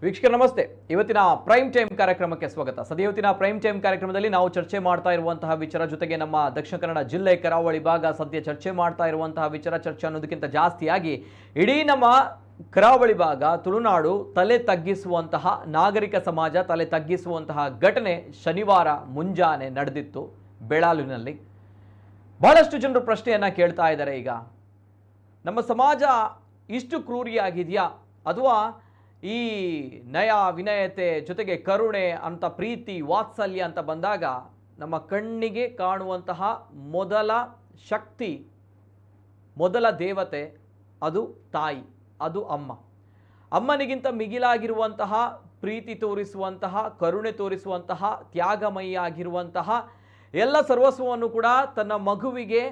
ವೀಕ್ಷಕರ ನಮಸ್ತೆ. ಇವತ್ತಿನ ಪ್ರೈಮ್ ಟೈಮ್ ಕಾರ್ಯಕ್ರಮಕ್ಕೆ ಸ್ವಾಗತ. ಇವತ್ತಿನ ಪ್ರೈಮ್ ಟೈಮ್ ಕಾರ್ಯಕ್ರಮದಲ್ಲಿ ನಾವು ಚರ್ಚೆ ಮಾಡ್ತಾ ಇರುವಂತಹ ವಿಚಾರ ಜೊತೆಗೆ ನಮ್ಮ ದಕ್ಷಿಣ ಕನ್ನಡ ಜಿಲ್ಲೆ ಕರಾವಳಿ ಭಾಗ ಸದ್ಯ ಚರ್ಚೆ ಮಾಡ್ತಾ ಇರುವಂತಹ ವಿಚಾರ ಚರ್ಚೆ ಅನ್ನೋದಕ್ಕಿಂತ ಜಾಸ್ತಿಯಾಗಿ ಇಡೀ ನಮ್ಮ ಕರಾವಳಿ ಭಾಗ ತುಳುನಾಡು ತಲೆ ತಗ್ಗಿಸುವಂತಹ ನಾಗರಿಕ ಸಮಾಜ ತಲೆ ತಗ್ಗಿಸುವಂತಹ ಘಟನೆ ಶನಿವಾರ ಮುಂಜಾನೆ ನಡೆದಿತ್ತು ಬೆಳಾಲಿನಲ್ಲಿ. ಬಹಳಷ್ಟು ಜನರು ಪ್ರಶ್ನೆಯನ್ನ ಕೇಳ್ತಾ ಇದ್ದಾರೆ, ಈಗ ನಮ್ಮ ಸಮಾಜ ಇಷ್ಟು ಕ್ರೂರಿಯಾಗಿದೆಯಾ ಅಥವಾ ಈ ನಯ ವಿನಯತೆ ಜೊತೆಗೆ ಕರುಣೆ ಅಂತ ಪ್ರೀತಿ ವಾತ್ಸಲ್ಯ ಅಂತ ಬಂದಾಗ ನಮ್ಮ ಕಣ್ಣಿಗೆ ಕಾಣುವಂತಹ ಮೊದಲ ಶಕ್ತಿ, ಮೊದಲ ದೇವತೆ ಅದು ತಾಯಿ, ಅದು ಅಮ್ಮ. ಅಮ್ಮನಿಗಿಂತ ಮಿಗಿಲಾಗಿರುವಂತಹ ಪ್ರೀತಿ ತೋರಿಸುವಂತಹ, ಕರುಣೆ ತೋರಿಸುವಂತಹ, ತ್ಯಾಗಮಯಿಯಾಗಿರುವಂತಹ ಎಲ್ಲ ಸರ್ವಸ್ವವನ್ನು ಕೂಡ ತನ್ನ ಮಗುವಿಗೆ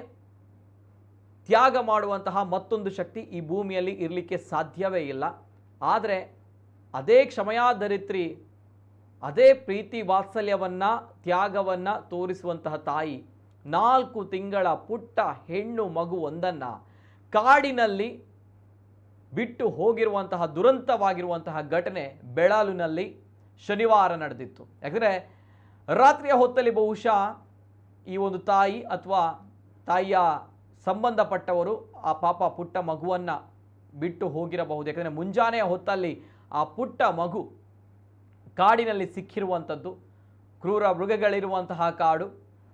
ತ್ಯಾಗ ಮಾಡುವಂತಹ ಮತ್ತೊಂದು ಶಕ್ತಿ ಈ ಭೂಮಿಯಲ್ಲಿ ಇರಲಿಕ್ಕೆ ಸಾಧ್ಯವೇ ಇಲ್ಲ. ಆದರೆ ಅದೇ ಕ್ಷಮಯಾಧರಿತ್ರಿ, ಅದೇ ಪ್ರೀತಿ ವಾತ್ಸಲ್ಯವನ್ನು ತ್ಯಾಗವನ್ನು ತೋರಿಸುವಂತಹ ತಾಯಿ 4 ತಿಂಗಳ ಪುಟ್ಟ ಹೆಣ್ಣು ಮಗು ಒಂದನ್ನು ಕಾಡಿನಲ್ಲಿ ಬಿಟ್ಟು ಹೋಗಿರುವಂತಹ ದುರಂತವಾಗಿರುವಂತಹ ಘಟನೆ ಬೆಳಾಲಿನಲ್ಲಿ ಶನಿವಾರ ನಡೆದಿತ್ತು. ಯಾಕಂದರೆ ರಾತ್ರಿಯ ಹೊತ್ತಲ್ಲಿ ಬಹುಶಃ ಈ ಒಂದು ತಾಯಿ ಅಥವಾ ತಾಯಿಯ ಸಂಬಂಧಪಟ್ಟವರು ಆ ಪಾಪ ಪುಟ್ಟ ಮಗುವನ್ನು ಬಿಟ್ಟು ಹೋಗಿರಬಹುದು. ಯಾಕಂದರೆ ಮುಂಜಾನೆಯ ಹೊತ್ತಲ್ಲಿ ಆ ಪುಟ್ಟ ಮಗು ಕಾಡಿನಲ್ಲಿ ಸಿಕ್ಕಿರುವಂಥದ್ದು. ಕ್ರೂರ ಮೃಗಗಳಿರುವಂತಹ ಕಾಡು,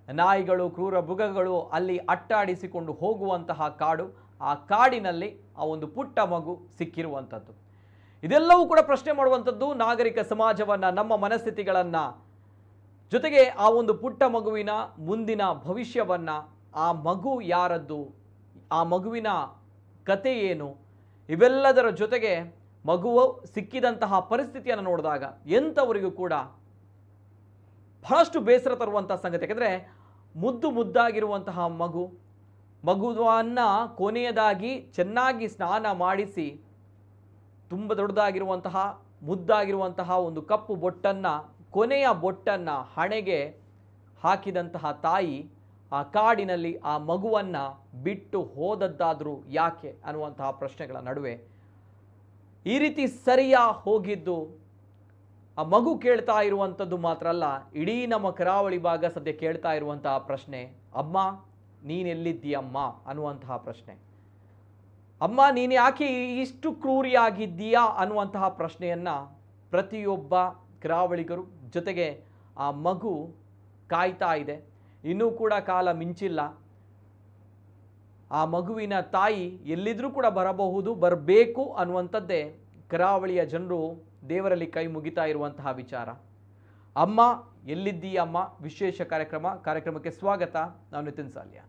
ನಾಯಿಗಳು, ಕ್ರೂರ ಮೃಗಗಳು ಅಲ್ಲಿ ಅಟ್ಟಾಡಿಸಿಕೊಂಡು ಹೋಗುವಂತಹ ಕಾಡು, ಆ ಕಾಡಿನಲ್ಲಿ ಆ ಒಂದು ಪುಟ್ಟ ಮಗು ಸಿಕ್ಕಿರುವಂಥದ್ದು. ಇದೆಲ್ಲವೂ ಕೂಡ ಪ್ರಶ್ನೆ ಮಾಡುವಂಥದ್ದು ನಾಗರಿಕ ಸಮಾಜವನ್ನು, ನಮ್ಮ ಮನಸ್ಥಿತಿಗಳನ್ನು, ಜೊತೆಗೆ ಆ ಒಂದು ಪುಟ್ಟ ಮಗುವಿನ ಮುಂದಿನ ಭವಿಷ್ಯವನ್ನು, ಆ ಮಗು ಯಾರದ್ದು, ಆ ಮಗುವಿನ ಕತೆ ಏನು, ಇವೆಲ್ಲದರ ಜೊತೆಗೆ ಮಗುವು ಸಿಕ್ಕಿದಂತಹ ಪರಿಸ್ಥಿತಿಯನ್ನು ನೋಡಿದಾಗ ಎಂಥವರಿಗೂ ಕೂಡ ಬಹಳಷ್ಟು ಬೇಸರ ತರುವಂಥ ಸಂಗತಿ. ಯಾಕೆಂದರೆ ಮುದ್ದಾಗಿರುವಂತಹ ಮಗುವನ್ನು ಕೊನೆಯದಾಗಿ ಚೆನ್ನಾಗಿ ಸ್ನಾನ ಮಾಡಿಸಿ ತುಂಬ ದೊಡ್ಡದಾಗಿರುವಂತಹ ಮುದ್ದಾಗಿರುವಂತಹ ಒಂದು ಕಪ್ಪು ಬೊಟ್ಟನ್ನು, ಕೊನೆಯ ಬೊಟ್ಟನ್ನು ಹಣೆಗೆ ಹಾಕಿದಂತಹ ತಾಯಿ ಆ ಕಾಡಿನಲ್ಲಿ ಆ ಮಗುವನ್ನು ಬಿಟ್ಟು ಹೋದದ್ದಾದರೂ ಯಾಕೆ ಅನ್ನುವಂತಹ ಪ್ರಶ್ನೆಗಳ ನಡುವೆ ಈ ರೀತಿ ಸರಿಯಾ ಹೋಗಿದ್ದು ಆ ಮಗು ಕೇಳ್ತಾ ಇರುವಂಥದ್ದು ಮಾತ್ರ ಅಲ್ಲ, ಇಡೀ ನಮ್ಮ ಕರಾವಳಿ ಭಾಗ ಸದ್ಯ ಕೇಳ್ತಾ ಇರುವಂತಹ ಪ್ರಶ್ನೆ, ಅಮ್ಮ ನೀನೆಲ್ಲಿದ್ದೀಯಮ್ಮ ಅನ್ನುವಂತಹ ಪ್ರಶ್ನೆ. ಅಮ್ಮ ನೀನು ಯಾಕೆ ಇಷ್ಟು ಕ್ರೂರಿಯಾಗಿದ್ದೀಯಾ ಅನ್ನುವಂತಹ ಪ್ರಶ್ನೆಯನ್ನು ಪ್ರತಿಯೊಬ್ಬ ಕರಾವಳಿಗರು, ಜೊತೆಗೆ ಆ ಮಗು ಕಾಯ್ತಾ ಇದೆ. ಇನ್ನೂ ಕೂಡ ಕಾಲ ಮಿಂಚಿಲ್ಲ. ಆ ಮಗುವಿನ ತಾಯಿ ಎಲ್ಲಿದ್ರೂ ಕೂಡ ಬರಬೇಕು ಅನ್ನುವಂಥದ್ದೇ ಕರಾವಳಿಯ ಜನರು ದೇವರಲ್ಲಿ ಕೈ ಮುಗಿತಾ ಇರುವಂತಹ ವಿಚಾರ. ಅಮ್ಮ ಎಲ್ಲಿದ್ದೀಯಮ್ಮ ವಿಶೇಷ ಕಾರ್ಯಕ್ರಮಕ್ಕೆ ಸ್ವಾಗತ. ನಾನು ನಿತಿನ್ ಸಾಲ್ಯ.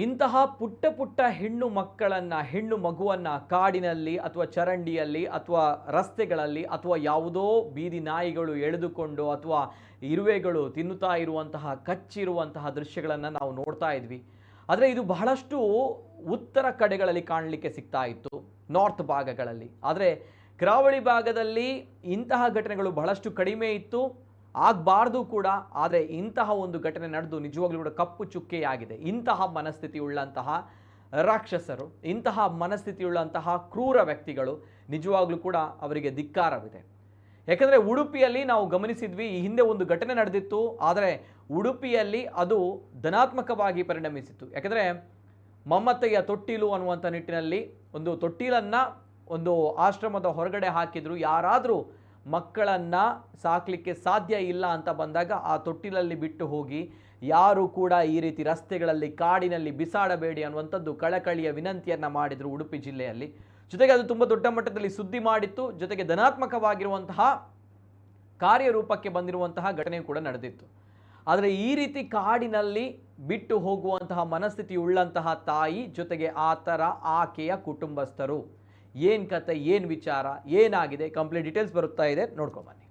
ಇಂತಹ ಪುಟ್ಟ ಹೆಣ್ಣು ಮಗುವನ್ನು ಕಾಡಿನಲ್ಲಿ ಅಥವಾ ಚರಂಡಿಯಲ್ಲಿ ಅಥವಾ ರಸ್ತೆಗಳಲ್ಲಿ ಅಥವಾ ಯಾವುದೋ ಬೀದಿ ನಾಯಿಗಳು ಎಳೆದುಕೊಂಡು ಅಥವಾ ಇರುವೆಗಳು ತಿನ್ನುತ್ತಾ ಇರುವಂತಹ ಕಚ್ಚಿರುವಂತಹ ದೃಶ್ಯಗಳನ್ನು ನಾವು ನೋಡ್ತಾ ಇದ್ವಿ. ಆದರೆ ಇದು ಬಹಳಷ್ಟು ಉತ್ತರ ಕಡೆಗಳಲ್ಲಿ ಕಾಣಲಿಕ್ಕೆ ಸಿಗ್ತಾ ಇತ್ತು, ನಾರ್ತ್ ಭಾಗಗಳಲ್ಲಿ. ಆದರೆ ಕರಾವಳಿ ಭಾಗದಲ್ಲಿ ಇಂತಹ ಘಟನೆಗಳು ಬಹಳಷ್ಟು ಕಡಿಮೆ ಇತ್ತು, ಆಗಬಾರ್ದು ಕೂಡ. ಆದರೆ ಇಂತಹ ಒಂದು ಘಟನೆ ನಡೆದು ನಿಜವಾಗ್ಲೂ ಕೂಡ ಕಪ್ಪು ಚುಕ್ಕೆಯಾಗಿದೆ. ಇಂತಹ ಮನಸ್ಥಿತಿಯುಳ್ಳಂತಹ ರಾಕ್ಷಸರು, ಇಂತಹ ಮನಸ್ಥಿತಿಯುಳ್ಳಂತಹ ಕ್ರೂರ ವ್ಯಕ್ತಿಗಳು ನಿಜವಾಗ್ಲೂ ಕೂಡ ಅವರಿಗೆ ಧಿಕ್ಕಾರವಿದೆ. ಯಾಕಂದರೆ ಉಡುಪಿಯಲ್ಲಿ ನಾವು ಗಮನಿಸಿದ್ವಿ, ಈ ಹಿಂದೆ ಒಂದು ಘಟನೆ ನಡೆದಿತ್ತು. ಆದರೆ ಉಡುಪಿಯಲ್ಲಿ ಅದು ಧನಾತ್ಮಕವಾಗಿ ಪರಿಣಮಿಸಿತ್ತು. ಯಾಕಂದರೆ ಮಮತೆಯ ತೊಟ್ಟಿಲು ಅನ್ನುವಂಥ ನಿಟ್ಟಿನಲ್ಲಿ ಒಂದು ತೊಟ್ಟಿಲನ್ನು ಒಂದು ಆಶ್ರಮದ ಹೊರಗಡೆ ಹಾಕಿದ್ರು. ಯಾರಾದರೂ ಮಕ್ಕಳನ್ನು ಸಾಕಲಿಕ್ಕೆ ಸಾಧ್ಯ ಇಲ್ಲ ಅಂತ ಬಂದಾಗ ಆ ತೊಟ್ಟಿಲಲ್ಲಿ ಬಿಟ್ಟು ಹೋಗಿ ಯಾರು ಕೂಡ ಈ ರೀತಿ ರಸ್ತೆಗಳಲ್ಲಿ ಕಾಡಿನಲ್ಲಿ ಬಿಸಾಡಬೇಡಿ ಅನ್ನುವಂಥದ್ದು ಕಳಕಳಿಯ ವಿನಂತಿಯನ್ನು ಮಾಡಿದರು ಉಡುಪಿ ಜಿಲ್ಲೆಯಲ್ಲಿ. ಜೊತೆಗೆ ಅದು ತುಂಬ ದೊಡ್ಡ ಮಟ್ಟದಲ್ಲಿ ಸುದ್ದಿ ಮಾಡಿತ್ತು. ಜೊತೆಗೆ ಧನಾತ್ಮಕವಾಗಿರುವಂತಹ ಕಾರ್ಯರೂಪಕ್ಕೆ ಬಂದಿರುವಂತಹ ಘಟನೆ ಕೂಡ ನಡೆದಿತ್ತು. ಆದರೆ ಈ ರೀತಿ ಕಾಡಿನಲ್ಲಿ ಬಿಟ್ಟು ಹೋಗುವಂತಹ ಮನಸ್ಥಿತಿ ಉಳ್ಳಂತಹ ತಾಯಿ ಜೊತೆಗೆ ಆಕೆಯ ಕುಟುಂಬಸ್ಥರು ಏನು ಕತೆ, ಏನು ವಿಚಾರ, ಏನಾಗಿದೆ, ಕಂಪ್ಲೀಟ್ ಡೀಟೇಲ್ಸ್ ಬರುತ್ತಾ ಇದೆ, ನೋಡ್ಕೊಂಬನ್ನಿ.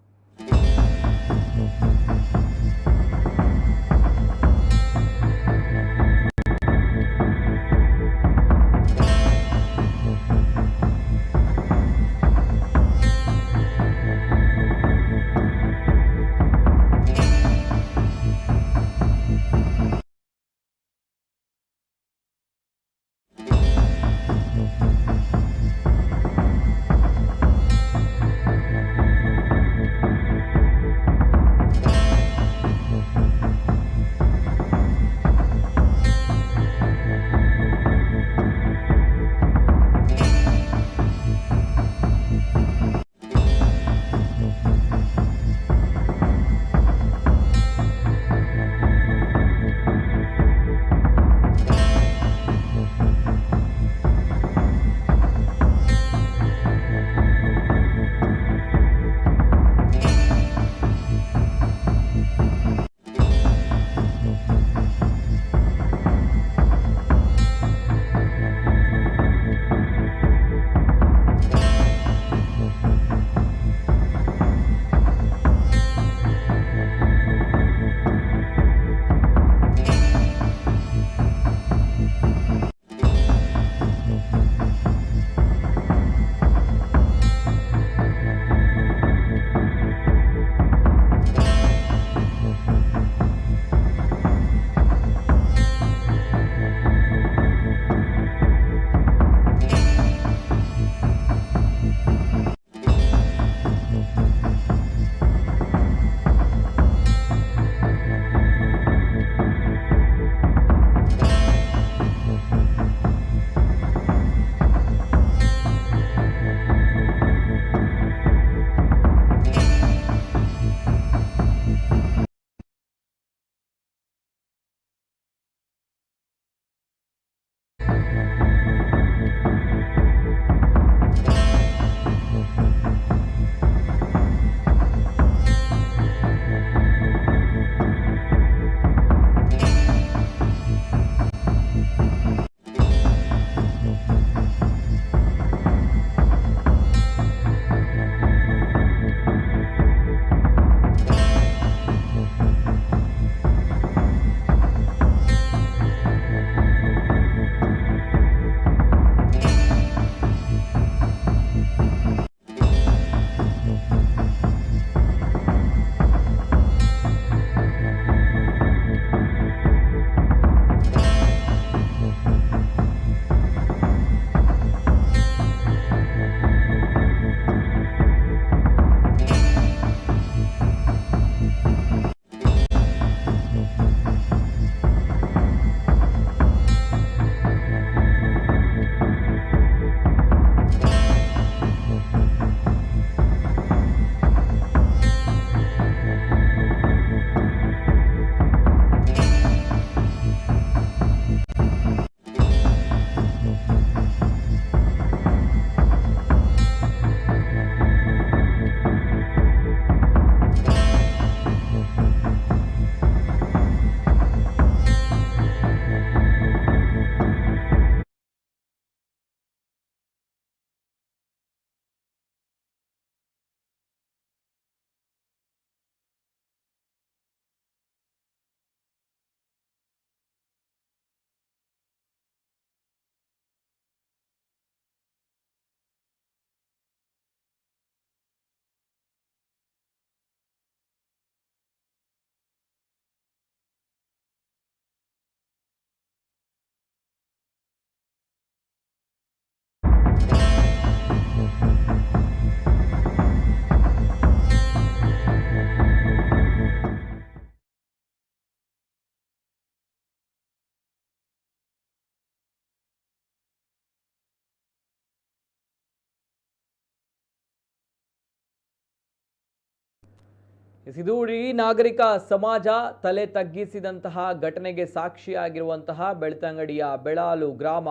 ಇದು ಇಡೀ ನಾಗರಿಕ ಸಮಾಜ ತಲೆ ತಗ್ಗಿಸಿದಂತಹ ಘಟನೆಗೆ ಸಾಕ್ಷಿಯಾಗಿರುವಂತಹ ಬೆಳ್ತಂಗಡಿಯ ಬೆಳಾಲು ಗ್ರಾಮ.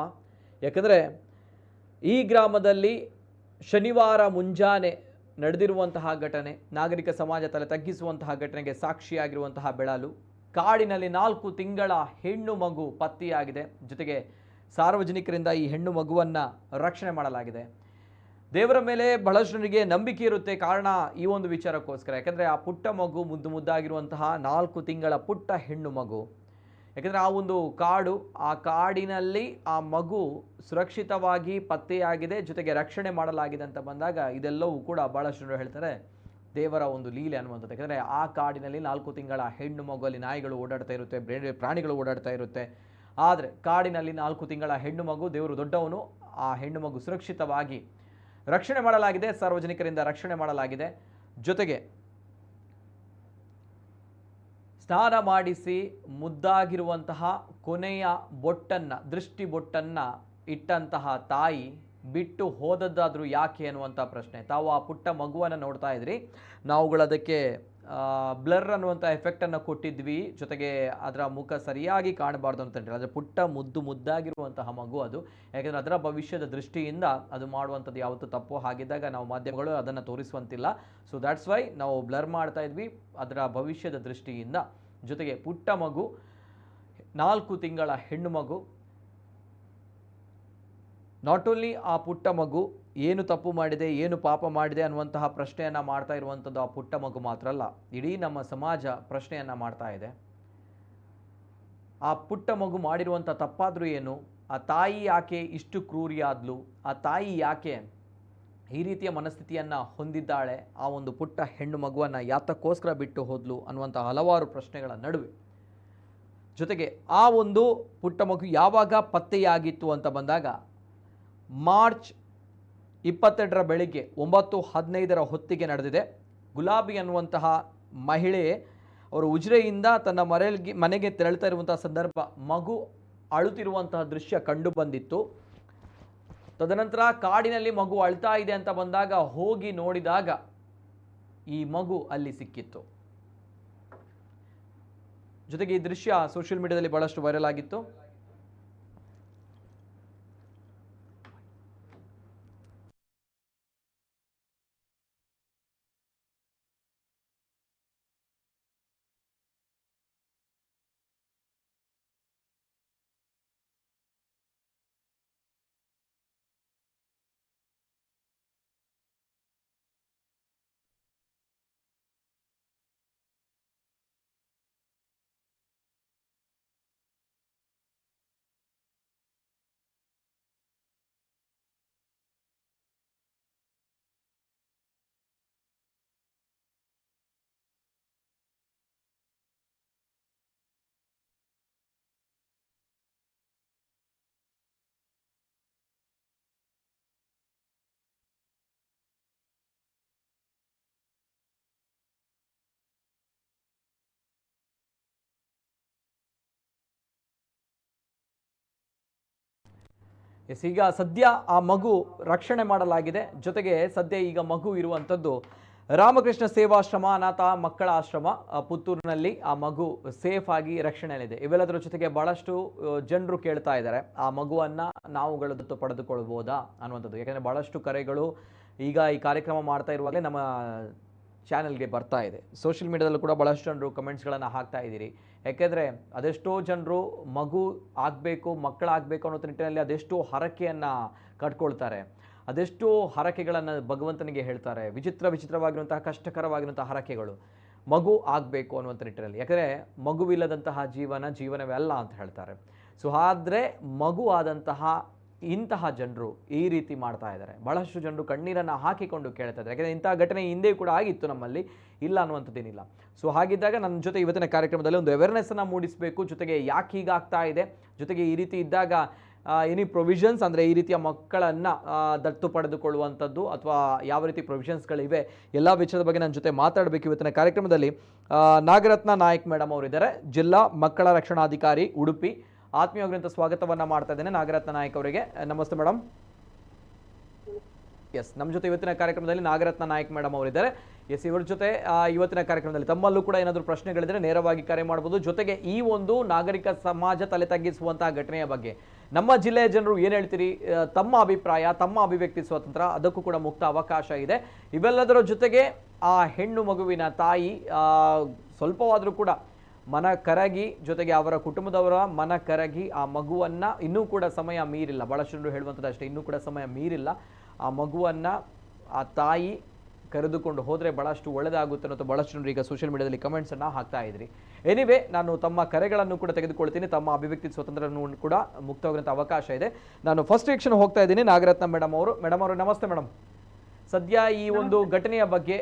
ಯಾಕಂದರೆ ಈ ಗ್ರಾಮದಲ್ಲಿ ಶನಿವಾರ ಮುಂಜಾನೆ ನಡೆದಿರುವಂತಹ ಘಟನೆ, ನಾಗರಿಕ ಸಮಾಜ ತಲೆ ತಗ್ಗಿಸುವಂತಹ ಘಟನೆಗೆ ಸಾಕ್ಷಿಯಾಗಿರುವಂತಹ ಬೆಳಾಲು. ಕಾಡಿನಲ್ಲಿ 4 ತಿಂಗಳ ಹೆಣ್ಣು ಮಗು ಪತ್ತೆಯಾಗಿದೆ. ಜೊತೆಗೆ ಸಾರ್ವಜನಿಕರಿಂದ ಈ ಹೆಣ್ಣು ಮಗುವನ್ನು ರಕ್ಷಣೆ ಮಾಡಲಾಗಿದೆ. ದೇವರ ಮೇಲೆ ಬಹಳಷ್ಟು ಜನರಿಗೆ ನಂಬಿಕೆ ಇರುತ್ತೆ, ಕಾರಣ ಈ ಒಂದು ವಿಚಾರಕ್ಕೋಸ್ಕರ. ಯಾಕಂದರೆ ಆ ಪುಟ್ಟ ಮಗು ಮುದ್ದಾಗಿರುವಂತಹ 4 ತಿಂಗಳ ಪುಟ್ಟ ಹೆಣ್ಣು ಮಗು. ಯಾಕಂದರೆ ಆ ಒಂದು ಕಾಡು, ಆ ಕಾಡಿನಲ್ಲಿ ಆ ಮಗು ಸುರಕ್ಷಿತವಾಗಿ ಪತ್ತೆಯಾಗಿದೆ, ಜೊತೆಗೆ ರಕ್ಷಣೆ ಮಾಡಲಾಗಿದೆ ಅಂತ ಬಂದಾಗ ಇದೆಲ್ಲವೂ ಕೂಡ ಭಾಳಷ್ಟು ಜನರು ಹೇಳ್ತಾರೆ ದೇವರ ಒಂದು ಲೀಲೆ ಅನ್ನುವಂಥದ್ದು. ಯಾಕಂದರೆ ಆ ಕಾಡಿನಲ್ಲಿ 4 ತಿಂಗಳ ಹೆಣ್ಣು ಮಗು, ಅಲ್ಲಿ ನಾಯಿಗಳು ಓಡಾಡ್ತಾ ಇರುತ್ತೆ, ಬೇರೆ ಪ್ರಾಣಿಗಳು ಓಡಾಡ್ತಾ ಇರುತ್ತೆ. ಆದರೆ ಕಾಡಿನಲ್ಲಿ 4 ತಿಂಗಳ ಹೆಣ್ಣು ಮಗು, ದೇವರು ದೊಡ್ಡವನು. ಆ ಹೆಣ್ಣು ಮಗು ಸುರಕ್ಷಿತವಾಗಿ ರಕ್ಷಣೆ ಮಾಡಲಾಗಿದೆ, ಸಾರ್ವಜನಿಕರಿಂದ ರಕ್ಷಣೆ ಮಾಡಲಾಗಿದೆ. ಜೊತೆಗೆ ಸ್ನಾನ ಮಾಡಿಸಿ ಮುದ್ದಾಗಿರುವಂತಹ ಕೊನೆಯ ಬೊಟ್ಟನ್ನು, ದೃಷ್ಟಿ ಬೊಟ್ಟನ್ನು ಇಟ್ಟಂತಹ ತಾಯಿ ಬಿಟ್ಟು ಹೋದದ್ದಾದರೂ ಯಾಕೆ ಅನ್ನುವಂಥ ಪ್ರಶ್ನೆ. ತಾವು ಆ ಪುಟ್ಟ ಮಗುವನ್ನು ನೋಡ್ತಾ ಇದ್ರಿ, ನಾವುಗಳು ಅದಕ್ಕೆ ಬ್ಲರ್ ಅನ್ನುವಂಥ ಎಫೆಕ್ಟನ್ನು ಕೊಟ್ಟಿದ್ವಿ. ಜೊತೆಗೆ ಅದರ ಮುಖ ಸರಿಯಾಗಿ ಕಾಣಬಾರ್ದು ಅಂತ ಹೇಳಿ, ಅದರ ಪುಟ್ಟ ಮುದ್ದಾಗಿರುವಂತಹ ಮಗು ಅದು. ಯಾಕೆಂದರೆ ಅದರ ಭವಿಷ್ಯದ ದೃಷ್ಟಿಯಿಂದ ಅದು ಮಾಡುವಂಥದ್ದು ಯಾವತ್ತೂ ತಪ್ಪು. ಹಾಗಿದ್ದಾಗ ನಾವು ಮಾಧ್ಯಮಗಳು ಅದನ್ನು ತೋರಿಸುವಂತಿಲ್ಲ. ಸೊ ದ್ಯಾಟ್ಸ್ ವೈ ನಾವು ಬ್ಲರ್ ಮಾಡ್ತಾ ಇದ್ವಿ ಅದರ ಭವಿಷ್ಯದ ದೃಷ್ಟಿಯಿಂದ. ಜೊತೆಗೆ ಪುಟ್ಟ ಮಗು, 4 ತಿಂಗಳ ಹೆಣ್ಣು ಮಗು. ನಾಟ್ ಓನ್ಲಿ ಆ ಪುಟ್ಟ ಮಗು ಏನು ತಪ್ಪು ಮಾಡಿದೆ, ಏನು ಪಾಪ ಮಾಡಿದೆ ಅನ್ನುವಂತಹ ಪ್ರಶ್ನೆಯನ್ನು ಮಾಡ್ತಾ ಇರುವಂಥದ್ದು ಆ ಪುಟ್ಟ ಮಗು ಮಾತ್ರ ಅಲ್ಲ, ಇಡೀ ನಮ್ಮ ಸಮಾಜ ಪ್ರಶ್ನೆಯನ್ನು ಮಾಡ್ತಾ ಇದೆ. ಆ ಪುಟ್ಟ ಮಗು ಮಾಡಿರುವಂಥ ತಪ್ಪಾದರೂ ಏನು, ಆ ತಾಯಿ ಯಾಕೆ ಇಷ್ಟು ಕ್ರೂರಿಯಾದ್ಲು, ಆ ತಾಯಿ ಯಾಕೆ ಈ ರೀತಿಯ ಮನಸ್ಥಿತಿಯನ್ನು ಹೊಂದಿದ್ದಾಳೆ, ಆ ಒಂದು ಪುಟ್ಟ ಹೆಣ್ಣು ಮಗುವನ್ನು ಯಾತಕ್ಕೋಸ್ಕರ ಬಿಟ್ಟು ಹೋದ್ಲು ಅನ್ನುವಂಥ ಹಲವಾರು ಪ್ರಶ್ನೆಗಳ ನಡುವೆ, ಜೊತೆಗೆ ಆ ಒಂದು ಪುಟ್ಟ ಮಗು ಯಾವಾಗ ಪತ್ತೆಯಾಗಿತ್ತು ಅಂತ ಬಂದಾಗ ಮಾರ್ಚ್ 22ರ ಬೆಳಿಗ್ಗೆ 9:15 ಹೊತ್ತಿಗೆ ನಡೆದಿದೆ. ಗುಲಾಬಿ ಅನ್ನುವಂತಹ ಮಹಿಳೆ ಅವರು ಉಜಿರೆಯಿಂದ ತನ್ನ ಮನೆಗೆ ತೆರಳ್ತಾ ಇರುವಂತಹ ಸಂದರ್ಭ ಮಗು ಅಳುತ್ತಿರುವಂತಹ ದೃಶ್ಯ ಕಂಡು ಬಂದಿತ್ತು. ತದನಂತರ ಕಾಡಿನಲ್ಲಿ ಮಗು ಅಳ್ತಾ ಇದೆ ಅಂತ ಬಂದಾಗ ಹೋಗಿ ನೋಡಿದಾಗ ಈ ಮಗು ಅಲ್ಲಿ ಸಿಕ್ಕಿತ್ತು. ಜೊತೆಗೆ ಈ ದೃಶ್ಯ ಸೋಷಿಯಲ್ ಮೀಡಿಯಾದಲ್ಲಿ ಬಹಳಷ್ಟು ವೈರಲ್ ಆಗಿತ್ತು. ಈಗ ಸದ್ಯ ಆ ಮಗು ರಕ್ಷಣೆ ಮಾಡಲಾಗಿದೆ. ಜೊತೆಗೆ ಸದ್ಯ ಈಗ ಮಗು ಇರುವಂಥದ್ದು ರಾಮಕೃಷ್ಣ ಸೇವಾಶ್ರಮ ಅನಾಥ ಮಕ್ಕಳ ಆಶ್ರಮ ಪುತ್ತೂರಿನಲ್ಲಿ. ಆ ಮಗು ಸೇಫ್ ಆಗಿ ರಕ್ಷಣೆಯಲ್ಲಿದೆ. ಇವೆಲ್ಲದರ ಜೊತೆಗೆ ಬಹಳಷ್ಟು ಜನರು ಕೇಳ್ತಾ ಇದ್ದಾರೆ, ಆ ಮಗುವನ್ನು ನಾವುಗಳು ದತ್ತು ಪಡೆದುಕೊಳ್ಬೋದಾ ಅನ್ನುವಂಥದ್ದು. ಯಾಕಂದರೆ ಬಹಳಷ್ಟು ಕರೆಗಳು ಈಗ ಈ ಕಾರ್ಯಕ್ರಮ ಮಾಡ್ತಾ ಇರುವಾಗಲೇ ನಮ್ಮ ಚಾನೆಲ್ಗೆ ಬರ್ತಾ ಇದೆ. ಸೋಷಿಯಲ್ ಮೀಡಿಯಾದಲ್ಲೂ ಕೂಡ ಭಾಳಷ್ಟು ಜನರು ಕಮೆಂಟ್ಸ್ಗಳನ್ನು ಹಾಕ್ತಾ ಇದ್ದೀರಿ. ಯಾಕೆಂದರೆ ಅದೆಷ್ಟೋ ಜನರು ಮಗು ಆಗಬೇಕು, ಮಕ್ಕಳಾಗಬೇಕು ಅನ್ನೋ ನಿಟ್ಟಿನಲ್ಲಿ ಅದೆಷ್ಟೋ ಹರಕೆಯನ್ನು ಕಟ್ಕೊಳ್ತಾರೆ, ಅದೆಷ್ಟೋ ಹರಕೆಗಳನ್ನು ಭಗವಂತನಿಗೆ ಹೇಳ್ತಾರೆ. ವಿಚಿತ್ರವಾಗಿರುವಂತಹ ಕಷ್ಟಕರವಾಗಿರುವಂತಹ ಹರಕೆಗಳು ಮಗು ಆಗಬೇಕು ಅನ್ನುವಂಥ ನಿಟ್ಟಿನಲ್ಲಿ. ಯಾಕಂದರೆ ಮಗುವಿಲ್ಲದಂತಹ ಜೀವನವೇ ಅಲ್ಲ ಅಂತ ಹೇಳ್ತಾರೆ. ಸೊ ಆದರೆ ಮಗು ಆದಂತಹ ಇಂತಹ ಜನರು ಈ ರೀತಿ ಮಾಡ್ತಾ ಇದ್ದಾರೆ. ಬಹಳಷ್ಟು ಜನರು ಕಣ್ಣೀರನ್ನು ಹಾಕಿಕೊಂಡು ಕೇಳ್ತಾ ಇದ್ದಾರೆ. ಯಾಕಂದರೆ ಇಂತಹ ಘಟನೆ ಹಿಂದೆ ಕೂಡ ಆಗಿತ್ತು ನಮ್ಮಲ್ಲಿ, ಇಲ್ಲ ಅನ್ನುವಂಥದ್ದೇನಿಲ್ಲ. ಸೊ ಹಾಗಿದ್ದಾಗ ನನ್ನ ಜೊತೆ ಇವತ್ತಿನ ಕಾರ್ಯಕ್ರಮದಲ್ಲಿ ಒಂದು ಅವೇರ್ನೆಸ್ಸನ್ನು ಮೂಡಿಸಬೇಕು. ಜೊತೆಗೆ ಯಾಕೆ ಹೀಗಾಗ್ತಾ ಇದೆ, ಜೊತೆಗೆ ಈ ರೀತಿ ಇದ್ದಾಗ ಎನಿ ಪ್ರೊವಿಷನ್ಸ್ ಅಂದರೆ ಈ ರೀತಿಯ ಮಕ್ಕಳನ್ನು ದತ್ತು ಪಡೆದುಕೊಳ್ಳುವಂಥದ್ದು ಅಥವಾ ಯಾವ ರೀತಿ ಪ್ರೊವಿಷನ್ಸ್ಗಳಿವೆ, ಎಲ್ಲ ವಿಷಯದ ಬಗ್ಗೆ ನನ್ನ ಜೊತೆ ಮಾತಾಡಬೇಕು ಇವತ್ತಿನ ಕಾರ್ಯಕ್ರಮದಲ್ಲಿ. ನಾಗರತ್ನ ನಾಯಕ್ ಮೇಡಮ್ ಅವರಿದ್ದಾರೆ, ಜಿಲ್ಲಾ ಮಕ್ಕಳ ರಕ್ಷಣಾಧಿಕಾರಿ ಉಡುಪಿ. ಆತ್ಮೀಯವಾಗಿರುವಂಥ ಸ್ವಾಗತವನ್ನು ಮಾಡ್ತಾ ಇದ್ದೇನೆ ನಾಗರತ್ನ ನಾಯಕ್ ಅವರಿಗೆ. ನಮಸ್ತೆ ಮೇಡಮ್. ಎಸ್, ನಮ್ಮ ಜೊತೆ ಇವತ್ತಿನ ಕಾರ್ಯಕ್ರಮದಲ್ಲಿ ನಾಗರತ್ನ ನಾಯಕ್ ಮೇಡಮ್ ಅವರಿದ್ದಾರೆ. ಎಸ್, ಇವರ ಜೊತೆ ಇವತ್ತಿನ ಕಾರ್ಯಕ್ರಮದಲ್ಲಿ ತಮ್ಮಲ್ಲೂ ಕೂಡ ಏನಾದರೂ ಪ್ರಶ್ನೆಗಳಿದ್ರೆ ನೇರವಾಗಿ ಕರೆ ಮಾಡಬಹುದು. ಜೊತೆಗೆ ಈ ಒಂದು ನಾಗರಿಕ ಸಮಾಜ ತಲೆ ತಗ್ಗಿಸುವಂತಹ ಘಟನೆಯ ಬಗ್ಗೆ ನಮ್ಮ ಜಿಲ್ಲೆಯ ಜನರು ಏನು ಹೇಳ್ತೀರಿ, ತಮ್ಮ ಅಭಿಪ್ರಾಯ, ತಮ್ಮ ಅಭಿವ್ಯಕ್ತಿ ಸ್ವಾತಂತ್ರ್ಯ, ಅದಕ್ಕೂ ಕೂಡ ಮುಕ್ತ ಅವಕಾಶ ಇದೆ. ಇವೆಲ್ಲದರ ಜೊತೆಗೆ ಆ ಹೆಣ್ಣು ಮಗುವಿನ ತಾಯಿ ಸ್ವಲ್ಪವಾದರೂ ಕೂಡ ಮನ ಕರಗಿ, ಜೊತೆಗೆ ಅವರ ಕುಟುಂಬದವರ ಮನ ಕರಗಿ ಆ ಮಗುವನ್ನ, ಇನ್ನೂ ಕೂಡ ಸಮಯ ಮೀರಿಲ್ಲ, ಬಹಳಷ್ಟು ಜನರು ಹೇಳುವಂಥದ್ದು ಅಷ್ಟೇ, ಇನ್ನೂ ಕೂಡ ಸಮಯ ಮೀರಿಲ್ಲ, ಆ ಮಗುವನ್ನ ಆ ತಾಯಿ ಕರೆದುಕೊಂಡು ಹೋದರೆ ಬಹಳಷ್ಟು ಒಳ್ಳೆಯದಾಗುತ್ತೆ ಅನ್ನೋದು ಬಹಳಷ್ಟು ಜನರು ಈಗ ಸೋಷಿಯಲ್ ಮೀಡಿಯಾದಲ್ಲಿ ಕಮೆಂಟ್ಸನ್ನು ಹಾಕ್ತಾ ಇದ್ರಿ. ಎನಿವೆ, ನಾನು ತಮ್ಮ ಕರೆಗಳನ್ನು ಕೂಡ ತೆಗೆದುಕೊಳ್ತೀನಿ. ತಮ್ಮ ಅಭಿವ್ಯಕ್ತಿ ಸ್ವಾತಂತ್ರ್ಯನೂ ಕೂಡ ಮುಕ್ತವಾಗುವಂಥ ಅವಕಾಶ ಇದೆ. ನಾನು ಫಸ್ಟ್ ರಿಯಾಕ್ಷನ್ ಹೋಗ್ತಾ ಇದ್ದೀನಿ ನಾಗರತ್ನ ಮೇಡಮ್ ಅವರು. ನಮಸ್ತೆ ಮೇಡಮ್. ಸದ್ಯ ಈ ಒಂದು ಘಟನೆಯ ಬಗ್ಗೆ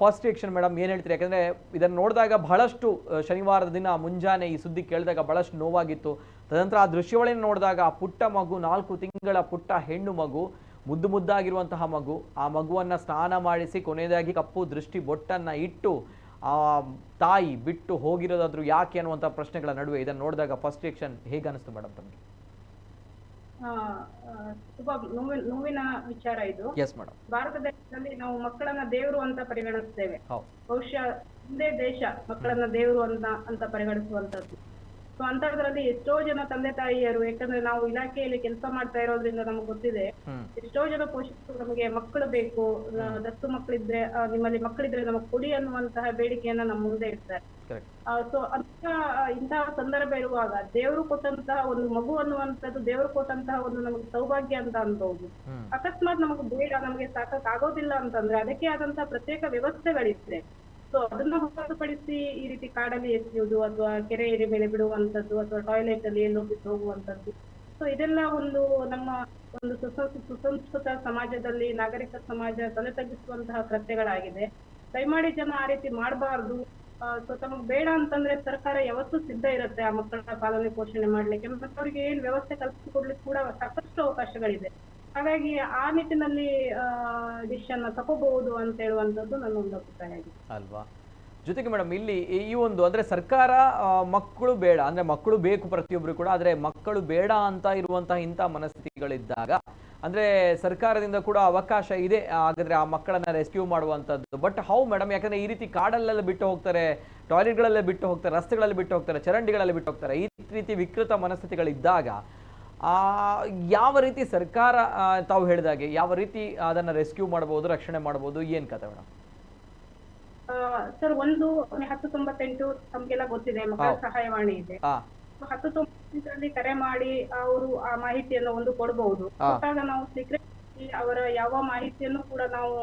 ಫಸ್ಟ್ ರಿಯಾಕ್ಷನ್ ಮೇಡಮ್ ಏನು ಹೇಳ್ತೀರಿ? ಯಾಕಂದರೆ ಇದನ್ನು ನೋಡಿದಾಗ ಬಹಳಷ್ಟು ಶನಿವಾರದ ದಿನ ಮುಂಜಾನೆ ಈ ಸುದ್ದಿ ಕೇಳಿದಾಗ ಬಹಳಷ್ಟು ನೋವಾಗಿತ್ತು. ತದನಂತರ ಆ ದೃಶ್ಯಾವಳಿಯನ್ನು ನೋಡಿದಾಗ ಆ ಪುಟ್ಟ ಮಗು, 4 ತಿಂಗಳ ಪುಟ್ಟ ಹೆಣ್ಣು ಮಗು, ಮುದ್ದಾಗಿರುವಂತಹ ಮಗು, ಆ ಮಗುವನ್ನು ಸ್ನಾನ ಮಾಡಿಸಿ ಕೊನೆಯದಾಗಿ ಕಪ್ಪು ದೃಷ್ಟಿ ಬೊಟ್ಟನ್ನು ಇಟ್ಟು ಆ ತಾಯಿ ಬಿಟ್ಟು ಹೋಗಿರೋದಾದ್ರೂ ಯಾಕೆ ಅನ್ನುವಂಥ ಪ್ರಶ್ನೆಗಳ ನಡುವೆ ಇದನ್ನು ನೋಡಿದಾಗ ಫಸ್ಟ್ ರಿಯಾಕ್ಷನ್ ಹೇಗೆ ಅನಿಸ್ತು ಮೇಡಮ್ ತಮಗೆ? ತುಂಬಾ ನೋವಿನ ವಿಚಾರ ಇದು. Yes madam. ಭಾರತ ದೇಶದಲ್ಲಿ ನಾವು ಮಕ್ಕಳನ್ನ ದೇವರು ಅಂತ ಪರಿಗಣಿಸ್ತೇವೆ. ಬಹುಶಃ ಒಂದೇ ದೇಶ ಮಕ್ಕಳನ್ನ ದೇವರು ಅಂತ ಪರಿಗಣಿಸುವಂತದ್ದು. ಸೊ ಅಂತದ್ರಲ್ಲಿ ಎಷ್ಟೋ ಜನ ತಂದೆ ತಾಯಿಯರು, ಯಾಕಂದ್ರೆ ನಾವು ಇಲಾಖೆಯಲ್ಲಿ ಕೆಲಸ ಮಾಡ್ತಾ ಇರೋದ್ರಿಂದ ನಮ್ಗೆ ಗೊತ್ತಿದೆ, ಎಷ್ಟೋ ಜನ ಪೋಷಕರು ನಮಗೆ ಮಕ್ಕಳು ಬೇಕು, ದತ್ತು ಮಕ್ಕಳಿದ್ರೆ ನಿಮ್ಮಲ್ಲಿ ಮಕ್ಕಳಿದ್ರೆ ನಮಗೆ ಕೊಡಿ ಅನ್ನುವಂತಹ ಬೇಡಿಕೆಯನ್ನ ನಮ್ಮ ಮುಂದೆ ಇಡ್ತಾರೆ. ಸೊ ಇಂತಹ ಸಂದರ್ಭ ಇರುವಾಗ ದೇವರು ಕೊಟ್ಟಂತಹ ಒಂದು ಮಗು ಅನ್ನುವಂಥದ್ದು, ದೇವರು ಕೊಟ್ಟಂತಹ ಒಂದು ನಮಗೆ ಸೌಭಾಗ್ಯ ಅಂತ ಅನ್ಬಹುದು. ಅಕಸ್ಮಾತ್ ನಮಗೆ ಬೇಡ, ನಮಗೆ ಸಾಕಕ್ ಆಗೋದಿಲ್ಲ ಅಂತಂದ್ರೆ ಅದಕ್ಕೆ ಆದಂತಹ ಪ್ರತ್ಯೇಕ ವ್ಯವಸ್ಥೆಗಳಿದೆ. ಸೊ ಅದನ್ನ ಹೊರತುಪಡಿಸಿ ಈ ರೀತಿ ಕಾಡಲ್ಲಿ ಎಸೆಯುವುದು ಅಥವಾ ಕೆರೆ ಏರಿ ಮೇಲೆ ಬಿಡುವಂತದ್ದು ಅಥವಾ ಟಾಯ್ಲೆಟ್ ಅಲ್ಲಿ ಎಲ್ಲೋ ಬಿಟ್ಟು ಹೋಗುವಂತದ್ದು, ಸೊ ಇದೆಲ್ಲ ಒಂದು ನಮ್ಮ ಒಂದು ಸುಸಂಸ್ಕೃತ ಸಮಾಜದಲ್ಲಿ ನಾಗರಿಕ ಸಮಾಜ ತಲೆ ತಗ್ಗಿಸುವಂತಹ ಕೃತ್ಯಗಳಾಗಿದೆ. ದಯಮಾಡಿ ಜನ ಆ ರೀತಿ ಮಾಡಬಾರ್ದು. ಸೊ ತಮಗೆ ಬೇಡ ಅಂತಂದ್ರೆ ಸರ್ಕಾರ ಯಾವತ್ತೂ ಸಿದ್ಧ ಇರುತ್ತೆ ಆ ಮಕ್ಕಳ ಪಾಲನೆ ಪೋಷಣೆ ಮಾಡ್ಲಿಕ್ಕೆ, ಮತ್ತೆ ಅವರಿಗೆ ಏನ್ ವ್ಯವಸ್ಥೆ ಕಲ್ಪಿಸಿಕೊಡ್ಲಿಕ್ಕೆ ಕೂಡ ಸಾಕಷ್ಟು ಅವಕಾಶಗಳಿದೆ. ಹಾಗಾಗಿ ಆ ನಿಟ್ಟಿನಲ್ಲಿ ಡಿಸಿಷನ್ ತಗೋಬಹುದು ಅಂತ ಹೇಳುವಂಥದ್ದು ನನ್ನ ಒಂದು ಅಭಿಪ್ರಾಯ ಆಗಿದೆ ಅಲ್ವಾ. ಜೊತೆಗೆ ಮೇಡಮ್, ಇಲ್ಲಿ ಈ ಒಂದು ಅಂದ್ರೆ ಸರ್ಕಾರ ಮಕ್ಕಳು ಬೇಡ ಅಂದ್ರೆ ಮಕ್ಕಳು ಬೇಕು ಪ್ರತಿಯೊಬ್ಬರು ಕೂಡ, ಆದ್ರೆ ಮಕ್ಕಳು ಬೇಡ ಅಂತ ಇರುವಂತಹ ಇಂಥ ಮನಸ್ಥಿತಿಗಳಿದ್ದಾಗ ಅಂದ್ರೆ ಸರ್ಕಾರದಿಂದ ಕೂಡ ಅವಕಾಶ ಇದೆ ಹಾಗಾದ್ರೆ ಆ ಮಕ್ಕಳನ್ನ ರೆಸ್ಕ್ಯೂ ಮಾಡುವಂಥದ್ದು. But how madam? ಯಾಕಂದ್ರೆ ಈ ರೀತಿ ಕಾಡಲ್ಲೆಲ್ಲ ಬಿಟ್ಟು ಹೋಗ್ತಾರೆ, ಟಾಯ್ಲೆಟ್ಗಳಲ್ಲೇ ಬಿಟ್ಟು ಹೋಗ್ತಾರೆ, ರಸ್ತೆಗಳಲ್ಲಿ ಬಿಟ್ಟು ಹೋಗ್ತಾರೆ, ಚರಂಡಿಗಳಲ್ಲಿ ಬಿಟ್ಟು ಹೋಗ್ತಾರೆ. ಈ ರೀತಿ ವಿಕೃತ ಮನಸ್ಥಿತಿಗಳಿದ್ದಾಗ ಯಾವ ರೀತಿ ಸರ್ಕಾರ ತಾವು ಹೇಳಿದಾಗೆ ಯಾವ ರೀತಿ ಅದನ್ನ ರೆಸ್ಕ್ಯೂ ಮಾಡಬಹುದು, ರಕ್ಷಣೆ ಮಾಡಬಹುದು, ಏನ್ ಕತೆ ಮೇಡಮ್? ಸರ್, ಒಂದು 1098 ತಮ್ಗೆಲ್ಲ ಗೊತ್ತಿದೆ, ಮಕ್ಕಳ ಸಹಾಯವಾಣಿ ಇದೆ. 1098 ಕರೆ ಮಾಡಿ ಅವರು ಆ ಮಾಹಿತಿಯನ್ನು ಒಂದು ಕೊಡಬಹುದು. ಕೊಟ್ಟಾಗ ನಾವು ಸೀಕ್ರೆಟ್ ಅವರ ಯಾವ ಮಾಹಿತಿಯನ್ನು ಕೂಡ ನಾವು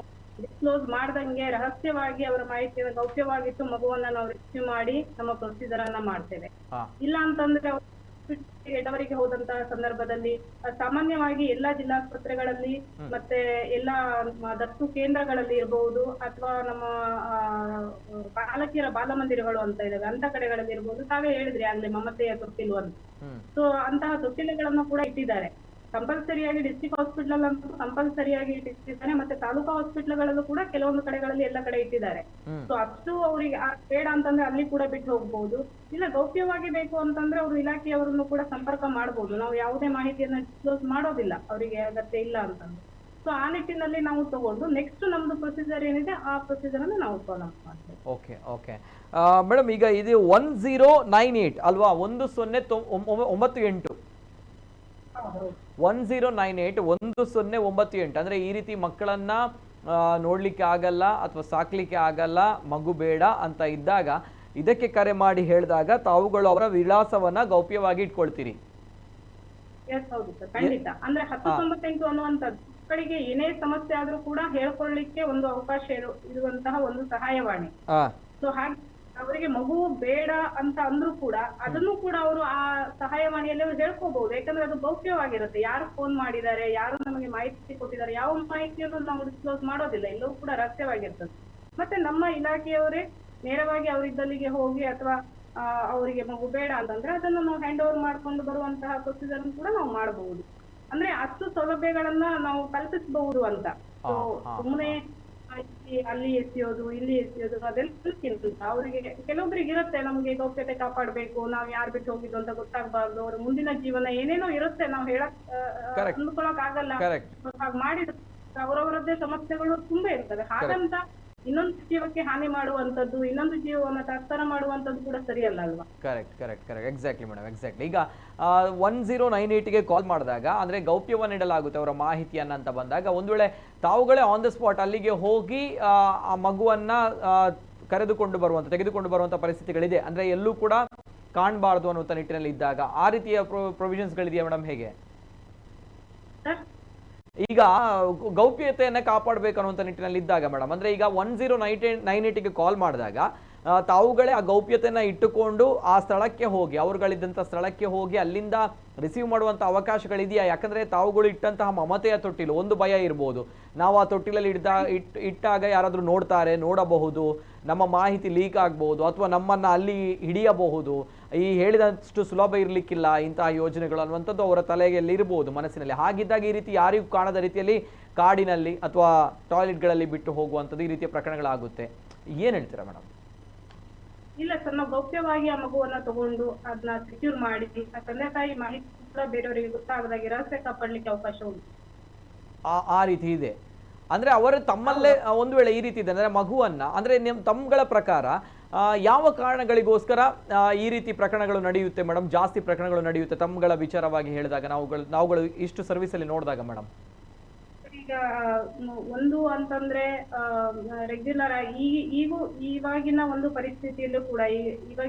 ಡಿಸ್ಕ್ಲೋಸ್ ಮಾಡ್ದಂಗೆ ರಹಸ್ಯವಾಗಿ ಅವರ ಮಾಹಿತಿಯನ್ನು ಗೌಪ್ಯವಾಗಿಟ್ಟು ಮಗುವನ್ನ ನಾವು ರೆಸ್ಕ್ಯೂ ಮಾಡಿ ನಮ್ಮ ಪ್ರೊಸೀಜರ್ ಅನ್ನ ಮಾಡ್ತೇವೆ. ಇಲ್ಲ ಅಂತಂದ್ರೆ ಎಡವರಿಗೆ ಹೋದಂತಹ ಸಂದರ್ಭದಲ್ಲಿ ಸಾಮಾನ್ಯವಾಗಿ ಎಲ್ಲಾ ಜಿಲ್ಲಾಸ್ಪತ್ರೆಗಳಲ್ಲಿ ಮತ್ತೆ ಎಲ್ಲಾ ದತ್ತು ಕೇಂದ್ರಗಳಲ್ಲಿ ಇರಬಹುದು ಅಥವಾ ನಮ್ಮ ಬಾಲಕಿಯರ ಬಾಲಮಂದಿರಗಳು ಅಂತ ಇದಾವೆ, ಅಂತ ಕಡೆಗಳಲ್ಲಿ ಇರಬಹುದು. ತಾವೇ ಹೇಳಿದ್ರಿ ಆಗ್ಲೇ ಮಮತೆಯ ತೊಟ್ಟಿಲು ಅಂತ. ಸೊ ಅಂತಹ ತೊಟ್ಟಿಲುಗಳನ್ನು ಕೂಡ ಇಟ್ಟಿದ್ದಾರೆ. ಕಂಪಲ್ಸರಿಯಾಗಿ ಡಿಸ್ಟ್ರಿಕ್ಟ್ ಹಾಸ್ಪಿಟಲ್ ಅಂತೂ ಕಂಪಲ್ಸರಿಯಾಗಿ ಇಟ್ಟಿದ್ದಾರೆ, ಮತ್ತೆ ತಾಲೂಕಾ ಹಾಸ್ಪಿಟಲ್ಗಳಲ್ಲೂ ಕೂಡ ಕೆಲವೊಂದು ಕಡೆಗಳಲ್ಲಿ ಎಲ್ಲ ಕಡೆ ಇಟ್ಟಿದ್ದಾರೆ. ಸೊ ಅಷ್ಟು ಅವರಿಗೆ ಬೇಡ ಅಂತಂದ್ರೆ ಅಲ್ಲಿ ಕೂಡ ಬಿಟ್ಟು ಹೋಗ್ಬಹುದು. ಇಲ್ಲ ಗೌಪ್ಯವಾಗಿ ಬೇಕು ಅಂತಂದ್ರೆ ಅವರು ಇಲಾಖೆಯವರನ್ನು ಕೂಡ ಸಂಪರ್ಕ ಮಾಡಬಹುದು. ನಾವು ಯಾವುದೇ ಮಾಹಿತಿಯನ್ನ ಡಿಸ್ಕ್ಲೋಸ್ ಮಾಡೋದಿಲ್ಲ ಅವರಿಗೆ ಅಗತ್ಯ ಇಲ್ಲ ಅಂತಂದ್ರೆ. ಸೊ ಆ ನಿಟ್ಟಿನಲ್ಲಿ ನಾವು ತಗೊಂಡು ನೆಕ್ಸ್ಟ್ ನಮ್ದು ಪ್ರೊಸೀಜರ್ ಏನಿದೆ ಆ ಪ್ರೊಸೀಜರ್ ಅನ್ನು ನಾವು ಫಾಲೋ ಮಾಡ್ತೇವೆ. ಓಕೆ ಓಕೆ ಮೇಡಮ್, ಈಗ ಇದು 1098 ಅಲ್ವಾ? 1098 1098 1098 ಅಂದ್ರೆ ಈ ರೀತಿ ಮಕ್ಕಳನ್ನ ನೋಡ್ಲಿಕ್ಕೆ ಆಗಲ್ಲ ಅಥವಾ ಸಾಕ್ಲಿಕ್ಕೆ ಆಗಲ್ಲ, ಮಗು ಬೇಡ ಅಂತ ಇದ್ದಾಗ ಇದಕ್ಕೆ ಕರೆ ಮಾಡಿ ಹೇಳಿದಾಗ ತಾವುಗಳು ಅವರ ವಿಳಾಸವನ್ನ ಗೌಪ್ಯವಾಗಿ ಇಟ್ಕೊಳ್ತೀರಿ? ಎಸ್, ಹೌದು ಸರ್, ಖಂಡಿತ. ಅಂದ್ರೆ 1098 ಅನ್ನುವಂಥದ್ದು ಮಕ್ಕಳಿಗೆ ಏನೇ ಸಮಸ್ಯೆ ಆದ್ರೂ ಕೂಡ ಹೇಳ್ಕೊಳ್ಳಿಕ್ಕೆ ಒಂದು ಅವಕಾಶ ಇರುವಂತಹ ಒಂದು ಸಹಾಯವಾಣಿ. ಸೊ ಹಾಗೆ ಅವರಿಗೆ ಮಗು ಬೇಡ ಅಂತ ಅಂದ್ರೂ ಕೂಡ ಅದನ್ನು ಕೂಡ ಅವರು ಆ ಸಹಾಯವಾಣಿಯಲ್ಲಿ ಅವರು ಹೇಳ್ಕೋಬಹುದು. ಯಾಕಂದ್ರೆ ಅದು ಗೌಪ್ಯವಾಗಿರುತ್ತೆ. ಯಾರು ಫೋನ್ ಮಾಡಿದ್ದಾರೆ, ಯಾರು ನಮಗೆ ಮಾಹಿತಿ ಕೊಟ್ಟಿದ್ದಾರೆ, ಯಾವ ಮಾಹಿತಿಯನ್ನು ನಾವು ಡಿಸ್ಕ್ಲೋಸ್ ಮಾಡೋದಿಲ್ಲ, ಎಲ್ಲವೂ ಕೂಡ ರಹಸ್ಯವಾಗಿರ್ತದೆ. ಮತ್ತೆ ನಮ್ಮ ಇಲಾಖೆಯವರೇ ನೇರವಾಗಿ ಅವರಿದ್ದಲ್ಲಿಗೆ ಹೋಗಿ ಅಥವಾ ಅವರಿಗೆ ಮಗು ಬೇಡ ಅಂತಂದ್ರೆ ಅದನ್ನು ನಾವು ಹ್ಯಾಂಡ್ ಓವರ್ ಮಾಡ್ಕೊಂಡು ಬರುವಂತಹ ಪ್ರೊಸೀಜರ್ ಕೂಡ ನಾವು ಮಾಡಬಹುದು. ಅಂದ್ರೆ ಅಷ್ಟು ಸೌಲಭ್ಯಗಳನ್ನ ನಾವು ಕಲ್ಪಿಸಬಹುದು ಅಂತ. ಸುಮ್ಮನೆ ಅಲ್ಲಿ ಎಸೆಯೋದು ಇಲ್ಲಿ ಎಸೆಯೋದು ಅದೆಲ್ಲಕ್ಕಿಂತ ಅವರಿಗೆ ಕೆಲವೊಬ್ಬರಿಗೆ ಇರುತ್ತೆ, ನಮ್ಗೆ ಗೌಪ್ಯತೆ ಕಾಪಾಡ್ಬೇಕು, ನಾವ್ ಯಾರು ಬಿಟ್ಟು ಹೋಗಿದ್ದು ಅಂತ ಗೊತ್ತಾಗ್ಬಾರ್ದು, ಅವ್ರ ಮುಂದಿನ ಜೀವನ ಏನೇನೋ ಇರುತ್ತೆ, ನಾವು ಹೇಳಕ್ ಅಂದ್ಕೊಳಕ್ ಆಗಲ್ಲ. ಹಾಗೆ ಮಾಡಿದ ಅವರವರದ್ದೇ ಸಮಸ್ಯೆಗಳು ತುಂಬಾ ಇರ್ತವೆ. ಹಾಗಂತ ಇನ್ನೊಂದು ಜೀವಕ್ಕೆ ಹಾನಿ ಮಾಡುವಂತದ್ದು, ಇನ್ನೊಂದು ಜೀವವನ್ನ ತತ್ತರ ಮಾಡುವಂತದ್ದು ಕೂಡ ಸರಿಯಲ್ಲ ಅಲ್ವಾ? Correct exactly madam, exactly. ಈಗ 1098ಗೆ ಕಾಲ್ ಮಾಡಿದಾಗ ಅಂದ್ರೆ ಗೌಪ್ಯವನ್ನು ಇಡಲಾಗುತ್ತೆ ಅವರ ಮಾಹಿತಿಯನ್ನ ಅಂತ ಬಂದಾಗ, ಒಂದು ವೇಳೆ ತಾವುಗಳೇ ಆನ್ ದ ಸ್ಪಾಟ್ ಅಲ್ಲಿಗೆ ಹೋಗಿ ಆ ಮಗುವನ್ನ ತೆಗೆದುಕೊಂಡು ಬರುವಂತ ಪರಿಸ್ಥಿತಿಗಳಿದೆ ಅಂದ್ರೆ ಎಲ್ಲೂ ಕೂಡ ಕಾಣಬಾರ್ದು ಅನ್ನುವಂಥ ನಿಟ್ಟಿನಲ್ಲಿ ಇದ್ದಾಗ ಆ ರೀತಿಯ ಪ್ರೊವಿಷನ್ಸ್ಗಳಿದೆಯಾ ಮೇಡಮ್, ಹೇಗೆ? ಈಗ ಗೌಪ್ಯತೆಯನ್ನ ಕಾಪಾಡಬೇಕು ಅನ್ನುವಂಥ ನಿಟ್ಟಿನಲ್ಲಿ ಇದ್ದಾಗ ಮೇಡಮ್, ಅಂದ್ರೆ ಈಗ 1098ಗೆ ಕಾಲ್ ಮಾಡಿದಾಗ ತಾವುಗಳೇ ಆ ಗೌಪ್ಯತೆಯನ್ನ ಇಟ್ಟುಕೊಂಡು ಆ ಸ್ಥಳಕ್ಕೆ ಹೋಗಿ, ಅವರುಗಳಿದ್ದಂಥ ಸ್ಥಳಕ್ಕೆ ಹೋಗಿ ಅಲ್ಲಿಂದ ರಿಸೀವ್ ಮಾಡುವಂಥ ಅವಕಾಶಗಳಿದೆಯಾ? ಯಾಕಂದ್ರೆ ತಾವುಗಳು ಇಟ್ಟಂತಹ ಮಮತೆಯ ತೊಟ್ಟಿಲು ಒಂದು ಭಯ ಇರ್ಬೋದು, ನಾವು ಆ ತೊಟ್ಟಿಲಲ್ಲಿ ಇಟ್ಟಾಗ ಯಾರಾದರೂ ನೋಡಬಹುದು, ನಮ್ಮ ಮಾಹಿತಿ ಲೀಕ್ ಆಗ್ಬಹುದು, ಅಥವಾ ನಮ್ಮನ್ನ ಅಲ್ಲಿ ಹಿಡಿಯಬಹುದು, ಈ ಹೇಳಿದಷ್ಟು ಸುಲಭ ಇರ್ಲಿಕ್ಕಿಲ್ಲ ಇಂತಹ ಯೋಜನೆಗಳು ಅನ್ನುವಂಥದ್ದು ಅವರ ತಲೆಯಲ್ಲಿ ಇರ್ಬೋದು, ಮನಸ್ಸಿನಲ್ಲಿ. ಹಾಗಿದ್ದಾಗ ಈ ರೀತಿ ಯಾರಿಗೂ ಕಾಣದ ರೀತಿಯಲ್ಲಿ ಕಾಡಿನಲ್ಲಿ ಅಥವಾ ಟಾಯ್ಲೆಟ್ಗಳಲ್ಲಿ ಬಿಟ್ಟು ಹೋಗುವಂಥದ್ದು ಈ ರೀತಿಯ ಪ್ರಕರಣಗಳಾಗುತ್ತೆ. ಏನ್ ಹೇಳ್ತೀರಾ ಮೇಡಮ್? ಇಲ್ಲ ಸರ್, ನಾವು ಗೌಪ್ಯವಾಗಿ ಆ ಮಗುವನ್ನ ತಗೊಂಡು ಅದನ್ನ ಸೆಕ್ಯೂರ್ ಮಾಡಿ ಆ ತಂದೆ ತಾಯಿ ಮಾಹಿತಿ ಕೂಡ ಬೇರೆಯವರಿಗೆ ಗೊತ್ತಾಗದಾಗೆ ರಹಸ್ಯ ಕಾಪಾಡ್ಲಿಕ್ಕೆ ಅವಕಾಶ ಉಂಟು. ಆ ರೀತಿ ಇದೆ ಅಂದ್ರೆ ಅವರು ತಮ್ಮಲ್ಲೇ ಒಂದು ವೇಳೆ ಈ ರೀತಿ ಇದೆ ಅಂದ್ರೆ ಮಗುವನ್ನ ಅಂದ್ರೆ ತಮ್ಮಗಳ ಪ್ರಕಾರ ಯಾವ ಕಾರಣಗಳಿಗೋಸ್ಕರ ಈ ರೀತಿ ಪ್ರಕರಣಗಳು ನಡೆಯುತ್ತೆ ಮೇಡಮ್, ಜಾಸ್ತಿ ಪ್ರಕರಣಗಳು ನಡೆಯುತ್ತೆ ತಮ್ಮಗಳ ವಿಚಾರವಾಗಿ ಹೇಳಿದಾಗ ನಾವುಗಳು ಇಷ್ಟು ಸರ್ವಿಸ್ ಅಲ್ಲಿ ನೋಡಿದಾಗ ಮೇಡಮ್? ಈಗ ಒಂದು ಅಂತಂದ್ರೆ ರೆಗ್ಯುಲರ್ ಇವಾಗಿನ ಒಂದು ಪರಿಸ್ಥಿತಿಯಲ್ಲೂ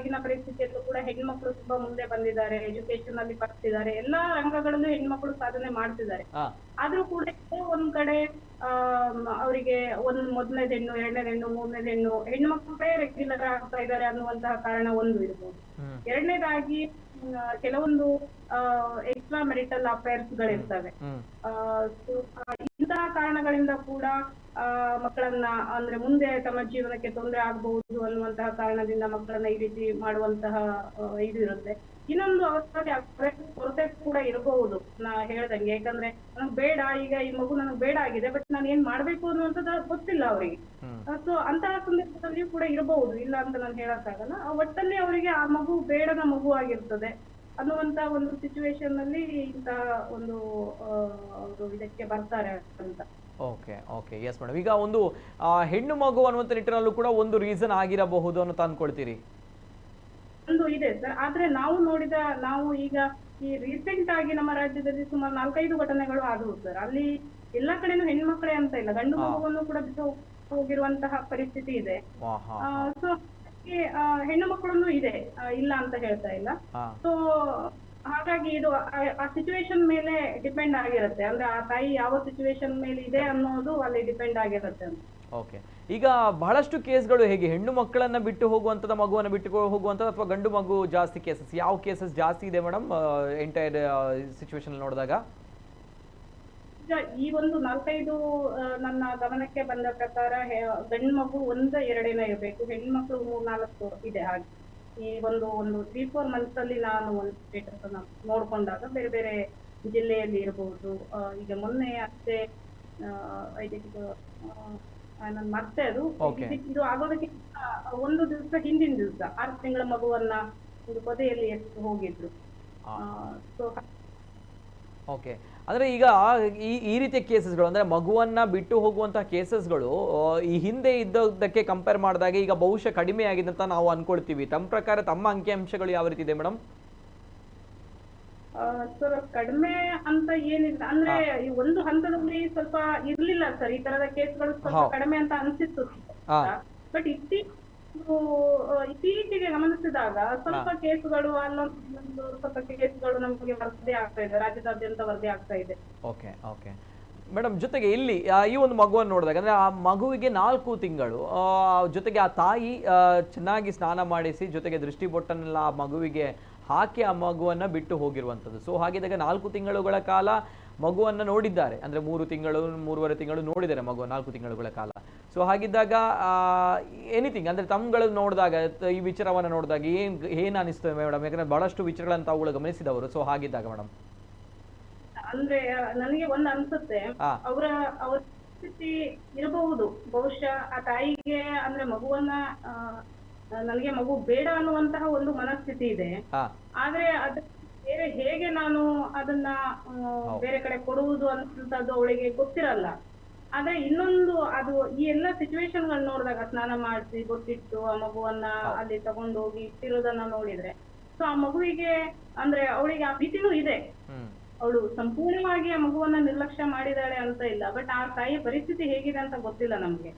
ಕೂಡ ಹೆಣ್ಮಕ್ಳು ತುಂಬಾ ಮುಂದೆ ಬಂದಿದ್ದಾರೆ, ಎಜುಕೇಶನ್ ಅಲ್ಲಿ ಬರ್ತಿದ್ದಾರೆ, ಎಲ್ಲಾ ರಂಗಗಳಲ್ಲೂ ಹೆಣ್ಮಕ್ಳು ಸಾಧನೆ ಮಾಡ್ತಿದ್ದಾರೆ. ಆದ್ರೂ ಕೂಡ ಒಂದ್ ಕಡೆ ಅವರಿಗೆ ಮೊದಲನೇದು ಹೆಣ್ಣು, ಎರಡನೇದು ಹೆಣ್ಣು, ಮೂರನೇದು ಹೆಣ್ಣು, ಹೆಣ್ಮಕ್ಳೇ ರೆಗ್ಯುಲರ್ ಆಗ್ತಾ ಇದ್ದಾರೆ ಅನ್ನುವಂತಹ ಕಾರಣ ಒಂದು ಇರ್ಬೋದು. ಎರಡನೇದಾಗಿ ಕೆಲವೊಂದು ಎಕ್ಸ್ಟ್ರಾ ಮೆರಿಟಲ್ ಅಫೇರ್ಸ್ ಗಳಿರ್ತವೆ. ಇಂತಹ ಕಾರಣಗಳಿಂದ ಕೂಡ ಮಕ್ಕಳನ್ನ ಅಂದ್ರೆ ಮುಂದೆ ತಮ್ಮ ಜೀವನಕ್ಕೆ ತೊಂದರೆ ಆಗಬಹುದು ಅನ್ನುವಂತಹ ಕಾರಣದಿಂದ ಮಕ್ಕಳನ್ನ ಈ ರೀತಿ ಮಾಡುವಂತಹ ಇದು ಇರುತ್ತೆ. ಇನ್ನೊಂದು ಅವರಿಗೆ ಕೊರತೆ ಕೂಡ ಇರಬಹುದು, ನಾ ಹೇಳ್ದಂಗೆ. ಯಾಕಂದ್ರೆ ನನಗ್ ಬೇಡ, ಈಗ ಈ ಮಗು ನನಗ್ ಬೇಡ ಆಗಿದೆ, ಬಟ್ ನಾನು ಏನ್ ಮಾಡ್ಬೇಕು ಅನ್ನುವಂಥದ್ದು ಗೊತ್ತಿಲ್ಲ ಅವರಿಗೆ. ಸೊ ಅಂತಹ ಸಂದರ್ಭದಲ್ಲಿಯೂ ಕೂಡ ಇರಬಹುದು, ಇಲ್ಲ ಅಂತ ನಾನು ಹೇಳಕ್ಕಾಗಲ್ಲ. ಒಟ್ಟಲ್ಲಿ ಅವರಿಗೆ ಆ ಮಗು ಬೇಡದ ಮಗು ಆಗಿರ್ತದೆ ಅನ್ನುವಂತ ಒಂದು ಸಿಚುವೇಶನ್ ನಲ್ಲಿ ಇಂತಹ ಒಂದು ಇದಕ್ಕೆ ಬರ್ತಾರೆ ಅಂತ. Okay yes madam. ಈಗ ಒಂದು ಹೆಣ್ಣು ಮಗು ಅನ್ನುವಂಥ ನಿಟ್ಟಿನಲ್ಲೂ ಕೂಡ ಒಂದು ರೀಸನ್ ಆಗಿರಬಹುದು ಅಂತ ಅನ್ಕೊಳ್ತೀರಿ? ಒಂದು ಇದೆ ಸರ್, ಆದ್ರೆ ನಾವು ಈಗ ಈ ರೀಸೆಂಟ್ ಆಗಿ ನಮ್ಮ ರಾಜ್ಯದಲ್ಲಿ ಸುಮಾರು 4-5 ಘಟನೆಗಳು ಆದವು ಸರ್. ಅಲ್ಲಿ ಎಲ್ಲಾ ಕಡೆನೂ ಹೆಣ್ಮಕ್ಳೇ ಅಂತ ಇಲ್ಲ, ಗಂಡು ಮಗುವನ್ನು ಕೂಡ ಬಿಟ್ಟು ಹೋಗಿರುವಂತಹ ಪರಿಸ್ಥಿತಿ ಇದೆ. ಸೊ ಹೆಣ್ಣು ಮಕ್ಕಳನ್ನು ಇದೆ, ಇಲ್ಲ ಅಂತ ಹೇಳ್ತಾ ಇಲ್ಲ. ಸೊ ಹಾಗಾಗಿ ಇದು ಆ ಸಿಚುವೇಶನ್ ಮೇಲೆ ಡಿಪೆಂಡ್ ಆಗಿರುತ್ತೆ, ಅಂದ್ರೆ ಆ ತಾಯಿ ಯಾವ ಸಿಚುವೇಶನ್ ಮೇಲೆ ಇದೆ ಅನ್ನೋದು ಅಲ್ಲಿ ಡಿಪೆಂಡ್ ಆಗಿರುತ್ತೆ ಅಂತ. ಓಕೆ. ಈಗ ಬಹಳಷ್ಟು ಕೇಸ್ಗಳು ಹೇಗೆ ಹೆಣ್ಣು ಮಕ್ಕಳನ್ನ ಬಿಟ್ಟು ಹೋಗುವಂಥದ್ದು, ಮಗುವನ್ನ ಬಿಟ್ಟು ಹೋಗುವಂಥದ್ದು, ಅಥವಾ ಗಂಡು ಮಗು ಜಾಸ್ತಿ ಕೇಸಸ್, ಯಾವ ಕೇಸಸ್ ಜಾಸ್ತಿ ಇದೆ ಮೇಡಮ್ ಎಂಟೈರ್ ಸಿಚುವೇಶನ್ ನೋಡಿದಾಗ? ಈಗ ಈ ಒಂದು 4-5 ನನ್ನ ಗಮನಕ್ಕೆ ಬಂದ ಪ್ರಕಾರ ಗಂಡು ಮಗು 1-2 ಇರಬೇಕು, ಹೆಣ್ಮಕ್ಳು 3-4 ಇದೆ. ಹಾಗೆ ಈ ಒಂದು 3-4 ಮಂತ್ಸ್ ಅಲ್ಲಿ ನಾನು ಒಂದು ಸ್ಟೇಟಸ್ ಅನ್ನ ನೋಡ್ಕೊಂಡಾಗ ಬೇರೆ ಬೇರೆ ಜಿಲ್ಲೆಯಲ್ಲಿ ಇರಬಹುದು. ಈಗ ಮೊನ್ನೆ ಅಷ್ಟೇ ನನ್ ಮತ್ತೆ ಇದು ಆಗೋದಕ್ಕೆ ಒಂದು ದಿವಸ ಹಿಂದಿನ ದಿವಸ 6 ತಿಂಗಳ ಮಗುವನ್ನ ಒಂದು ಪೊದೆಯಲ್ಲಿ ಎತ್ತು ಹೋಗಿದ್ರು. ಓಕೆ. ಅಂದ್ರೆ ಈಗ ಈ ರೀತಿಯ ಕೇಸಸ್ಗಳು ಅಂದ್ರೆ ಮಗುವನ್ನ ಬಿಟ್ಟು ಹೋಗುವಂತಹ ಕೇಸಸ್ಗಳು ಈ ಹಿಂದೆ ಇದ್ದದಕ್ಕೆ ಕಂಪೇರ್ ಮಾಡಿದಾಗ ಈಗ ಬಹುಶಃ ಕಡಿಮೆ ಆಗಿದೆ ಅಂತ ನಾವು ಅನ್ಕೊಳ್ತೀವಿ. ತಮ್ಮ ಪ್ರಕಾರ ತಮ್ಮ ಅಂಕಿಅಂಶಗಳು ಯಾವ ರೀತಿ ಇದೆ ಮೇಡಮ್? ಸರ್ ಕಡಿಮೆ ಅಂತ ಏನಿಲ್ಲ, ಅಂದ್ರೆ ಈ ಒಂದು ಹಂತದಲ್ಲಿ ಸ್ವಲ್ಪ ಇರ್ಲಿಲ್ಲ ಸರ್, ಈ ತರದ ಕೇಸ್ಗಳು ಸ್ವಲ್ಪ ಕಡಿಮೆ ಅಂತ ಅನ್ಸಿತ್ತು. ಬಟ್ ಇತ್ತೀಚೆಗೆ ಗಮನಿಸಿದಾಗ ಸ್ವಲ್ಪ ಕೇಸ್ಗಳು ಅಲ್ಲೊಂದು ಸ್ವಲ್ಪ ಕೇಸ್ಗಳು ನಮಗೆ ವರದಿ ಆಗ್ತಾ ಇದೆ, ರಾಜ್ಯದಾದ್ಯಂತ ವರದಿ ಆಗ್ತಾ ಇದೆ. Okay okay madam. ಜೊತೆಗೆ ಇಲ್ಲಿ ಈ ಒಂದು ಮಗುವನ್ನು ನೋಡಿದಾಗ ಅಂದ್ರೆ ಆ ಮಗುವಿಗೆ 4 ತಿಂಗಳು, ಜೊತೆಗೆ ಆ ತಾಯಿ ಚೆನ್ನಾಗಿ ಸ್ನಾನ ಮಾಡಿಸಿ ಜೊತೆಗೆ ದೃಷ್ಟಿಬೊಟ್ಟನ್ನೆಲ್ಲ ಆ ಮಗುವಿಗೆ ಹಾಕಿ ಆ ಮಗುವನ್ನ ಬಿಟ್ಟು ಹೋಗಿರುವಂಥದ್ದು. ಸೊ ಹಾಗಿದ್ದಾಗ 4 ತಿಂಗಳುಗಳ ಕಾಲ ಮಗುವನ್ನ ನೋಡಿದ್ದಾರೆ, ಅಂದ್ರೆ 3 ತಿಂಗಳು 3.5 ತಿಂಗಳು ನೋಡಿದ್ದಾರೆ ಮಗು 4 ತಿಂಗಳುಗಳ ಕಾಲ. ಸೊ ಹಾಗಿದ್ದಾಗ ಎನಿಥಿಂಗ್ ಅಂದ್ರೆ ತಮ್ಗಳು ನೋಡಿದಾಗ ಈ ವಿಚಾರವನ್ನ ನೋಡಿದಾಗ ಏನ್ ಅನಿಸ್ತದೆ ಮೇಡಮ್? ಯಾಕಂದ್ರೆ ಬಹಳಷ್ಟು ವಿಚಾರಗಳನ್ನ ತಾವುಗಳು ಗಮನಿಸಿದವರು. ಸೊ ಹಾಗಿದ್ದಾಗ ಮೇಡಮ್ ಅಂದ್ರೆ ನನಗೆ ಒಂದು ಅನ್ಸುತ್ತೆ, ಅವರ ಸ್ಥಿತಿ ಇರಬಹುದು ಬಹುಶಃ ಆ ತಾಯಿಗೆ, ಅಂದ್ರೆ ಮಗುವನ್ನ ನನಗೆ ಮಗು ಬೇಡ ಅನ್ನುವಂತಹ ಒಂದು ಮನಸ್ಥಿತಿ ಇದೆ. ಆದ್ರೆ ಅದ ಬೇರೆ ಹೇಗೆ ನಾನು ಅದನ್ನ ಬೇರೆ ಕಡೆ ಕೊಡುವುದು ಅನ್ನುವಂಥದ್ದು ಅವಳಿಗೆ ಗೊತ್ತಿರಲ್ಲ. ಆದ್ರೆ ಇನ್ನೊಂದು ಅದು ಈ ಎಲ್ಲ ಸಿಚುವೇಶನ್ಗಳನ್ನ ನೋಡಿದಾಗ ಸ್ನಾನ ಮಾಡಿಸಿ ಗೊತ್ತಿಟ್ಟು ಆ ಮಗುವನ್ನ ಅಲ್ಲಿ ತಗೊಂಡೋಗಿ ಇಟ್ಟಿರೋದನ್ನ ನೋಡಿದ್ರೆ ಸೊ ಆ ಮಗುವಿಗೆ ಅಂದ್ರೆ ಅವಳಿಗೆ ಆ ಭೀತಿನೂ ಇದೆ. ಅವಳು ಸಂಪೂರ್ಣವಾಗಿ ಆ ಮಗುವನ್ನ ನಿರ್ಲಕ್ಷ್ಯ ಮಾಡಿದಾಳೆ ಅಂತ ಇಲ್ಲ, ಬಟ್ ಆ ತಾಯಿಯ ಪರಿಸ್ಥಿತಿ ಹೇಗಿದೆ ಅಂತ ಗೊತ್ತಿಲ್ಲ ನಮ್ಗೆ.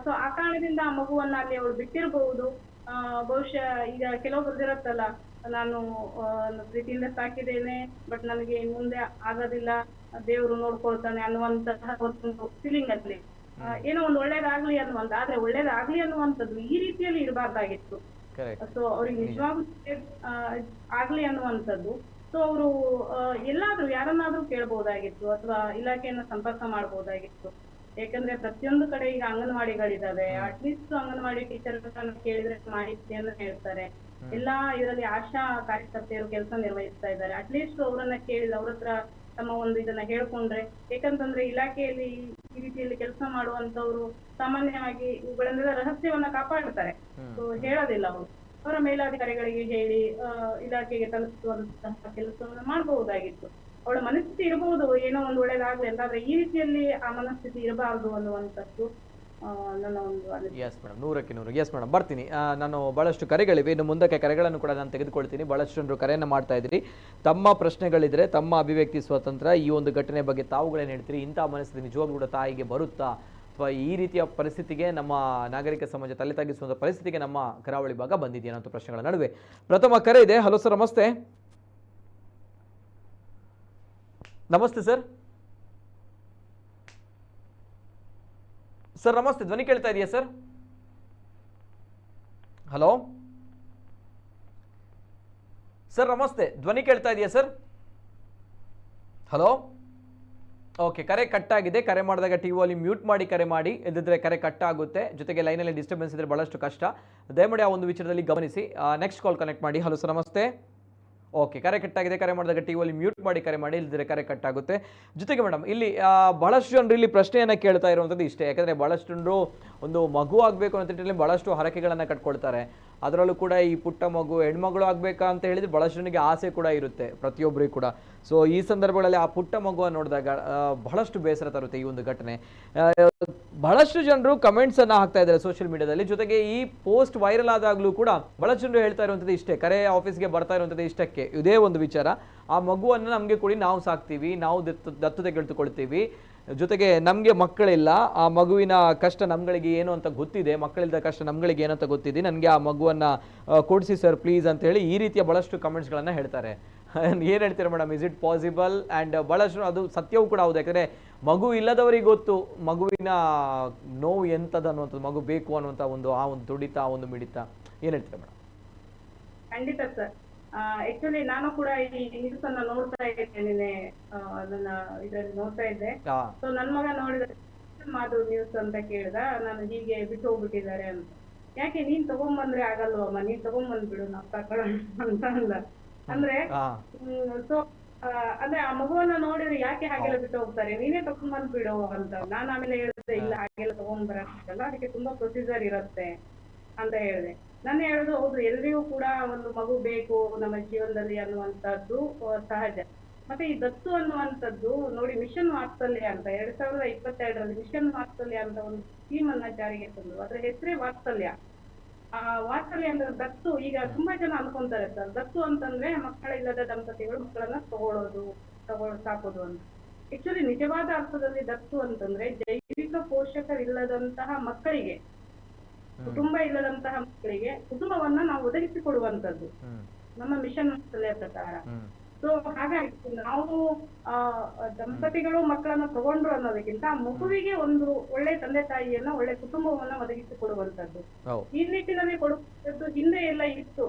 ಸೊ ಆ ಕಾರಣದಿಂದ ಆ ಮಗುವನ್ನ ಅಲ್ಲಿ ಅವಳು ಬಿಟ್ಟಿರಬಹುದು. ಬಹುಶಃ ಈಗ ಕೆಲವೊಬ್ರು ಇರತ್ತಲ್ಲ, ನಾನು ಪ್ರೀತಿಯಿಂದ ಸಾಕಿದ್ದೇನೆ ಬಟ್ ನನಗೆ ಮುಂದೆ ಆಗೋದಿಲ್ಲ, ದೇವ್ರು ನೋಡ್ಕೊಳ್ತಾನೆ ಅನ್ನುವಂತಹ ಒಂದು ಫೀಲಿಂಗ್ ಅಲ್ಲಿ ಏನೋ ಒಂದು ಒಳ್ಳೇದಾಗ್ಲಿ ಅನ್ನುವಂತ, ಆದ್ರೆ ಒಳ್ಳೇದಾಗ್ಲಿ ಅನ್ನುವಂಥದ್ದು ಈ ರೀತಿಯಲ್ಲಿ ಇರಬಾರ್ದಾಗಿತ್ತು. ಸೊ ಅವ್ರಿಗೆ ನಿಜವಾಗ್ಲೂ ಆಗ್ಲಿ ಅನ್ನುವಂಥದ್ದು. ಸೊ ಅವರು ಎಲ್ಲಾದ್ರೂ ಯಾರನ್ನಾದ್ರೂ ಕೇಳ್ಬಹುದಾಗಿತ್ತು ಅಥವಾ ಇಲಾಖೆಯನ್ನ ಸಂಪರ್ಕ ಮಾಡಬಹುದಾಗಿತ್ತು. ಯಾಕಂದ್ರೆ ಪ್ರತಿಯೊಂದು ಕಡೆ ಈಗ ಅಂಗನವಾಡಿಗಳಿದಾವೆ, ಅಟ್ಲೀಸ್ಟ್ ಅಂಗನವಾಡಿ ಟೀಚರ್ ಕೇಳಿದ್ರೆ ಮಾಹಿತಿಯನ್ನು ಹೇಳ್ತಾರೆ. ಎಲ್ಲಾ ಇದರಲ್ಲಿ ಆಶಾ ಕಾರ್ಯಕರ್ತೆಯರು ಕೆಲಸ ನಿರ್ವಹಿಸ್ತಾ ಇದ್ದಾರೆ. ಅಟ್ಲೀಸ್ಟ್ ಅವರನ್ನ ಕೇಳಿದ ಅವ್ರ ಹತ್ರ ತಮ್ಮ ಒಂದು ಇದನ್ನ ಹೇಳ್ಕೊಂಡ್ರೆ, ಯಾಕಂತಂದ್ರೆ ಇಲಾಖೆಯಲ್ಲಿ ಈ ರೀತಿಯಲ್ಲಿ ಕೆಲಸ ಮಾಡುವಂತವ್ರು ಸಾಮಾನ್ಯವಾಗಿ ಇವುಗಳನ್ನೆಲ್ಲ ರಹಸ್ಯವನ್ನ ಕಾಪಾಡ್ತಾರೆ. ಸೊ ಹೇಳೋದಿಲ್ಲ ಅವರು, ಅವರ ಮೇಲಾಧಿಕಾರಿಗಳಿಗೆ ಹೇಳಿ ಇಲಾಖೆಗೆ ತಲುಪಿಸುವಂತಹ ಕೆಲಸವನ್ನ ಮಾಡಬಹುದಾಗಿತ್ತು. ಅವಳ ಮನಸ್ಥಿತಿ ಇರಬಹುದು ಏನೋ ಒಂದು ಒಳ್ಳೇದಾಗ್ಲಿ ಅಂತ, ಆದ್ರೆ ಈ ರೀತಿಯಲ್ಲಿ ಆ ಮನಸ್ಥಿತಿ ಇರಬಾರ್ದು ಅನ್ನುವಂಥದ್ದು ನನ್ನ ಒಂದು ಎಸ್ ಮೇಡಮ್, 100ಕ್ಕೆ 100. ಎಸ್ ಮೇಡಮ್, ಬರ್ತೀನಿ. ನಾನು ಬಹಳಷ್ಟು ಕರೆಗಳಿವೆ, ಇನ್ನು ಮುಂದಕ್ಕೆ ಕರೆಗಳನ್ನು ಕೂಡ ನಾನು ತೆಗೆದುಕೊಳ್ತೀನಿ. ಬಹಳಷ್ಟು ಜನರು ಕರೆಯನ್ನು ಮಾಡ್ತಾ ಇದ್ದೀರಿ. ತಮ್ಮ ಪ್ರಶ್ನೆಗಳಿದ್ರೆ, ತಮ್ಮ ಅಭಿವ್ಯಕ್ತಿ ಸ್ವಾತಂತ್ರ್ಯ, ಈ ಒಂದು ಘಟನೆ ಬಗ್ಗೆ ತಾವುಗಳೇನು ಹೇಳ್ತೀರಿ? ಇಂಥ ಮನಸ್ಥಿತಿ ನಿಜವಾಗ್ಲೂ ಕೂಡ ತಾಯಿಗೆ ಬರುತ್ತಾ, ಅಥವಾ ಈ ರೀತಿಯ ಪರಿಸ್ಥಿತಿಗೆ ನಮ್ಮ ನಾಗರಿಕ ಸಮಾಜ ತಲೆ ತಗ್ಗಿಸುವಂಥ ಪರಿಸ್ಥಿತಿಗೆ ನಮ್ಮ ಕರಾವಳಿ ಭಾಗ ಬಂದಿದೆಯಾ ಅನ್ನೋ ಪ್ರಶ್ನೆಗಳ ನಡುವೆ ಪ್ರಥಮ ಕರೆ ಇದೆ. ಹಲೋ ಸರ್, ನಮಸ್ತೆ. ನಮಸ್ತೆ ಸರ್. ಸರ್ ನಮಸ್ತೆ, ಧ್ವನಿ ಕೇಳ್ತಾ ಇದೆಯಾ ಸರ್? ಹಲೋ ಸರ್, ನಮಸ್ತೆ, ಧ್ವನಿ ಕೇಳ್ತಾ ಇದೆಯಾ ಸರ್? ಹಲೋ. ಓಕೆ, ಕರೆ ಕಟ್ ಆಗಿದೆ. ಕರೆ ಮಾಡಿದಾಗ ಟಿ ವಾಲ್ಯೂಮ್ ಮ್ಯೂಟ್ ಮಾಡಿ ಕರೆ ಮಾಡಿ, ಇಲ್ಲದಿದ್ದರೆ ಕರೆ ಕಟ್ ಆಗುತ್ತೆ. ಜೊತೆಗೆ ಲೈನಲ್ಲಿ ಡಿಸ್ಟರ್ಬೆನ್ಸ್ ಇದ್ರೆ ಬಹಳಷ್ಟು ಕಷ್ಟ. ದಯಮಾಡಿ ಆ ಒಂದು ವಿಚಾರದಲ್ಲಿ ಗಮನಿಸಿ. ನೆಕ್ಸ್ಟ್ ಕಾಲ್ ಕನೆಕ್ಟ್ ಮಾಡಿ. ಹಲೋ ಸರ್, ನಮಸ್ತೆ. ಓಕೆ, ಕರೆ ಕಟ್ಟಾಗಿದೆ. ಕರೆ ಮಾಡಿದಾಗ ಟಿ ವಾಲ್ಯೂಮ್ ಮ್ಯೂಟ್ ಮಾಡಿ ಕರೆ ಮಾಡಿ, ಇಲ್ಲದಿದ್ದರೆ ಕರೆ ಕಟ್ ಆಗುತ್ತೆ. ಜೊತೆಗೆ ಮೇಡಮ್, ಇಲ್ಲಿ ಬಹಳಷ್ಟು ಜನರು ಇಲ್ಲಿ ಪ್ರಶ್ನೆಯನ್ನು ಕೇಳ್ತಾ ಇರುವಂಥದ್ದು ಇಷ್ಟೇ. ಯಾಕಂದರೆ ಬಹಳಷ್ಟು ಜನರು ಒಂದು ಮಗು ಆಗಬೇಕು ಅಂತ ಹೇಳಿ ಬಹಳಷ್ಟು ಹರಕೆಗಳನ್ನು ಕಟ್ಕೊಳ್ತಾರೆ. ಅದರಲ್ಲೂ ಕೂಡ ಈ ಪುಟ್ಟ ಮಗು ಹೆಣ್ಮಗಳು ಆಗಬೇಕಾ ಅಂತ ಹೇಳಿದ್ರೆ ಬಹಳಷ್ಟು ಜನರಿಗೆ ಆಸೆ ಕೂಡ ಇರುತ್ತೆ, ಪ್ರತಿಯೊಬ್ಬರಿಗೂ ಕೂಡ. ಸೊ ಈ ಸಂದರ್ಭಗಳಲ್ಲಿ ಆ ಪುಟ್ಟ ಮಗುವನ್ನು ನೋಡಿದಾಗ ಬಹಳಷ್ಟು ಬೇಸರ ತರುತ್ತೆ ಈ ಒಂದು ಘಟನೆ. ಬಹಳಷ್ಟು ಜನರು ಕಮೆಂಟ್ಸನ್ನು ಹಾಕ್ತಾ ಇದ್ದಾರೆ ಸೋಷಿಯಲ್ ಮೀಡಿಯಾದಲ್ಲಿ. ಜೊತೆಗೆ ಈ ಪೋಸ್ಟ್ ವೈರಲ್ ಆದಾಗಲೂ ಕೂಡ ಬಹಳಷ್ಟು ಜನರು ಹೇಳ್ತಾ ಇರುವಂಥದ್ದು ಇಷ್ಟೇ, ಕರೆ ಆಫೀಸ್ಗೆ ಬರ್ತಾ ಇರುವಂಥದ್ದು ಇಷ್ಟಕ್ಕೆ, ಇದೇ ಒಂದು ವಿಚಾರ. ಆ ಮಗುವನ್ನು ನಮಗೆ ಕೊಡಿ, ನಾವು ಸಾಕ್ತೀವಿ, ನಾವು ದತ್ತು ತೆಗೆದುಕೊಳ್ತೀವಿ. ಜೊತೆಗೆ ನಮಗೆ ಮಕ್ಕಳಿಲ್ಲ, ಆ ಮಗುವಿನ ಕಷ್ಟ ನಮ್ಗಳಿಗೆ ಏನು ಅಂತ ಗೊತ್ತಿದೆ, ಮಕ್ಕಳಿಲ್ಲದ ಕಷ್ಟ ನಮ್ಗಳಿಗೆ ಏನು ಅಂತ ಗೊತ್ತಿದೆ, ನನಗೆ ಆ ಮಗುವನ್ನು ಕೊಡಿಸಿ ಸರ್ ಪ್ಲೀಸ್ ಅಂತ ಹೇಳಿ ಈ ರೀತಿಯ ಬಹಳಷ್ಟು ಕಮೆಂಟ್ಸ್ಗಳನ್ನು ಹೇಳ್ತಾರೆ. ಏನು ಹೇಳ್ತೀರಾ madam, is it possible? And ಬಹಳಷ್ಟು ಅದು ಸತ್ಯವೂ ಕೂಡ ಹೌದು. ಯಾಕಂದರೆ ಮಗು ಇಲ್ಲದವರಿಗೆ ಗೊತ್ತು ಮಗುವಿನ ನೋವು ಎಂಥದ್ದು ಅನ್ನುವಂಥದ್ದು, ಮಗು ಬೇಕು ಅನ್ನುವಂಥ ಆ ಒಂದು ತುಡಿತ, ಆ ಒಂದು ಮಿಡಿತ. ಏನು ಹೇಳ್ತೀರಾ ಮೇಡಮ್? ಖಂಡಿತ ಸರ್. ಆಕ್ಚುಲಿ ನಾನು ಕೂಡ ಈ ನ್ಯೂಸ್ ಅನ್ನ ನೋಡ್ತಾ ಇದ್ದೇನೆ, ನನ್ನ ಇದ್ರಲ್ಲಿ ನೋಡ್ತಾ ಇದ್ದೆ. ಸೊ ನನ್ ಮಗ ನೋಡಿದ್ರೆ ಮಾಡು ನ್ಯೂಸ್ ಅಂತ ಕೇಳ್ದ, ನಾನು ಹೀಗೆ ಬಿಟ್ಟು ಹೋಗ್ಬಿಟ್ಟಿದ್ದಾರೆ ಅಂತ. ಯಾಕೆ ನೀನ್ ತಗೊಂಬಂದ್ರೆ ಆಗಲ್ವಮ್ಮ, ನೀನ್ ತಗೊಂಬಂದ್ಬಿಡು, ನಾವು ತಗೊಳ್ಳೋಣ ಅಂತ ಅಂದ. ಅಂದ್ರೆ ಸೊ ಅಂದ್ರೆ ಆ ಮಗುವನ್ನ ನೋಡಿದ್ರೆ ಯಾಕೆ ಹಾಗೆಲ್ಲ ಬಿಟ್ಟು ಹೋಗ್ತಾರೆ, ನೀನೇ ತಗೊಂಬಂದ್ಬಿಡು ಅಂತ. ನಾನು ಆಮೇಲೆ ಹೇಳಿದೆ, ಇಲ್ಲ ಹಾಗೆಲ್ಲ ತಗೊಂಡ್ಬರಲ್ಲ, ಅದಕ್ಕೆ ತುಂಬಾ ಪ್ರೊಸೀಜರ್ ಇರುತ್ತೆ ಅಂತ ಹೇಳಿದೆ. ನಾನು ಹೇಳೋದು ಹೌದು, ಎಲ್ರಿಗೂ ಕೂಡ ಒಂದು ಮಗು ಬೇಕು ನಮ್ಮ ಜೀವನದಲ್ಲಿ ಅನ್ನುವಂಥದ್ದು ಸಹಜ. ಮತ್ತೆ ಈ ದತ್ತು ಅನ್ನುವಂಥದ್ದು ನೋಡಿ, ಮಿಷನ್ ವಾತ್ಸಲ್ಯ ಅಂತ 2022ರಲ್ಲಿ ಮಿಷನ್ ವಾತ್ಸಲ್ಯ ಅಂತ ಒಂದು ಸ್ಕೀಮ್ ಅನ್ನ ಜಾರಿಗೆ ತಂದ್ರು. ಅದ್ರ ಹೆಸರೇ ವಾತ್ಸಲ್ಯ. ವಾತ್ಸಲ್ಯ ಅಂದ್ರೆ ದತ್ತು. ಈಗ ತುಂಬಾ ಜನ ಅನ್ಕೊಂತಾರೆ ಸರ್, ದತ್ತು ಅಂತಂದ್ರೆ ಮಕ್ಕಳಿಲ್ಲದ ದಂಪತಿಗಳು ಮಕ್ಕಳನ್ನ ಸಾಕೋದು ಅಂತ. ಆಕ್ಚುಲಿ ನಿಜವಾದ ಅರ್ಥದಲ್ಲಿ ದತ್ತು ಅಂತಂದ್ರೆ ಜೈವಿಕ ಪೋಷಕರಿಲ್ಲದಂತಹ ಮಕ್ಕಳಿಗೆ, ಕುಟುಂಬ ಇಲ್ಲದಂತಹ ಮಕ್ಕಳಿಗೆ ಕುಟುಂಬವನ್ನ ನಾವು ಒದಗಿಸಿಕೊಡುವಂತದ್ದು ನಮ್ಮ ಮಿಷನ್ ವಾತ್ಸಲ್ಯ ಪ್ರಕಾರ. ಸೊ ಹಾಗಾಗಿ ನಾವು ದಂಪತಿಗಳು ಮಕ್ಕಳನ್ನ ತಗೊಂಡ್ರು ಅನ್ನೋದಕ್ಕಿಂತ ಮಗುವಿಗೆ ಒಂದು ಒಳ್ಳೆ ತಂದೆ ತಾಯಿಯನ್ನ, ಒಳ್ಳೆ ಕುಟುಂಬವನ್ನ ಒದಗಿಸಿಕೊಡುವಂತದ್ದು. ಈ ನಿಟ್ಟಿನಲ್ಲಿ ಕೊಡುವಂತದ್ದು ಹಿಂದೆ ಎಲ್ಲ ಇತ್ತು.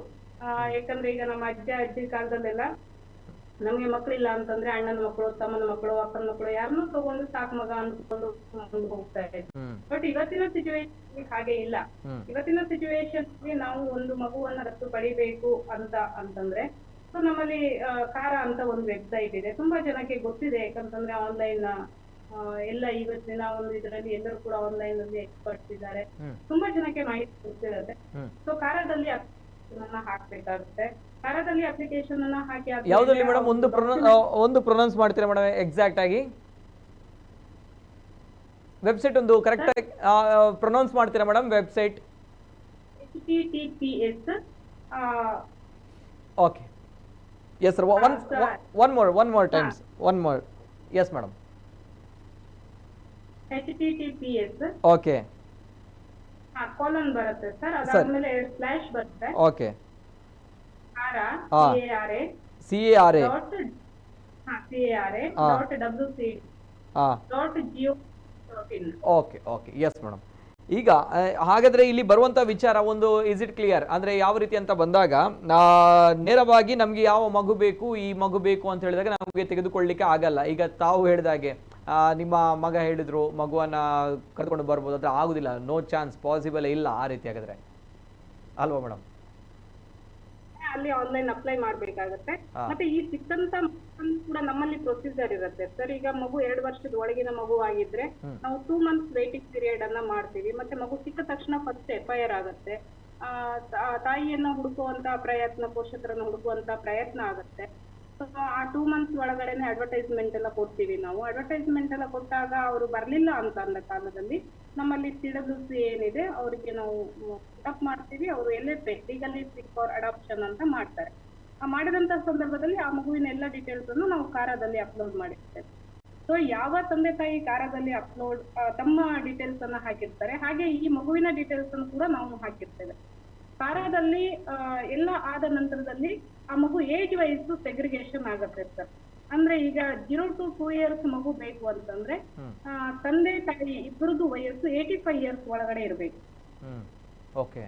ಯಾಕಂದ್ರೆ ಈಗ ನಮ್ಮ ಅಜ್ಜಿ ಕಾಲದಲ್ಲೆಲ್ಲ ನಮ್ಗೆ ಮಕ್ಕಳಿಲ್ಲ ಅಂತಂದ್ರೆ ಅಣ್ಣನ ಮಕ್ಕಳು, ತಮ್ಮನ ಮಕ್ಕಳು, ಅಕ್ಕನ ಮಕ್ಕಳು ಯಾರನ್ನೂ ತಗೊಂಡು ಸಾಕ್ ಮಗ ಅನ್ಕೊಂಡು ಹೋಗ್ತಾ ಇದ್ರು. ಬಟ್ ಇವತ್ತಿನ ಸಿಚುವೇಶನ್ ಹಾಗೆ ಇಲ್ಲ. ಇವತ್ತಿನ ಸಿಚುವೇಶನ್ ನಾವು ಒಂದು ಮಗುವನ್ನ ದತ್ತು ಪಡಿಬೇಕು ಅಂತಂದ್ರೆ ಸೊ ನಮ್ಮಲ್ಲಿ ಕಾರ ಅಂತ ಒಂದು ವೆಬ್ಸೈಟ್ ಇದೆ, ತುಂಬಾ ಜನಕ್ಕೆ ಗೊತ್ತಿದೆ. ಯಾಕಂತಂದ್ರೆ ಆನ್ಲೈನ್ ಎಲ್ಲ ಇವತ್ತಿನ ಒಂದು ಇದರಲ್ಲಿ ಎಲ್ಲರೂ ಕೂಡ ಆನ್ಲೈನ್ ಅಲ್ಲಿ ಎಕ್ಸ್ಪರ್ಟ್ಸ್ ಇದ್ದಾರೆ, ತುಂಬಾ ಜನಕ್ಕೆ ಮಾಹಿತಿ ಗೊತ್ತಿರುತ್ತೆ. ಸೊ ಕಾರದಲ್ಲಿ ಹಾಕ್ಬೇಕಾಗುತ್ತೆ. ಕಾರದಲ್ಲಿ ಅಪ್ಲಿಕೇಶನ್ ಅನ್ನ ಹಾಕಿ ಯಾವ್ದ್ರಲ್ಲಿ ಮೇಡಮ್ ಒಂದು ಪ್ರೊನೌನ್ಸ್ ಮಾಡ್ತೀರಾ ಮೇಡಮ್ ಎಕ್ಸಾಕ್ಟ್ ಆಗಿ? ವೆಬ್ಸೈಟ್ ಒಂದು ಕರೆಕ್ಟಾಗಿ ಪ್ರೊನೌನ್ಸ್ ಮಾಡ್ತೀರಾ madam website? HTTPS okay yes sir, one more times, one more. Yes madam. HTTPS okay colon ಬರುತ್ತೆ ಸರ್, ಅದಾದ್ಮೇಲೆ ಸ್ಲಾಶ್ ಬರುತ್ತೆ. Okay CARA CARA dot WC dot GO.in. Okay okay yes madam. ಈಗ ಹಾಗಾದ್ರೆ ಇಲ್ಲಿ ಬರುವಂತ ವಿಚಾರ ಒಂದು ಇಸ್ ಇಟ್ ಕ್ಲಿಯರ್ ಅಂದ್ರೆ ಯಾವ ರೀತಿ ಅಂತ ಬಂದಾಗ ನೇರವಾಗಿ ನಮ್ಗೆ ಯಾವ ಮಗು ಬೇಕು, ಈ ಮಗು ಬೇಕು ಅಂತ ಹೇಳಿದಾಗ ನಮಗೆ ತೆಗೆದುಕೊಳ್ಳಿಕ್ಕೆ ಆಗಲ್ಲ. ಈಗ ತಾವು ಹೇಳಿದಾಗೆ ನಿಮ್ಮ ಮಗ ಹೇಳಿದ್ರು ಮಗುವನ್ನ ಕರ್ಕೊಂಡು ಬರ್ಬೋದು, ಅದ್ರ ಆಗುದಿಲ್ಲ, ನೋ ಚಾನ್ಸ್, ಪಾಸಿಬಲ್ ಇಲ್ಲ ಆ ರೀತಿ ಆಗಿದ್ರೆ ಅಲ್ವಾ ಮೇಡಮ್? ಅಲ್ಲಿ ಆನ್ಲೈನ್ ಅಪ್ಲೈ ಮಾಡ್ಬೇಕಾಗತ್ತೆ. ಮತ್ತೆ ಈ ಸಿಕ್ಕಂತ ಕೂಡ ನಮ್ಮಲ್ಲಿ ಪ್ರೊಸೀಜರ್ ಇರುತ್ತೆ ಸರ್. ಈಗ ಮಗು 2 ವರ್ಷದ ಒಳಗಿನ ಮಗು ಆಗಿದ್ರೆ ನಾವು 2 months ವೇಟಿಂಗ್ ಪೀರಿಯಡ್ ಅನ್ನ ಮಾಡ್ತೀವಿ. ಮತ್ತೆ ಮಗು ಸಿಕ್ಕ ತಕ್ಷಣ ಫಸ್ಟ್ FIR ಆಗುತ್ತೆ. ತಾಯಿಯನ್ನ ಹುಡುಕುವಂತ ಪ್ರಯತ್ನ, ಪೋಷಕರನ್ನ ಹುಡುಕುವಂತ ಪ್ರಯತ್ನ ಆಗುತ್ತೆ. ಆ 2 months ಒಳಗಡೆನೆ ಅಡ್ವರ್ಟೈಸ್ಮೆಂಟ್ ಎಲ್ಲ ಕೊಡ್ತೀವಿ ನಾವು. ಅಡ್ವರ್ಟೈಸ್ಮೆಂಟ್ ಎಲ್ಲ ಕೊಟ್ಟಾಗ ಅವರು ಬರ್ಲಿಲ್ಲ ಅಂತ ಅಂದ ಕಾಲದಲ್ಲಿ ನಮ್ಮಲ್ಲಿ CWC ಏನಿದೆ ಅವರಿಗೆ ನಾವು ಅಪ್ ಮಾಡ್ತೀವಿ. ಅವರು LFA legally fit for adoption ಅಂತ ಮಾಡ್ತಾರೆ. ಮಾಡಿದಂತ ಸಂದರ್ಭದಲ್ಲಿ ಆ ಮಗುವಿನ ಎಲ್ಲ ಡೀಟೇಲ್ಸ್ ಅನ್ನು ನಾವು ಕಾರಾದಲ್ಲಿ ಅಪ್ಲೋಡ್ ಮಾಡಿರ್ತೇವೆ. ಸೊ ಯಾವ ತಂದೆ ತಾಯಿ ಕಾರಾದಲ್ಲಿ ಅಪ್ಲೋಡ್ ತಮ್ಮ ಡೀಟೇಲ್ಸ್ ಅನ್ನ ಹಾಕಿರ್ತಾರೆ, ಹಾಗೆ ಈ ಮಗುವಿನ ಡೀಟೇಲ್ಸ್ ಅನ್ನು ಕೂಡ ನಾವು ಹಾಕಿರ್ತೇವೆ. ಕಾರಾದಲ್ಲಿ ಎಲ್ಲ ಆದ ನಂತರದಲ್ಲಿ ಆ ಮಗು ಏಜ್ ವೈಸ್ ಸೆಗ್ರಿಗೇಷನ್ ಆಗುತ್ತೆ ಸರ್. ಅಂದ್ರೆ ಈಗ 0 to 2 years ಮಗು ಬೇಕು ಅಂತಂದ್ರೆ ತಂದೆ ತಾಯಿ ಇಬ್ಬರದು ವಯಸ್ಸು 85 years ಒಳಗಡೆ ಇರಬೇಕು. ಓಕೆ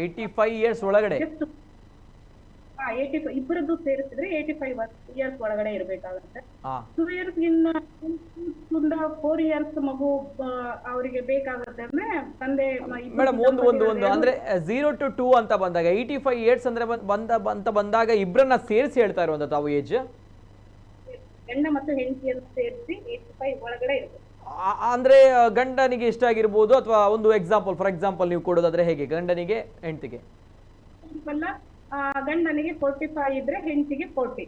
85 years ಒಳಗಡೆ, 85 ಇಬ್ಬರದ್ದು ಸೇರಿಸಿದ್ರೆ 85 years ಒಳಗಡೆ ಇರಬೇಕಾಗುತ್ತೆ. 2 years ಗಿನ್ನ 4 years ಮಗು ಅವರಿಗೆ ಬೇಕಾಗುತ್ತೆ ಅಂದ್ರೆ ತಂದೆ. ಮೇಡಮ್ ಒಂದು ಅಂದ್ರೆ 0 to 2 ಅಂತ ಬಂದಾಗ 85 years ಅಂದ್ರೆ ಬಂದಾಗ ಇಬ್ಬರನ್ನ ಸೇರಿಸಿ ಹೇಳ್ತಾ ಇರುವಂತ ತಾವು ಏಜ್ ಗಂಡ ಮತ್ತು ಹೆಂಡತಿಯನ್ನು ಸೇರಿಸಿ 85 ಒಳಗಡೆ ಇರಬೇಕು. ಅಂದ್ರೆ ಗಂಡನಿಗೆ ಇಷ್ಟ ಆಗಿರ್ಬೋದು, ಅಥವಾ ಒಂದು ಎಕ್ಸಾಂಪಲ್ ಫಾರ್ ಎಕ್ಸಾಂಪಲ್ ನೀವು ಕೊಡೋದಾದ್ರೆ ಹೇಗೆ ಗಂಡನಿಗೆ ಹೆಂಡತಿಗೆ? ಗಂಡನಿಗೆ 45 ಇದ್ರೆ ಹೆಂಡತಿಗೆ 40.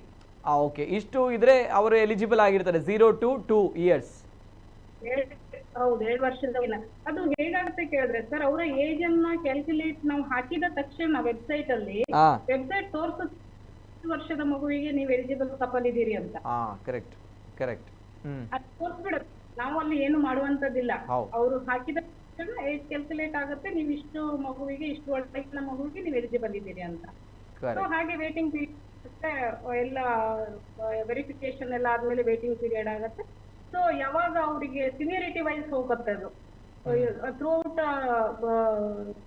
ಓಕೆ, ಇಷ್ಟು ಇದ್ರೆ ಅವರು ಎಲಿಜಿಬಲ್ ಆಗಿರ್ತಾರೆ 0 to 2 years. ಹೌದು, 2 ವರ್ಷದವರೆಗಿನ. ಅದು ಹೇಗಾಗುತ್ತೆ ಕೇಳಿದ್ರೆ ಸರ್, ಅವರ ಏಜ್ ಅನ್ನ ಕ್ಯಾಲ್ಕುಲೇಟ್ ನಾವು ಹಾಕಿದ ತಕ್ಷಣ ವೆಬ್ಸೈಟ್ ಅಲ್ಲಿ ವೆಬ್ಸೈಟ್ ತೋರಿಸುತ್ತೆ ವರ್ಷದ ಮಗುವಿಗೆ ನೀವು ಎಲಿಜಿಬಲ್ ಕಪಲ್ ಇದೀರಿ ಅಂತ. Correct correct. ಅದು ತೋರಿಸ್ಬಿಡುತ್ತೆ, ನಾವು ಅಲ್ಲಿ ಏನು ಮಾಡುವಂತದಿಲ್ಲ. ಅವರು ಹಾಕಿದ ತಕ್ಷಣ ಏಜ್ ಕ್ಯಾಲ್ಕುಲೇಟ್ ಆಗುತ್ತೆ, ನೀವು ಇಷ್ಟು ಮಗುವಿಗೆ, ಇಷ್ಟು ವಯಸ್ಸಿನ ಮಗುವಿಗೆ ನೀವು ಎಲಿಜಿಬಲ್ ಇದ್ದೀರಿ ಅಂತ. ಸೊ ಹಾಗೆ ವೇಟಿಂಗ್ ಪೀರಿಯಡ್ ಎಲ್ಲ ವೆರಿಫಿಕೇಶನ್ ಎಲ್ಲ ಆದ್ಮೇಲೆ ವೇಟಿಂಗ್ ಪೀರಿಯಡ್ ಆಗುತ್ತೆ. ಸೊ ಯಾವಾಗ ಅವರಿಗೆ ಸಿನಿಯರಿಟಿ ವೈಸ್ ಹೋಗುತ್ತೆ, ಅದು ಥ್ರೂಔಟ್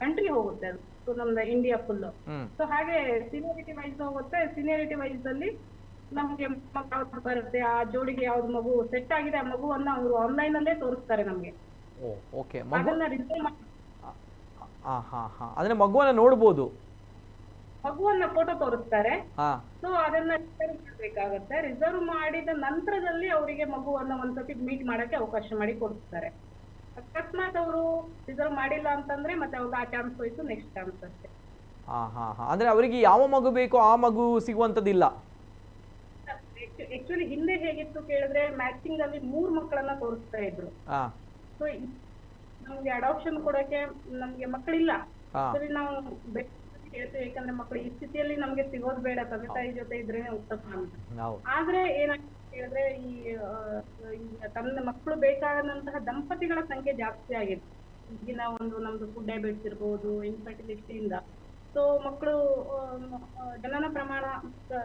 ಕಂಟ್ರಿ ಹೋಗುತ್ತೆ ಅದು. ಸೊ ನಮ್ದು ಇಂಡಿಯಾ ಫುಲ್. ಸೊ ಹಾಗೆ ಸೀನಿಯರಿಟಿ ವೈಸ್ ಹೋಗುತ್ತೆ. ಸೀನಿಯರಿಟಿ ವೈಸ್ ಅಲ್ಲಿ ನಮ್ಗೆ ಯಾವ್ದು ಬರುತ್ತೆ, ಆ ಜೋಡಿಗೆ ಯಾವ್ದು ಮಗು ಸೆಟ್ ಆಗಿದೆ ಆ ಮಗುವನ್ನ ಅವರು ಆನ್ಲೈನ್ ಅಲ್ಲೇ ತೋರಿಸ್ತಾರೆ ನಮ್ಗೆ. ಅದನ್ನ ರಿಸರ್ವ್ ಅದನ್ನ ಮಗುವನ್ನ ನೋಡ್ಬೋದು, ಮಗುವನ್ನ ಫೋಟೋ ತೋರಿಸ್ತಾರೆ. ಸೊ ಅದನ್ನ ರಿಸರ್ವ್ ಮಾಡ್ಬೇಕಾಗತ್ತೆ. ರಿಸರ್ವ್ ಮಾಡಿದ ನಂತರದಲ್ಲಿ ಅವರಿಗೆ ಮಗುವನ್ನ ಒಂದ್ಸತಿ ಮೀಟ್ ಮಾಡಕ್ಕೆ ಅವಕಾಶ ಮಾಡಿ ಕೊಡ್ತಾರೆ. ಅಕಸ್ಮಾತ್ ಅವರು ರಿಸರ್ವ್ ಮಾಡಿಲ್ಲ ಅಂತಂದ್ರೆ ಮತ್ತೆ ಅವ್ರಿಗೆ ಆ ಚಾನ್ಸ್ ಹೋಯ್ತು, ನೆಕ್ಸ್ಟ್ ಚಾನ್ಸ್ ಅಷ್ಟೇ. ಅಂದ್ರೆ ಅವರಿಗೆ ಯಾವ ಮಗು ಬೇಕೋ ಆ ಮಗು ಸಿಗುವಂತದಿಲ್ಲ. ಆಕ್ಚುಲಿ ಹಿಂದೆ ಹೇಗಿತ್ತು ಕೇಳಿದ್ರೆ ಮ್ಯಾಚಿಂಗ್ ಅಲ್ಲಿ 3 ಮಕ್ಕಳನ್ನ ತೋರಿಸ್ತಾ ಇದ್ರು. ಸೊ ನಮ್ಗೆ ಅಡಾಪ್ಷನ್ ಕೊಡಕ್ಕೆ ನಮ್ಗೆ ಮಕ್ಕಳಿಲ್ಲ, ಸರಿ ನಾವು ಹೇಳ್ತೇವೆ, ಯಾಕಂದ್ರೆ ಮಕ್ಕಳು ಈ ಸ್ಥಿತಿಯಲ್ಲಿ ನಮ್ಗೆ ಸಿಗೋದು ಬೇಡ, ತಂದೆ ತಾಯಿ ಜೊತೆ ಇದ್ರೇನೆ ಉತ್ತಮ ಅಂತ. ಆದ್ರೆ ಏನಾಗ್ತದೆ ಹೇಳಿದ್ರೆ ಈ ತನ್ನ ಮಕ್ಕಳು ಬೇಕಾದಂತಹ ದಂಪತಿಗಳ ಸಂಖ್ಯೆ ಜಾಸ್ತಿ ಆಗಿದೆ. ಈಗಿನ ಒಂದು ನಮ್ದು ಫುಡ್ ಹ್ಯಾಬಿಟ್ಸ್ ಇರ್ಬೋದು, ಇನ್ಫರ್ಟಿಲಿಟಿಯಿಂದ ಸೊ ಮಕ್ಕಳು ಜನನ ಪ್ರಮಾಣ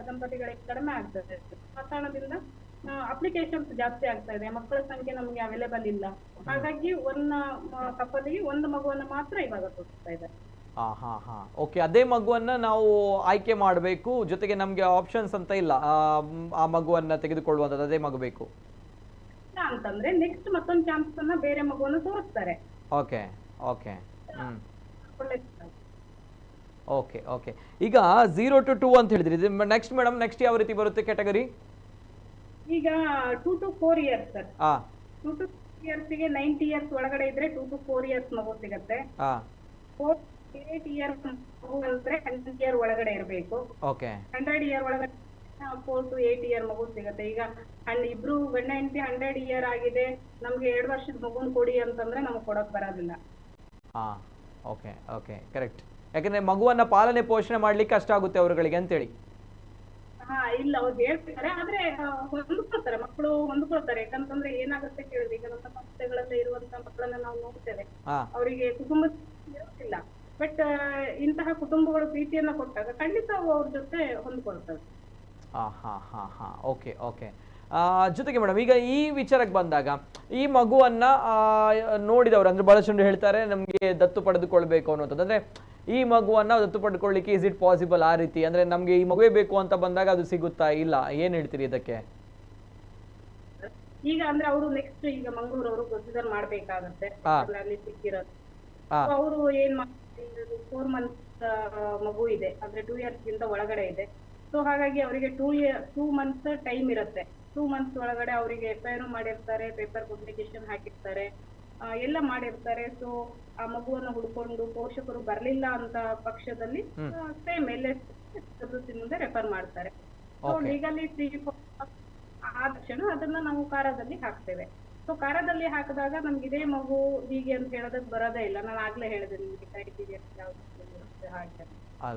ದಂಪತಿಗಳಿಗೆ ಕಡಿಮೆ ಆಗ್ತದೆ. ಆ ಕಾರಣದಿಂದ ಅಪ್ಲಿಕೇಶನ್ಸ್ ಜಾಸ್ತಿ ಆಗ್ತಾ ಇದೆ, ಮಕ್ಕಳ ಸಂಖ್ಯೆ ನಮ್ಗೆ ಅವೈಲೇಬಲ್ ಇಲ್ಲ. ಹಾಗಾಗಿ ಒಂದು ಕಪಲಿಗೆ ಒಂದು ಮಗುವನ್ನ ಮಾತ್ರ ಇವಾಗ ತೋರಿಸ್ತಾ ಇದ್ದಾರೆ. ಓಕೆ, ಅದೇ ಮಗುವನ್ನ ನಾವು ಆಯ್ಕೆ ಮಾಡಬೇಕು, ಜೊತೆಗೆ ನಮ್ಗೆ ಆಪ್ಷನ್ಸ್ ಅಂತ ಇಲ್ಲ ಆ ಮಗುವನ್ನ ತೆಗೆದುಕೊಳ್ಳುವಂತದ್ದು ಅದೇ ಮಗು ಬೇಕು ಅಂತಂದ್ರೆ ನೆಕ್ಸ್ಟ್ ಮತ್ತೊಂದು ಚಾನ್ಸ್ ಅನ್ನ ಬೇರೆ ಮಗುವನ್ನ ತೋರಿಸ್ತಾರೆ. Okay okay okay okay. ಈಗ 0 to 2 ಅಂತ ಹೇಳಿದ್ರಿ, ನೆಕ್ಸ್ಟ್ ಮೇಡಮ್ ನೆಕ್ಸ್ಟ್ ಯಾವ ರೀತಿ ಬರುತ್ತೆ ಕ್ಯಾಟಗರಿ? ಈಗ 2 to 4 years sir. 2 to 4 years ಗೆ 90 years ಒಳಗಡೆ ಇದ್ರೆ 2 to 4 years ಮಗು ಸಿಗುತ್ತೆ. 8 years ಮಗು ಅಂದ್ರೆ 100 year ಒಳಗಡೆ ಇರಬೇಕು. ಓಕೆ. 100 year ಒಳಗಡೆ 4 to 8 ಇಯರ್ ಮಗು ಸಿಗುತ್ತೆ. ಈಗ ಇಬ್ರು ಗಂಡ ಹೆಂಡತಿ 100 ಇಯರ್ ಆಗಿದೆ, ನಮ್ಗೆ 2 ವರ್ಷದ ಮಗುನ್ ಕೊಡಿ ಅಂತಂದ್ರೆ ನಮ್ಗೆ ಕೊಡಕ್ ಬರೋದಿಲ್ಲ. ಹಾ, ಓಕೆ ಓಕೆ, ಕರೆಕ್ಟ್. ಯಾಕಂದ್ರೆ ಮಗುವನ್ನ ಪಾಲನೆ ಪೋಷಣೆ ಮಾಡ್ಲಿಕ್ಕೆ ಕಷ್ಟ ಆಗುತ್ತೆ ಅವರುಗಳಿಗೆ ಅಂತೇಳಿ. ಹಾ ಇಲ್ಲ, ಅವ್ರು ಹೇಳ್ತಾರೆ, ಆದ್ರೆ ಹೊಂದ್ಕೊಳ್ತಾರೆ, ಮಕ್ಕಳು ಹೊಂದ್ಕೊಳ್ತಾರೆ. ಯಾಕಂತಂದ್ರೆ ಏನಾಗುತ್ತೆ ಕೇಳಿದ್ರೆ, ಈಗ ನಮ್ಮ ಸಂಸ್ಥೆಗಳಲ್ಲಿ ಇರುವಂತ ಮಕ್ಕಳನ್ನ ನಾವು ನೋಡ್ತೇವೆ, ಅವರಿಗೆ ಕುಟುಂಬ ಇರೋದಿಲ್ಲ. ಬಟ್ ಇಂತಹ ಕುಟುಂಬಗಳು ಪ್ರೀತಿಯನ್ನ ಕೊಟ್ಟಾಗ ಖಂಡಿತ ಅವ್ರ ಜೊತೆ ಹೊಂದ್ಕೊಳ್ತವೆ. Okay okay. ಜೊತೆಗೆ ಮೇಡಮ್, ಈಗ ಈ ವಿಚಾರಕ್ಕೆ ಬಂದಾಗ ಈ ಮಗುವನ್ನ ನೋಡಿದವರು ಅಂದ್ರೆ ಬಹಳಷ್ಟು ಜನರು ಹೇಳ್ತಾರೆ ನಮ್ಗೆ ದತ್ತು ಪಡೆದುಕೊಳ್ಬೇಕು ಅನ್ನೋಂಥದ್ದು. ಅಂದ್ರೆ ಈ ಮಗುವನ್ನ ದತ್ತು ಪಡೆದುಕೊಳ್ಳಿಕ್ಕೆ ಇಸ್ ಇಟ್ ಪಾಸಿಬಲ್? ಆ ರೀತಿ ಅಂದ್ರೆ ನಮ್ಗೆ ಈ ಮಗುವೇ ಬೇಕು ಅಂತ ಬಂದಾಗ ಅದು ಸಿಗುತ್ತಾ? ಇಲ್ಲ, ಏನ್ ಹೇಳ್ತೀರಿ ಇದಕ್ಕೆ? ಈಗ ಅಂದ್ರೆ ಅವರು ನೆಕ್ಸ್ಟ್ ಈಗ ಮಂಗಳೂರು ಅವರು ಪ್ರೊಸೀಜರ್ ಮಾಡ್ಬೇಕಾಗತ್ತೆ, ಅಲ್ಲಿ ಸಿಕ್ಕಿರೋದು. ಅವರು ಏನ್ ಮಾಡ್ತಾರೆ, 4 months ಮಗು ಇದೆ, ಅಂದ್ರೆ 2 years ಗಿಂತ ಒಳಗಡೆ ಇದೆ. ಸೊ ಹಾಗಾಗಿ ಅವರಿಗೆ 2 months ಟೈಮ್ ಇರುತ್ತೆ. 2 months ಒಳಗಡೆ ಅವರಿಗೆ FIR ಮಾಡಿರ್ತಾರೆ, ಪೇಪರ್ ಪಬ್ಲಿಕೇಶನ್ ಹಾಕಿರ್ತಾರೆ, ಎಲ್ಲ ಮಾಡಿರ್ತಾರೆ. ಸೊ ಆ ಮಗುವನ್ನು ಹುಡ್ಕೊಂಡು ಪೋಷಕರು ಬರ್ಲಿಲ್ಲ ಅಂತ ಪಕ್ಷದಲ್ಲಿ ಸೇಮ್ LS ಮುಂದೆ ರೆಫರ್ ಮಾಡ್ತಾರೆ. ಸೊ ಲೀಗಲಿ 3-4 ಆದ ತಕ್ಷಣ ಅದನ್ನ ನಾವು ಕಾರದಲ್ಲಿ ಹಾಕ್ತೇವೆ. ಸೊ ಕಾರದಲ್ಲಿ ಹಾಕಿದಾಗ ನಮ್ಗೆ ಇದೇ ಮಗು ಹೀಗೆ ಅಂತ ಹೇಳೋದಕ್ಕೆ ಬರೋದೇ ಇಲ್ಲ. ನಾನು ಆಗ್ಲೇ ಹೇಳಿದೆ ನಿಮ್ಗೆ ಕ್ರೈಟೀರಿಯಾ ಯಾವ್ದು ಹಾಗೆ.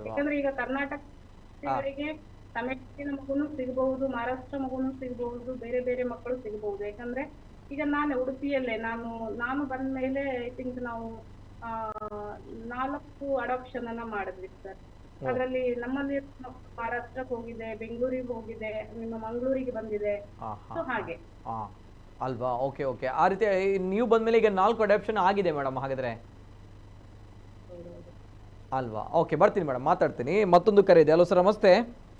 ಯಾಕಂದ್ರೆ ಈಗ ಕರ್ನಾಟಕದವರಿಗೆ ತಮಿಳಿನ ಮಗುನು ಸಿಗಬಹುದು, ಮಹಾರಾಷ್ಟ್ರ ಮಗುನು ಸಿಗಬಹುದು, ಬೇರೆ ಬೇರೆ ಮಕ್ಕಳು ಸಿಗಬಹುದು. ಯಾಕಂದ್ರೆ ಈಗ ನಾನು ಉಡುಪಿಯಲ್ಲೇ ನಾನು ಬಂದ ಮೇಲೆ ಐ ಥಿಂಕ್ ನಾವು 4 ಅಡಾಪ್ಷನ್ ಅನ್ನ ಮಾಡಿದ್ವಿ ಸರ್. ಅದರಲ್ಲಿ ನಮ್ಮಲ್ಲಿ ಮಹಾರಾಷ್ಟ್ರಕ್ಕೆ ಹೋಗಿದೆ, ಬೆಂಗಳೂರಿಗೆ ಹೋಗಿದೆ, ನಿಮ್ಮ ಮಂಗಳೂರಿಗೆ ಬಂದಿದೆ. ಸೊ ಹಾಗೆ ಅಲ್ವಾ? Okay okay. ಆ ರೀತಿ ನೀವು ಬಂದ್ಮೇಲೆ ಈಗ 4 ಅಡಾಪ್ಷನ್ ಆಗಿದೆ ಮೇಡಮ್ ಹಾಗಾದ್ರೆ ಅಲ್ವಾ? ಓಕೆ, ಬರ್ತೀನಿ ಮೇಡಮ್, ಮಾತಾಡ್ತೀನಿ. ಮತ್ತೊಂದು ಕರೆ ಇದೆ. ಹಲೋ ಸರ್, ನಮಸ್ತೆ.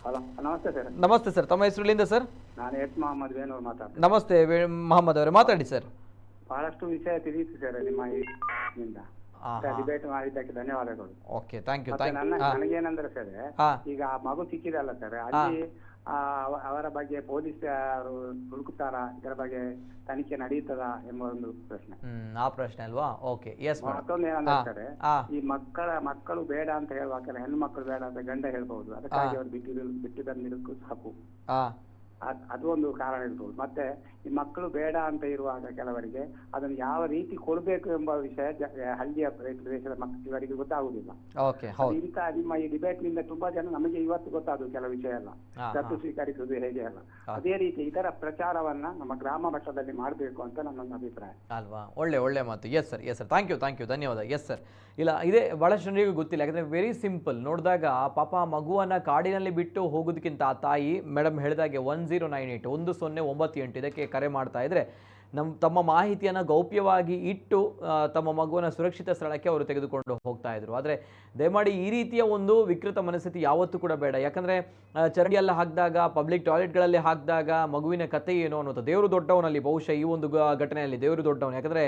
ಹಲೋ, ನಮಸ್ತೆ ಸರ್. ನಮಸ್ತೆ ಸರ್, ತಮ್ಮ ಹೆಸರುಲಿಂದ ಸರ್? ನಾನು ಮೊಹಮ್ಮದ್ ವೇಣೂರ್ ಮಾತಾಡ್ತೀನಿ. ನಮಸ್ತೆ ಮೊಹಮ್ಮದ್ ಅವರೇ, ಮಾತಾಡಿ ಸರ್. ಬಹಳಷ್ಟು ವಿಷಯ ತಿಳಿಯಿತು ಸರ್ ನಿಮ್ಮ ನಿಂದ. ಡಿಬೇಟ್ ಮಾಡಿದ್ದಕ್ಕೆ ಧನ್ಯವಾದಗಳು. Okay, thank you. ನನಗೇನಂದ್ರೆ ಸರ್, ಈಗ ಆ ಮಗು ಸಿಕ್ಕಿದಲ್ಲ ಸರ್, ಅಲ್ಲಿ ಅವರ ಬಗ್ಗೆ ಪೊಲೀಸ್ ಹುಡುಕುತ್ತಾರ, ಇದರ ಬಗ್ಗೆ ತನಿಖೆ ನಡೆಯುತ್ತದ ಎಂಬ ಒಂದು ಪ್ರಶ್ನೆ. ಆ ಪ್ರಶ್ನೆ ಅಲ್ವಾ? Okay, yes. ಮತ್ತೊಂದು ಏನಂದ್ರೆ ಸರ್, ಈ ಮಕ್ಕಳು ಬೇಡ ಅಂತ ಹೇಳುವಾಗ ಹೆಣ್ಣು ಮಕ್ಕಳು ಬೇಡ ಅಂತ ಗಂಡ ಹೇಳ್ಬಹುದು, ಅದಕ್ಕಾಗಿ ಅವ್ರು ಬಿಟ್ಟು ಬಂದಿರಕ್ಕೂ ಸಾಕು, ಅದು ಒಂದು ಕಾರಣ ಇರ್ಬೋದು. ಮತ್ತೆ ಈ ಮಕ್ಕಳು ಬೇಡ ಅಂತ ಇರುವಾಗ ಕೆಲವರಿಗೆ ಅದನ್ನು ಯಾವ ರೀತಿ ಕೊಡ್ಬೇಕು ಎಂಬ ವಿಷಯ ಹಳ್ಳಿಯ ಪ್ರದೇಶದ ಇವರಿಗೆ ಗೊತ್ತಾಗುದಿಲ್ಲ. ಇಂಥ ನಿಮ್ಮ ಈ ಡಿಬೇಟ್ ನಿಂದ ತುಂಬಾ ಜನ ನಮಗೆ ಇವತ್ತು ಗೊತ್ತಾದ್ರು ಕೆಲವು ವಿಷಯ ಎಲ್ಲ, ದತ್ತು ಸ್ವೀಕರಿಸುವುದು ಹೇಗೆ ಅಲ್ಲ. ಅದೇ ರೀತಿ ಇದರ ಪ್ರಚಾರವನ್ನ ನಮ್ಮ ಗ್ರಾಮ ಮಟ್ಟದಲ್ಲಿ ಮಾಡಬೇಕು ಅಂತ ನನ್ನೊಂದು ಅಭಿಪ್ರಾಯ. ಅಲ್ವಾ? ಒಳ್ಳೆ ಮಾತು. Yes sir, yes sir, thank you, ಧನ್ಯವಾದ. Yes sir. ಇಲ್ಲ, ಇದೇ ಬಹಳಷ್ಟು ಜನರಿಗೂ ಗೊತ್ತಿಲ್ಲ. ಯಾಕಂದ್ರೆ ವೆರಿ ಸಿಂಪಲ್. ನೋಡಿದಾಗ ಪಾಪ ಮಗುವನ್ನ ಕಾಡಿನಲ್ಲಿ ಬಿಟ್ಟು ಹೋಗೋದಕ್ಕಿಂತ ಆ ತಾಯಿ ಮೇಡಮ್ ಹೇಳಿದಾಗೆ 1098 1098 ಇದಕ್ಕೆ ಕರೆ ಮಾಡ್ತಾ ಇದ್ರೆ ತಮ್ಮ ಮಾಹಿತಿಯನ್ನು ಗೌಪ್ಯವಾಗಿ ಇಟ್ಟು ತಮ್ಮ ಮಗುವನ್ನು ಸುರಕ್ಷಿತ ಸ್ಥಳಕ್ಕೆ ಅವರು ತೆಗೆದುಕೊಂಡು ಹೋಗ್ತಾ ಇದ್ರು. ಆದರೆ ದಯಮಾಡಿ ಈ ರೀತಿಯ ಒಂದು ವಿಕೃತ ಮನಸ್ಥಿತಿ ಯಾವತ್ತೂ ಕೂಡ ಬೇಡ. ಯಾಕಂದರೆ ಚರಂಡಿಯಲ್ಲಿ ಹಾಕಿದಾಗ, ಪಬ್ಲಿಕ್ ಟಾಯ್ಲೆಟ್ಗಳಲ್ಲಿ ಹಾಕಿದಾಗ ಮಗುವಿನ ಕಥೆ ಏನು ಅನ್ನೋದು, ದೇವರು ದೊಡ್ಡವನಲ್ಲಿ ಬಹುಶಃ ಈ ಒಂದು ಘಟನೆಯಲ್ಲಿ ದೇವರು ದೊಡ್ಡವನು. ಯಾಕಂದರೆ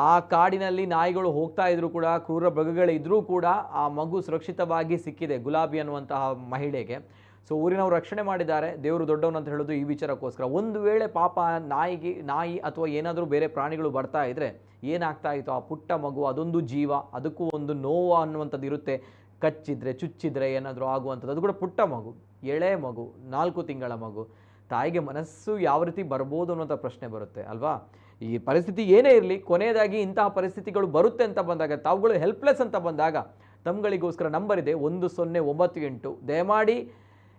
ಆ ಕಾಡಿನಲ್ಲಿ ನಾಯಿಗಳು ಹೋಗ್ತಾ ಇದ್ರು ಕೂಡ, ಕ್ರೂರ ಮೃಗಗಳಿದ್ರೂ ಕೂಡ ಆ ಮಗು ಸುರಕ್ಷಿತವಾಗಿ ಸಿಕ್ಕಿದೆ ಗುಲಾಬಿ ಅನ್ನುವಂತಹ ಮಹಿಳೆಗೆ. ಸೊ ಊರಿನವರು ರಕ್ಷಣೆ ಮಾಡಿದ್ದಾರೆ. ದೇವರು ದೊಡ್ಡವನು ಅಂತ ಹೇಳೋದು ಈ ವಿಚಾರಕ್ಕೋಸ್ಕರ. ಒಂದು ವೇಳೆ ಪಾಪ ನಾಯಿ ಅಥವಾ ಏನಾದರೂ ಬೇರೆ ಪ್ರಾಣಿಗಳು ಬರ್ತಾ ಇದ್ರೆ ಏನಾಗ್ತಾ ಇತ್ತು, ಆ ಪುಟ್ಟ ಮಗು ಅದೊಂದು ಜೀವ, ಅದಕ್ಕೂ ಒಂದು ನೋವು ಅನ್ನುವಂಥದ್ದು ಇರುತ್ತೆ. ಕಚ್ಚಿದ್ರೆ ಚುಚ್ಚಿದ್ರೆ ಏನಾದರೂ ಆಗುವಂಥದ್ದು. ಅದು ಕೂಡ ಪುಟ್ಟ ಮಗು, ಎಳೆ ಮಗು, 4 ತಿಂಗಳ ಮಗು. ತಾಯಿಗೆ ಮನಸ್ಸು ಯಾವ ರೀತಿ ಬರ್ಬೋದು ಅನ್ನೋಂಥ ಪ್ರಶ್ನೆ ಬರುತ್ತೆ ಅಲ್ವಾ? ಈ ಪರಿಸ್ಥಿತಿ ಏನೇ ಇರಲಿ, ಕೊನೆಯದಾಗಿ ಇಂತಹ ಪರಿಸ್ಥಿತಿಗಳು ಬರುತ್ತೆ ಅಂತ ಬಂದಾಗ, ತಾವುಗಳು ಹೆಲ್ಪ್ಲೆಸ್ ಅಂತ ಬಂದಾಗ ತಮ್ಗಳಿಗೋಸ್ಕರ ನಂಬರ್ ಇದೆ 1098. ದಯಮಾಡಿ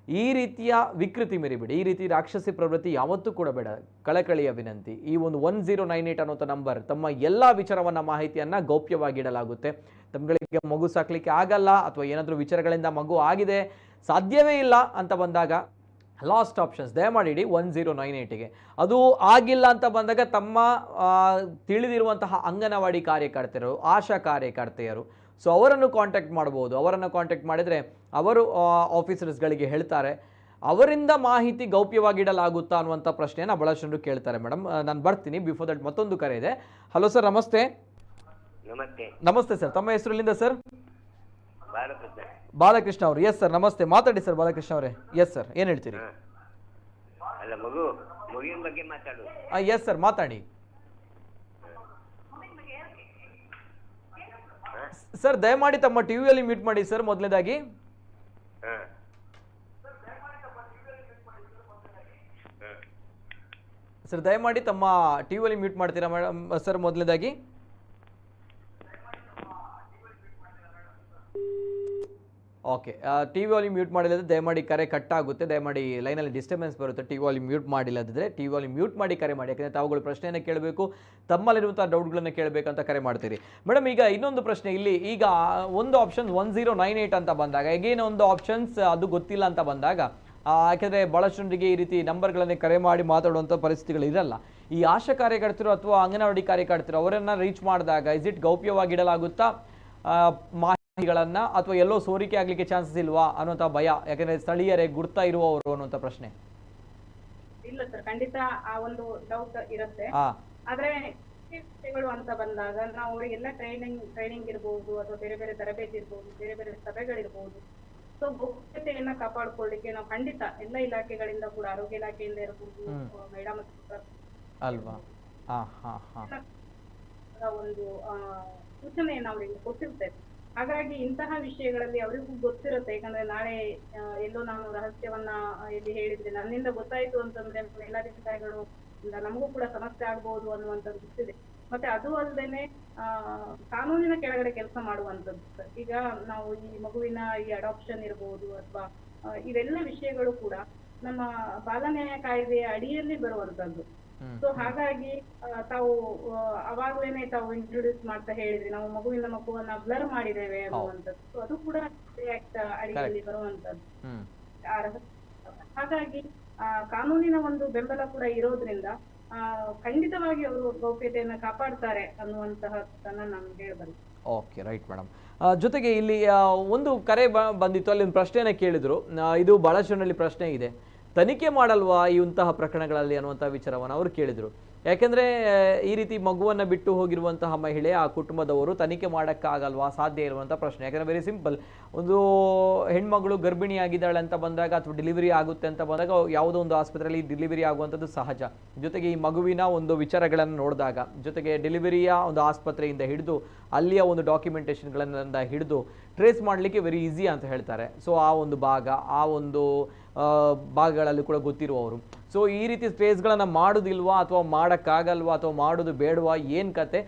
ಈ ರೀತಿಯ ವಿಕೃತಿ ಮೆರಿಬೇಡಿ. ಈ ರೀತಿ ರಾಕ್ಷಸಿ ಪ್ರವೃತ್ತಿ ಯಾವತ್ತೂ ಕೂಡ ಬೇಡ. ಕಳಕಳಿಯ ವಿನಂತಿ. ಈ ಒಂದು 1098 ಅನ್ನೋಂಥ ನಂಬರ್, ತಮ್ಮ ಎಲ್ಲ ವಿಚಾರವನ್ನು ಮಾಹಿತಿಯನ್ನು ಗೌಪ್ಯವಾಗಿ ಇಡಲಾಗುತ್ತೆ. ತಮ್ಗಳಿಗೆ ಮಗು ಸಾಕಲಿಕ್ಕೆ ಆಗಲ್ಲ ಅಥವಾ ಏನಾದರೂ ವಿಚಾರಗಳಿಂದ ಮಗು ಆಗಿದೆ, ಸಾಧ್ಯವೇ ಇಲ್ಲ ಅಂತ ಬಂದಾಗ ಲಾಸ್ಟ್ ಆಪ್ಷನ್ಸ್ ದಯಮಾಡಿ ಇಡಿ 1098ಗೆ. ಅದು ಆಗಿಲ್ಲ ಅಂತ ಬಂದಾಗ ತಮ್ಮ ತಿಳಿದಿರುವಂತಹ ಅಂಗನವಾಡಿ ಕಾರ್ಯಕರ್ತರು, ಆಶಾ ಕಾರ್ಯಕರ್ತೆಯರು, ಸೊ ಅವರನ್ನು ಕಾಂಟ್ಯಾಕ್ಟ್ ಮಾಡ್ಬೋದು. ಅವರನ್ನು ಕಾಂಟ್ಯಾಕ್ಟ್ ಮಾಡಿದರೆ ಅವರು ಆಫೀಸರ್ಸ್ಗಳಿಗೆ ಹೇಳ್ತಾರೆ. ಅವರಿಂದ ಮಾಹಿತಿ ಗೌಪ್ಯವಾಗಿಡಲಾಗುತ್ತಾ ಅನ್ನುವಂಥ ಪ್ರಶ್ನೆಯನ್ನು ಬಹಳಷ್ಟು ಕೇಳ್ತಾರೆ. ಮೇಡಮ್, ನಾನು ಬರ್ತೀನಿ. ಬಿಫೋರ್ ದಟ್ ಮತ್ತೊಂದು ಕರೆ ಇದೆ. ಹಲೋ ಸರ್, ನಮಸ್ತೆ. ನಮಸ್ತೆ ಸರ್, ತಮ್ಮ ಹೆಸರಿಲ್ಲಿಂದ ಸರ್? ಬಾಲಕೃಷ್ಣ ಅವರು. ಎಸ್ ಸರ್, ನಮಸ್ತೆ, ಮಾತಾಡಿ ಸರ್. ಬಾಲಕೃಷ್ಣ ಅವರೇ, ಎಸ್ ಸರ್, ಏನು ಹೇಳ್ತೀರಿ? ಎಸ್ ಸರ್, ಮಾತಾಡಿ ಸರ್. ದಯಮಾಡಿ ತಮ್ಮ ಟಿವಿಯಲ್ಲಿ ಮ್ಯೂಟ್ ಮಾಡಿ ಸರ್ ಮೊದಲನೇದಾಗಿ. ಸರ್ ದಯಮಾಡಿ ತಮ್ಮ ಟಿವಿಯಲ್ಲಿ ಮ್ಯೂಟ್ ಮಾಡ್ತೀರಾ ಮೇಡಮ್ ಸರ್ ಮೊದಲನೇದಾಗಿ? Okay, T V volume mute ಮಾಡಿಲ್ಲದ್ರೆ ದಯಮಾಡಿ ಕರೆ ಕಟ್ ಆಗುತ್ತೆ. ದಯಮಾಡಿ ಲೈನಲ್ಲಿ ಡಿಸ್ಟರ್ಬೆನ್ಸ್ ಬರುತ್ತೆ. ಟಿ ವಿ ವಾಲ್ಯೂಮ್ ಮ್ಯೂಟ್ ಮಾಡಿಲ್ಲದಿದ್ದರೆ ಟಿ ವಿ ವಾಲ್ಯೂಮ್ ಮ್ಯೂಟ್ ಮಾಡಿ ಕರೆ ಮಾಡಿ. ಯಾಕಂದರೆ ತಾವುಗಳು ಪ್ರಶ್ನೆಯನ್ನು ಕೇಳಬೇಕು, ತಮ್ಮಲ್ಲಿರುವಂಥ ಡೌಟ್ಗಳನ್ನು ಕೇಳಬೇಕಂತ ಕರೆ ಮಾಡ್ತೀರಿ. ಮೇಡಮ್ ಈಗ ಇನ್ನೊಂದು ಪ್ರಶ್ನೆ ಇಲ್ಲಿ, ಈಗ ಒಂದು ಆಪ್ಷನ್ 1098 ಅಂತ ಬಂದಾಗ, ಎಗೇನ್ ಒಂದು ಆಪ್ಷನ್ಸ್ ಅದು ಗೊತ್ತಿಲ್ಲ ಅಂತ ಬಂದಾಗ, ಯಾಕೆಂದರೆ ಭಾಳಷ್ಟು ಜನರಿಗೆ ಈ ರೀತಿ ನಂಬರ್ಗಳನ್ನೇ ಕರೆ ಮಾಡಿ ಮಾತಾಡುವಂಥ ಪರಿಸ್ಥಿತಿಗಳು ಇರಲ್ಲ. ಈ ಆಶಾ ಕಾರ್ಯಕರ್ತರು ಅಥವಾ ಅಂಗನವಾಡಿ ಕಾರ್ಯಕರ್ತರು ಅವರನ್ನು ರೀಚ್ ಮಾಡಿದಾಗ ಇಸ್ ಇಟ್ ಗೌಪ್ಯವಾಗಿಡಲಾಗುತ್ತಾ ಮಾಹಿತಿಗಳನ್ನು, ಅಥವಾ ಎಲ್ಲೋ ಸೋರಿಕೆ ಆಗಲಿಕ್ಕೆ ಚಾನ್ಸಸ್ ಇಲ್ವಾ ಅನ್ನೋಂಥ ಭಯ? ಯಾಕಂದರೆ ಸ್ಥಳೀಯರೇ ಗುರ್ತಾ ಇರುವವರು ಅನ್ನೋಂಥ ಪ್ರಶ್ನೆ. ಇಲ್ಲ ಸರ್, ಖಂಡಿತ ಆ ಒಂದು ಡೌಟ್ ಇರುತ್ತೆ. ಆದ್ರೆ ವಿಷಯಗಳು ಅಂತ ಬಂದಾಗ ನಾವು ಅವರಿಗೆಲ್ಲ ಟ್ರೈನಿಂಗ್ ಇರ್ಬೋದು, ಅಥವಾ ಬೇರೆ ಬೇರೆ ತರಬೇತಿ ಇರ್ಬೋದು, ಬೇರೆ ಬೇರೆ ಸಭೆಗಳಿರ್ಬೋದು. ಸೊ ಗೌಪ್ಯತೆಯನ್ನ ಕಾಪಾಡ್ಕೊಳ್ಳಿಕ್ಕೆ ನಾವು ಖಂಡಿತ ಎಲ್ಲ ಇಲಾಖೆಗಳಿಂದ ಕೂಡ, ಆರೋಗ್ಯ ಇಲಾಖೆಯಿಂದ ಇರ್ಬೋದು, ಮೇಡಮ್ ಅಲ್ವಾ, ಒಂದು ಸೂಚನೆಯನ್ನು ಅವರಿಗೆ ಕೊಟ್ಟಿರ್ತೇವೆ. ಹಾಗಾಗಿ ಇಂತಹ ವಿಷಯಗಳಲ್ಲಿ ಅವರಿಗೂ ಗೊತ್ತಿರುತ್ತೆ. ಯಾಕಂದ್ರೆ ನಾಳೆ ಎಲ್ಲೋ ನಾನು ರಹಸ್ಯವನ್ನ ಇಲ್ಲಿ ಹೇಳಿದ್ರೆ ನನ್ನಿಂದ ಗೊತ್ತಾಯ್ತು ಅಂತಂದ್ರೆ ಮೇಲಾಧಿಕಾರಿಗಳು ನಮಗೂ ಕೂಡ ಸಮಸ್ಯೆ ಆಗ್ಬಹುದು ಅನ್ನುವಂಥದ್ದು ಗೊತ್ತಿದೆ. ಮತ್ತೆ ಅದು ಅಲ್ಲದೇನೆ ಕಾನೂನಿನ ಕೆಳಗಡೆ ಕೆಲಸ ಮಾಡುವಂಥದ್ದು. ಈಗ ನಾವು ಈ ಮಗುವಿನ ಈ ಅಡಾಪ್ಷನ್ ಇರ್ಬೋದು, ಅಥವಾ ಇವೆಲ್ಲ ವಿಷಯಗಳು ಕೂಡ ನಮ್ಮ ಬಾಲನ್ಯಾಯ ಕಾಯ್ದೆಯ ಅಡಿಯಲ್ಲಿ ಬರುವಂತದ್ದು. ಸೊ ಹಾಗಾಗಿ ತಾವು ಅವಾಗ್ಲೇನೆ ತಾವು ಇಂಟ್ರೊಡ್ಯೂಸ್ ಮಾಡ್ತಾ ಹೇಳಿದ್ರಿ, ನಾವು ಮಗುವನ್ನ ಬ್ಲರ್ ಮಾಡಿದ್ದೇವೆ ಅನ್ನುವಂಥದ್ದು. ಸೊ ಅದು ಕೂಡ ಆಕ್ಟ್ ಅಡಿಯಲ್ಲಿ ಬರುವಂತದ್ದು. ಹಾಗಾಗಿ ಕಾನೂನಿನ ಒಂದು ಬೆಂಬಲ ಕೂಡ ಇರೋದ್ರಿಂದ ಖಂಡಿತವಾಗಿ ಅವರು ಗೌಪ್ಯತೆಯನ್ನ ಕಾಪಾಡ್ತಾರೆ ಅನ್ನುವಂತಹದನ್ನ ನಾನು ಹೇಳಬಲ್ಲೆ. Okay, right madam. ಜೊತೆಗೆ ಇಲ್ಲಿ ಒಂದು ಕರೆ ಬಂದಿತ್ತು, ಅಲ್ಲಿ ಒಂದು ಪ್ರಶ್ನೆಯನ್ನ ಕೇಳಿದ್ರು. ಇದು ಬಹಳಷ್ಟು ಜನರಲ್ಲಿ ಪ್ರಶ್ನೆ ಇದೆ, ತನಿಖೆ ಮಾಡಲ್ವಾ ಇಂತಹ ಪ್ರಕರಣಗಳಲ್ಲಿ ಅನ್ನುವಂಥ ವಿಚಾರವನ್ನು ಅವರು ಕೇಳಿದರು. ಯಾಕೆಂದರೆ ಈ ರೀತಿ ಮಗುವನ್ನು ಬಿಟ್ಟು ಹೋಗಿರುವಂತಹ ಮಹಿಳೆ, ಆ ಕುಟುಂಬದವರು ತನಿಖೆ ಮಾಡೋಕ್ಕಾಗಲ್ವಾ, ಸಾಧ್ಯ ಇರುವಂಥ ಪ್ರಶ್ನೆ. ಯಾಕೆಂದರೆ ವೆರಿ ಸಿಂಪಲ್, ಒಂದು ಹೆಣ್ಮಗಳು ಗರ್ಭಿಣಿಯಾಗಿದ್ದಾಳೆ ಅಂತ ಬಂದಾಗ, ಅಥವಾ ಡೆಲಿವರಿ ಆಗುತ್ತೆ ಅಂತ ಬಂದಾಗ ಯಾವುದೋ ಒಂದು ಆಸ್ಪತ್ರೆಯಲ್ಲಿ ಡೆಲಿವರಿ ಆಗುವಂಥದ್ದು ಸಹಜ. ಜೊತೆಗೆ ಈ ಮಗುವಿನ ಒಂದು ವಿಚಾರಗಳನ್ನು ನೋಡಿದಾಗ, ಜೊತೆಗೆ ಡೆಲಿವರಿಯ ಒಂದು ಆಸ್ಪತ್ರೆಯಿಂದ ಹಿಡಿದು ಅಲ್ಲಿಯ ಒಂದು ಡಾಕ್ಯುಮೆಂಟೇಷನ್ಗಳನ್ನು ಹಿಡಿದು ಟ್ರೇಸ್ ಮಾಡಲಿಕ್ಕೆ ವೆರಿ ಈಸಿ ಅಂತ ಹೇಳ್ತಾರೆ. ಸೊ ಆ ಒಂದು ಭಾಗ, ಆ ಒಂದು ಭಾಗಗಳಲ್ಲಿ ಕೂಡ ಗೊತ್ತಿರುವವರು. ಸೊ ಈ ರೀತಿ ಟ್ರೇಸ್ಗಳನ್ನು ಮಾಡೋದಿಲ್ವಾ, ಅಥವಾ ಮಾಡೋಕ್ಕಾಗಲ್ವಾ, ಅಥವಾ ಮಾಡೋದು ಬೇಡವಾ, ಏನು ಕತೆ,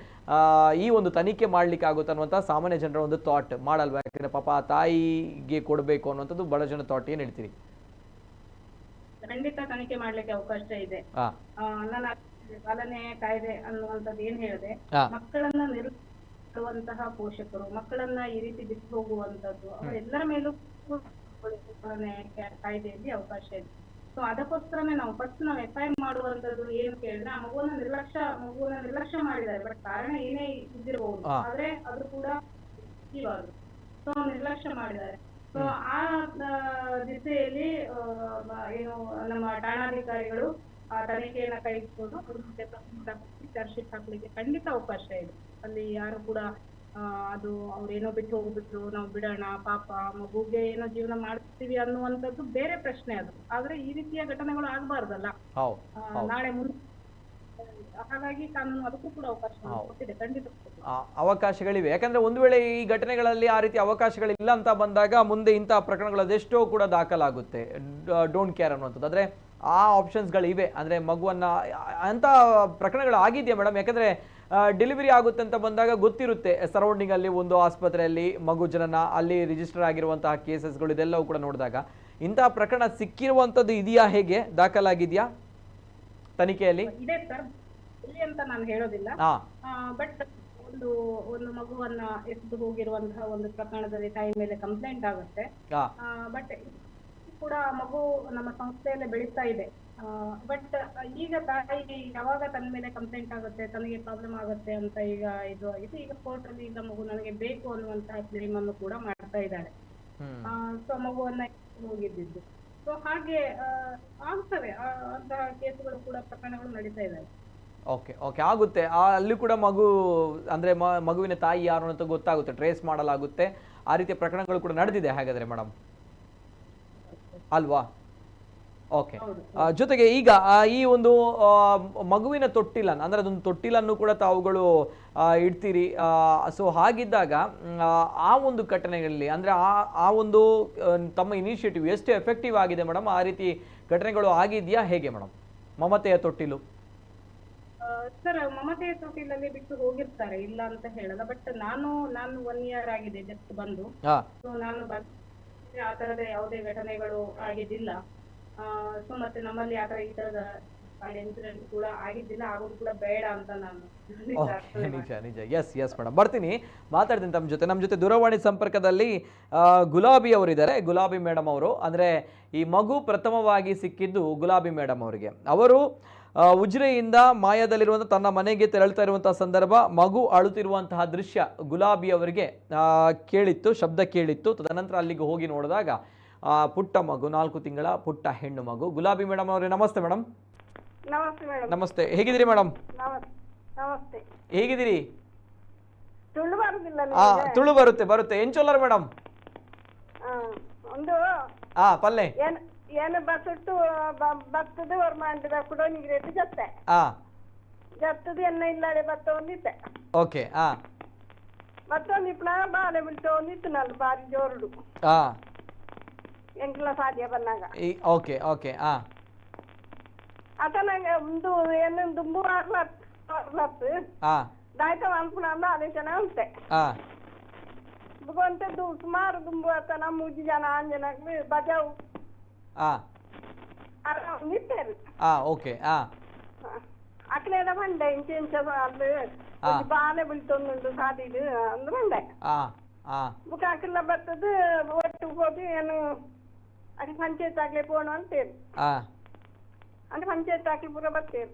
ಈ ಒಂದು ತನಿಖೆ ಮಾಡಲಿಕ್ಕೆ ಆಗುತ್ತೆ ಅನ್ನುವಂಥ ಸಾಮಾನ್ಯ ಜನರ ಒಂದು ಥಾಟ್. ಮಾಡಲ್ವಾ? ಯಾಕಂದರೆ ಪಾಪ ತಾಯಿಗೆ ಕೊಡಬೇಕು ಅನ್ನುವಂಥದ್ದು ಬಹಳ ಜನ ಥಾಟ್. ಏನು ಹೇಳ್ತೀರಿ? ಖಂಡಿತ ತನಿಖೆ ಮಾಡ್ಲಿಕ್ಕೆ ಅವಕಾಶ ಇದೆ. ನನ್ನ ಬಾಲನ್ಯಾಯ ಕಾಯ್ದೆ ಅನ್ನುವಂಥದ್ದು ಏನ್ ಹೇಳಿದೆ, ಮಕ್ಕಳನ್ನ ನಿರ್ವಹಿಸುವಂತಹ ಪೋಷಕರು, ಮಕ್ಕಳನ್ನ ಈ ರೀತಿ ಬಿಟ್ಟು ಹೋಗುವಂತದ್ದು, ಅವರೆಲ್ಲರ ಮೇಲೂ ಕಾಯ್ದೆಯಲ್ಲಿ ಅವಕಾಶ ಇದೆ. ಸೊ ಅದಕ್ಕೋಸ್ಕರನೇ ನಾವು ಫಸ್ಟ್ ನಾವು FIR ಮಾಡುವಂತದ್ದು ಏನು ಕೇಳಿದ್ರೆ, ಆ ಮಗುವನ್ನ ನಿರ್ಲಕ್ಷ್ಯ ಮಾಡಿದ್ದಾರೆ, ಬಟ್ ಕಾರಣ ಏನೇ ಇದ್ದಿರಬಹುದು, ಆದ್ರೆ ಅದು ಕೂಡ ಸೊ ನಿರ್ಲಕ್ಷ್ಯ ಮಾಡಿದ್ದಾರೆ. ಸೊ ಆ ದಿಸೆಯಲ್ಲಿ ಏನು ನಮ್ಮ ಠಾಣಾಧಿಕಾರಿಗಳು ಆ ತನಿಖೆಯನ್ನ ಕೈಗೊಂಡು ಚಾರ್ಜ್ ಶೀಟ್ ಹಾಕ್ಲಿಕ್ಕೆ ಖಂಡಿತ ಅವಕಾಶ ಇದೆ. ಅಲ್ಲಿ ಯಾರು ಕೂಡ ಅದು ಅವ್ರೇನೋ ಬಿಟ್ಟು ಹೋಗ್ಬಿಟ್ರು, ನಾವು ಬಿಡೋಣ, ಪಾಪ ಮಗುಗೆ ಏನೋ ಜೀವನ ಮಾಡ್ತೀವಿ ಅನ್ನುವಂಥದ್ದು ಬೇರೆ ಪ್ರಶ್ನೆ. ಅದು ಆದ್ರೆ ಈ ರೀತಿಯ ಘಟನೆಗಳು ಆಗ್ಬಾರ್ದಲ್ಲ ನಾಳೆ ಮುಂದೆ. ಹಾಗಾಗಿ ಕಾನೂನು ಅದಕ್ಕೂ ಕೂಡ ಅವಕಾಶ ಕೊಟ್ಟಿದೆ, ಖಂಡಿತ ಅವಕಾಶಗಳಿವೆ. ಯಾಕಂದ್ರೆ ಒಂದು ವೇಳೆ ಈ ಘಟನೆಗಳಲ್ಲಿ ಆ ರೀತಿ ಅವಕಾಶಗಳಿಲ್ಲ ಅಂತ ಬಂದಾಗ ಮುಂದೆ ಇಂತಹ ಪ್ರಕರಣಗಳು ಅದೆಷ್ಟೋ ಕೂಡ ದಾಖಲಾಗುತ್ತೆ. ಡೋಂಟ್ ಕೇರ್ ಅನ್ನುವಂಥದ್ದು. ಆದರೆ ಆ ಆಪ್ಷನ್ಸ್ಗಳಿವೆ. ಅಂದರೆ ಮಗುವನ್ನು ಅಂಥ ಪ್ರಕರಣಗಳು ಆಗಿದೆಯಾ ಮೇಡಮ್? ಯಾಕಂದರೆ ಡೆಲಿವರಿ ಆಗುತ್ತೆ ಅಂತ ಬಂದಾಗ ಗೊತ್ತಿರುತ್ತೆ ಸರೌಂಡಿಂಗಲ್ಲಿ ಒಂದು ಆಸ್ಪತ್ರೆಯಲ್ಲಿ ಮಗು ಜನನ, ಅಲ್ಲಿ ರಿಜಿಸ್ಟರ್ ಆಗಿರುವಂತಹ ಕೇಸಸ್ಗಳು, ಇದೆಲ್ಲವೂ ಕೂಡ ನೋಡಿದಾಗ ಇಂತಹ ಪ್ರಕರಣ ಸಿಕ್ಕಿರುವಂಥದ್ದು ಇದೆಯಾ, ಹೇಗೆ ದಾಖಲಾಗಿದೆಯಾ ತನಿಖೆಯಲ್ಲಿ? ಇದೆ ಸರ್, ಇಲ್ಲಿ ಅಂತ ನಾನು ಹೇಳೋದಿಲ್ಲ. ಬಟ್ ಒಂದು ಮಗುವನ್ನ ಎಸೆದು ಹೋಗಿರುವಂತಹ ಒಂದು ಪ್ರಕರಣದಲ್ಲಿ ತಾಯಿ ಮೇಲೆ ಕಂಪ್ಲೇಂಟ್ ಆಗುತ್ತೆ. ಬಟ್ ಕೂಡ ಮಗು ನಮ್ಮ ಸಂಸ್ಥೆಯಲ್ಲೇ ಬೆಳೀತಾ ಇದೆ. ಬಟ್ ಈಗ ತಾಯಿ ಯಾವಾಗ ತನ್ನ ಮೇಲೆ ಕಂಪ್ಲೇಂಟ್ ಆಗುತ್ತೆ, ತನಗೆ ಪ್ರಾಬ್ಲಮ್ ಆಗುತ್ತೆ ಅಂತ ಈಗ ಇದು ಆಗಿದೆ. ಈಗ ಕೋರ್ಟ್ ಅಲ್ಲಿ ಈಗ ಮಗು ನನಗೆ ಬೇಕು ಅನ್ನುವಂತಹ ಕ್ಲೇಮ್ ಅನ್ನು ಕೂಡ ಮಾಡ್ತಾ ಇದ್ದಾರೆ. ಸೊ ಮಗುವನ್ನ ಹೋಗಿದ್ದು. ಸೊ ಹಾಗೆ ಆಗ್ತವೆ ಅಂತಹ ಕೇಸುಗಳು ಕೂಡ, ಪ್ರಕರಣಗಳು ನಡೀತಾ ಇದ್ದಾವೆ. ಓಕೆ ಓಕೆ, ಆಗುತ್ತೆ. ಅಲ್ಲಿ ಕೂಡ ಮಗು ಅಂದರೆ ಮಗುವಿನ ತಾಯಿ ಯಾರು ಅಂತ ಗೊತ್ತಾಗುತ್ತೆ, ಟ್ರೇಸ್ ಮಾಡಲಾಗುತ್ತೆ. ಆ ರೀತಿಯ ಪ್ರಕರಣಗಳು ಕೂಡ ನಡೆದಿದೆ ಹಾಗಾದರೆ ಮೇಡಮ್, ಅಲ್ವಾ? ಓಕೆ. ಜೊತೆಗೆ ಈಗ ಈ ಒಂದು ಮಗುವಿನ ತೊಟ್ಟಿಲನ್ನು, ಅಂದರೆ ಅದೊಂದು ತೊಟ್ಟಿಲನ್ನು ಕೂಡ ತಾವುಗಳು ಇಡ್ತೀರಿ. ಸೊ ಹಾಗಿದ್ದಾಗ ಆ ಒಂದು ಘಟನೆಗಳಲ್ಲಿ, ಅಂದರೆ ಆ ಒಂದು ತಮ್ಮ ಇನಿಷಿಯೇಟಿವ್ ಎಷ್ಟು ಎಫೆಕ್ಟಿವ್ ಆಗಿದೆ ಮೇಡಮ್? ಆ ರೀತಿ ಘಟನೆಗಳು ಆಗಿದೆಯಾ ಹೇಗೆ ಮೇಡಮ್? ಮಮತೆಯ ತೊಟ್ಟಿಲು ಸರ್ ಮಮತೆಯ ತೊಟ್ಟಿಲಲ್ಲಿ ಬಿಟ್ಟು ಹೋಗಿರ್ತಾರೆ, ಇಲ್ಲ ಅಂತ ಹೇಳಲ್ಲ. ಬಟ್ ನಾನು 1 ಇಯರ್ ಆಗಿದೆ ಜಸ್ಟ್ ಬಂದು. ಸೊ ನಾನು ಆ ತರದ ಯಾವುದೇ ಘಟನೆಗಳು ಆಗಿದ್ದಿಲ್ಲ. ಸೊ ಮತ್ತೆ ನಮ್ಮಲ್ಲಿ ಈ ತರದ ಇನ್ಸಿಡೆಂಟ್ ಕೂಡ ಆಗಿದ್ದಿಲ್ಲ, ಆಗೋದು ಕೂಡ ಬೇಡ ಅಂತ ನಾನು ನಿಜ. ಎಸ್ ಮೇಡಮ್, ಬರ್ತೀನಿ, ಮಾತಾಡ್ತೀನಿ ನಮ್ಮ ಜೊತೆ ದೂರವಾಣಿ ಸಂಪರ್ಕದಲ್ಲಿ ಗುಲಾಬಿ ಅವರಿದ್ದಾರೆ. ಗುಲಾಬಿ ಮೇಡಮ್ ಅವರು, ಅಂದರೆ ಈ ಮಗು ಪ್ರಥಮವಾಗಿ ಸಿಕ್ಕಿದ್ದು ಗುಲಾಬಿ ಮೇಡಮ್ ಅವರಿಗೆ. ಅವರು ಉಜಿರೆಯಿಂದ ಮಾಯದಲ್ಲಿರುವಂಥ ತನ್ನ ಮನೆಗೆ ತೆರಳ್ತಾ ಇರುವಂತಹ ಸಂದರ್ಭ ಮಗು ಅಳುತ್ತಿರುವಂತಹ ದೃಶ್ಯ ಗುಲಾಬಿ ಅವರಿಗೆ ಕೇಳಿತ್ತು, ಶಬ್ದ ಕೇಳಿತ್ತು. ತದನಂತರ ಅಲ್ಲಿಗೆ ಹೋಗಿ ನೋಡಿದಾಗ ಪುಟ್ಟ ಮಗು, 4 ತಿಂಗಳ ಪುಟ್ಟ ಹೆಣ್ಣು ಮಗು. ಗುಲಾಬಿ ಮೇಡಮ್ ಅವರೇ, ನಮಸ್ತೆ ಮೇಡಮ್. ನಮಸ್ತೆ ಮೇಡಮ್. ನಮಸ್ತೆ, ಹೇಗಿದ್ದೀರಿ ಮೇಡಮ್? ನಮಸ್ತೆ. ಹೇಗಿದ್ದೀರಿ? ತುಳು ಬರುದಿಲ್ಲ? ತುಳು ಬರುತ್ತೆ. ಏನ್ ಚೊಲ್ಲರ್ ಮೇಡಮ್? ಒಂದು ಪಲ್ಲೆ ಏನು ಬಸ್ಸು ಬತ್ತದು ಅವ್ರ ಮಾಡಿದ ಕೂಡ ನೀರೇಟು ಜತ್ತದು ಎನ್ನ ಇಲ್ಲಾಡೆ ಬತ್ತ ಒಂದಿತ್ತೆ. ಓಕೆ. ಮತ್ತೊಂದು ಇಪ್ಪಳ ಬಾಳೆ ಬಿಡ್ತು ಒಂದಿತ್ತು ನಲ್ ಬಾರಿ ಜೋರುಡು ಎಂಕ್ಲ ಸಾಧ್ಯ ಬಂದಾಗ. ಓಕೆ. ಅತನಂಗೆ ಒಂದು ಏನು ದುಂಬು ಆಗ್ಲತ್ತು ದಾಯ್ತ ಅನ್ಪುಣ ಆದೇಶನ ಉಂಟೆ ಬುಗಂತೆ ಸುಮಾರು ದುಂಬು ಆತ ನಮ್ಮ ಉಜ್ಜಿ ಜನ ಆಂಜನಕ್ಕೆ ಬಜಾವು ನಿಟ್ಟೇರು. ಓಕೆ. ಅಕ್ಲೇದ ಬಂಡೆ ಇಂಚ ಅದು ಬಾಳೆ ಬೀಳ್ತೊಂದುಂಟು ಸಾದಿದು ಅಂದ್ ಬಂಡೆ ಬುಕ್ ಅಕ್ಕೆಲ್ಲ ಬರ್ತದು ಒಟ್ಟು ಹೋಗಿ ಏನು ಅದು ಪಂಚಾಯತ್ ಆಗ್ಲೇ ಪೋಣ ಅಂತೇಳಿ అంటే పంచాయత్ ఆకి పూర బత్తేరు.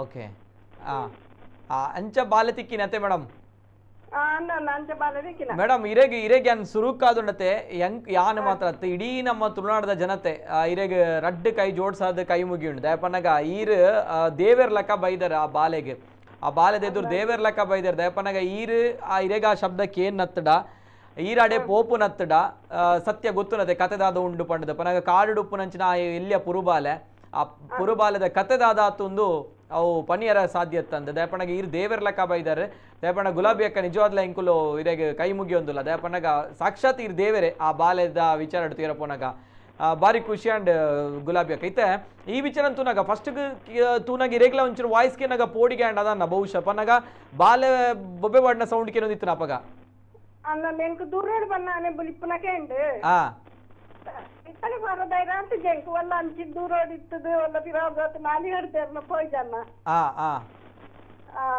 ఓకే. అంచ బాలె తిక్కినతే మేడం. ಅಂಚ ಬಾಲೆ ತಿಕ್ಕಿನ ಮೇಡಮ್, ಇರೆಗೆ ಅನ್ ಸುರುಕ್ ಕಾದುಂಡತೆ ಯಾನ್ ಮಾತ್ರ ಇಡೀ ನಮ್ಮ ತುಳುನಾಡದ ಜನತೆ ಇರೆಗೆ ರಡ್ಡು ಕೈ ಜೋಡ್ಸಾದ ಕೈ ಮುಗಿಯುಂಡು ದಯಪನ್ನಗ ಈರ್ ದೇವೇರ್ ಲೆಕ್ಕ ಬೈದರ್ ಆ ಬಾಲೆಗೆ, ಆ ಬಾಲೆದ ಎದುರು ದೇವೇರ್ ಲೆಕ್ಕ ಬೈದರ್ ದಯಪನ್ನಗ ಈರ್ ಆ ಇರೆಗ ಆ ಶಬ್ದಕ್ಕೆ ಏನ್ ನತ್ತಡ ಈರಾಡೆ ಪೋಪು ನತ್ತಡ ಸತ್ಯ ಗೊತ್ತುನತೆ ಕತೆದಾದ ಉಂಡು ಪಂಡದ ಪನಗ ಕಾಡು ಉಪ್ಪು ನಂಚಿನ ಎಲ್ಲಿಯ ಪುರುಬಾಲೆ ಆ ಪುರುಬಾಲದ ಕತೆದಾದಾತೊಂದು ಅವು ಪನಿಯರ ಸಾಧ್ಯತೆ ಅಂದ ದಯಪಣ್ಣಗ ಈರು ದೇವರ ಲೆಕ್ಕ ಬೈದಾರೆ ದಯಪಣ್ಣ ಗುಲಾಬಿ ಅಕ್ಕ ನಿಜವಾದ್ಲ ಇಂಕುಲು ಇರೆಗೆ ಕೈ ಮುಗಿಯೊಂದಿಲ್ಲ ದಯಪಣ್ಣಗ ಸಾಕ್ಷಾತ್ ಇರು ದೇವರೇ ಆ ಬಾಲ್ಯದ ವಿಚಾರ ತೀರಪ್ಪನಾಗ ಬಾರಿ ಖುಷಿ ಅಂಡ್ ಗುಲಾಬಿ ಅಕ್ಕ ಐತೆ ಈ ವಿಚಾರ ತೂನಾಗ ಫಸ್ಟ್ ತೂನಾಗ ಇರೆಗ್ಲ ಒಂಚೂರು ವಾಯ್ಸ್ಗೆ ನಾಗ ಪೋಡಿಗೆ ಅಂಡ್ ಅದನ್ನ ಬಹುಶಃ ಪನ್ನಗ ಬಾಲೆ ಬೊಬ್ಬೆ ಬಾಡಿನ ಸೌಂಡ್ಗೆ ಏನೋದಿತ್ತು ನಾಪಗ ಅನ್ನ ನೆಂಕು ದೂರ ಬನ್ನ ಬುಲಿಪ್ಪನಕೆ ಉಂಡು ಇತ್ತನೆ ಬರದೈರ ಅಂತ ಜಂಕು ವಲ್ಲ ಅಂಚಿ ದೂರ ಇತ್ತದು ವಲ್ಲ ತಿರಾಗತ್ ನಾಲಿ ಹಡ್ತೇರ್ನ ಪೋಯ್ಜನ್ನ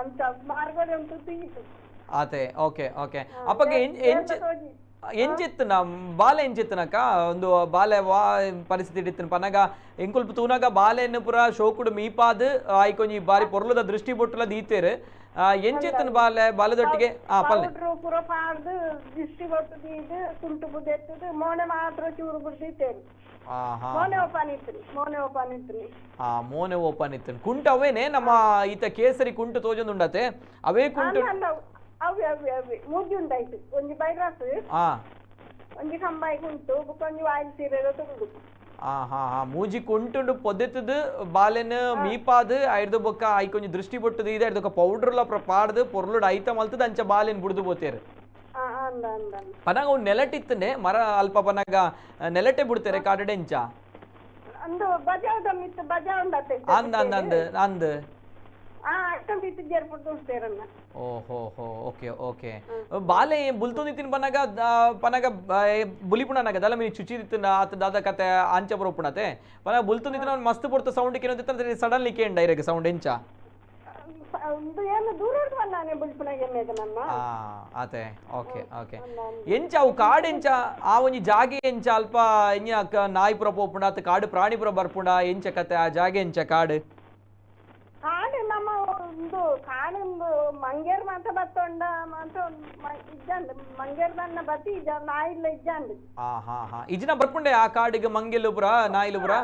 ಅಂತ ಮಾರ್ಗಡೆ ಉಂಟು ತೀತು ಆತೆ. ಓಕೆ. ಅಪ್ಪಗೆ ಎಂಚಿತ್ತು ನಾ ಬಾಲೆ ಎಂಚಿತ್ತನಕ ಒಂದು ಬಾಲೆ ಪರಿಸ್ಥಿತಿ ಇಡಿತ್ತು ಪನಗ ಎಂಕುಲ್ಪ ತೂನಾಗ ಬಾಲೆಯನ್ನು ಪುರ ಶೋಕುಡು ಮೀಪಾದ್ ಆಯ್ಕೊಂಜಿ ಬಾರಿ ಪೊರ್ಲದ ದೃಷ್ಟಿ ಬೊಟ್ಟುಲ ದೀತೇರು ಎಂಚಿತ್ತನ ಬಾಲೆದೊಟ್ಟಿಗೆ ಪಲ್ಲೆ ಪುರ ಪಾಡ್ದು ದೃಷ್ಟಿ ಬೊಟ್ಟು ದೀದು ಕುಂಟು ಬುದ್ದೆತ್ತದು ಮೋನೆ ಮಾತ್ರ ಚೂರು ಬುಡ್ದೀತೇರು ಮೋನೆ ಓಪನ್ ಇತ್ತು ಕುಂಟು ಅವೇನೆ ನಮ್ಮ ಈತ ಕೇಸರಿ ಕುಂಟು ತೋಜೊಂದುಂಡತೆ ಅವೇ ಕುಂಟು ಅವೆ ಮೂಜಿ ಉಂಟಾಯ್ತು ಒಂಜಿ ಬೈರಾಸ್ ಒಂಜಿ ಕಂಬಾಯಿ ಕುಂಟು ಒಂಜಿ ವಾಯಿಲ್ ಸೀರೆ ತುಗುಡು ಮೂಜಿ ಕುಂಟುಂಡು ಪೊದ್ದೆತ್ತದು ಬಾಲೆನ ಮೀಪಾದು ಐದು ಬೊಕ್ಕ ಐಕೊಂಜಿ ದೃಷ್ಟಿ ಬೊಟ್ಟದು ಇದೆ ಐದೊಕ್ಕ ಪೌಡರ್ಲ ಪಾಡ್ದು ಪೊರ್ಲುಡ್ ಐತ ಮಲ್ತದ ಅಂಚ ಬಾಲೆನ್ ಬುಡ್ದು ಬೋತೇರು ಪನಾಗ ಅವ್ನು ನೆಲಟಿತ್ತನೆ ಮರ ಅಲ್ಪ ಪನಾಗ ನೆಲಟೆ ಬಿಡ್ತಾರೆ ಕಾಡಡೆ ಇಂಚ ಅಂದು ಬಜಾವ್ದ ಮಿತ್ತು ಬಜಾವ್ದತೆ ಅಂದ್ ಅಷ್ಟೊಂದಿತ್ತು ಜೇರ್ಪುಟ್ಟು ಉಂಟೇರನ್ನ ಓಕೆ ಬಾಲೆ ಬುಲ್ತೊಂದಿತ್ತಿನ ಪನಗ ಬುಲಿಪುಣನಾಗ ದಲ ಮೀನು ಚುಚಿದಿತ್ತಿನ ಆತ ದಾದ ಕತೆ ಆಂಚ ಬರೋಪುಣತೆ ಪನಗ ಬುಲ್ತೊಂದಿತ್ತಿನ ಮಸ್ತ್ ಪುಡ್ತ ಸೌಂಡ್ ಕೇನೋದಿತ್ತ ಸಡನ್ಲಿ ಕೇಂಡ ಇರಗೆ ಸೌಂಡ್ ಎಂಚ ಆತೆ. ಓಕೆ ಎಂಚ ಅವು ಕಾಡು ಎಂಚ ಆ ಒಂಜಿ ಜಾಗೆ ಎಂಚ ಅಲ್ಪ ಎಂಜ ನಾಯಿಪುರ ಪೋಪುಂಡ ಅತ್ತ ಕಾಡು ಪ್ರಾಣಿಪುರ ಬರ್ಪುಂಡ ಎಂಚ ಕತೆ ಆ ಜಾಗೆ ಎಂಚ ಕಾಡು ಕಾಡು ನಮ್ಮ ಒಂದು ಕಾಡೊಂದು ಮಂಗೇರ್ ಮಾತ ಬತ್ತೊಂಡ ಮಾತ ಇಜ್ಜಂಡು ಮಂಗೇರ್ ಬನ್ನ ಬತ್ತಿ ನಾಯಿಲ್ಲ ಇಜ್ಜಂಡು ಇಜ್ಜಿನ ಬರ್ಪುಂಡೆ ಆ ಕಾಡಿಗೆ ಮಂಗೆಲ್ಲು ಪುರ ನಾಯಿಲು ಪುರ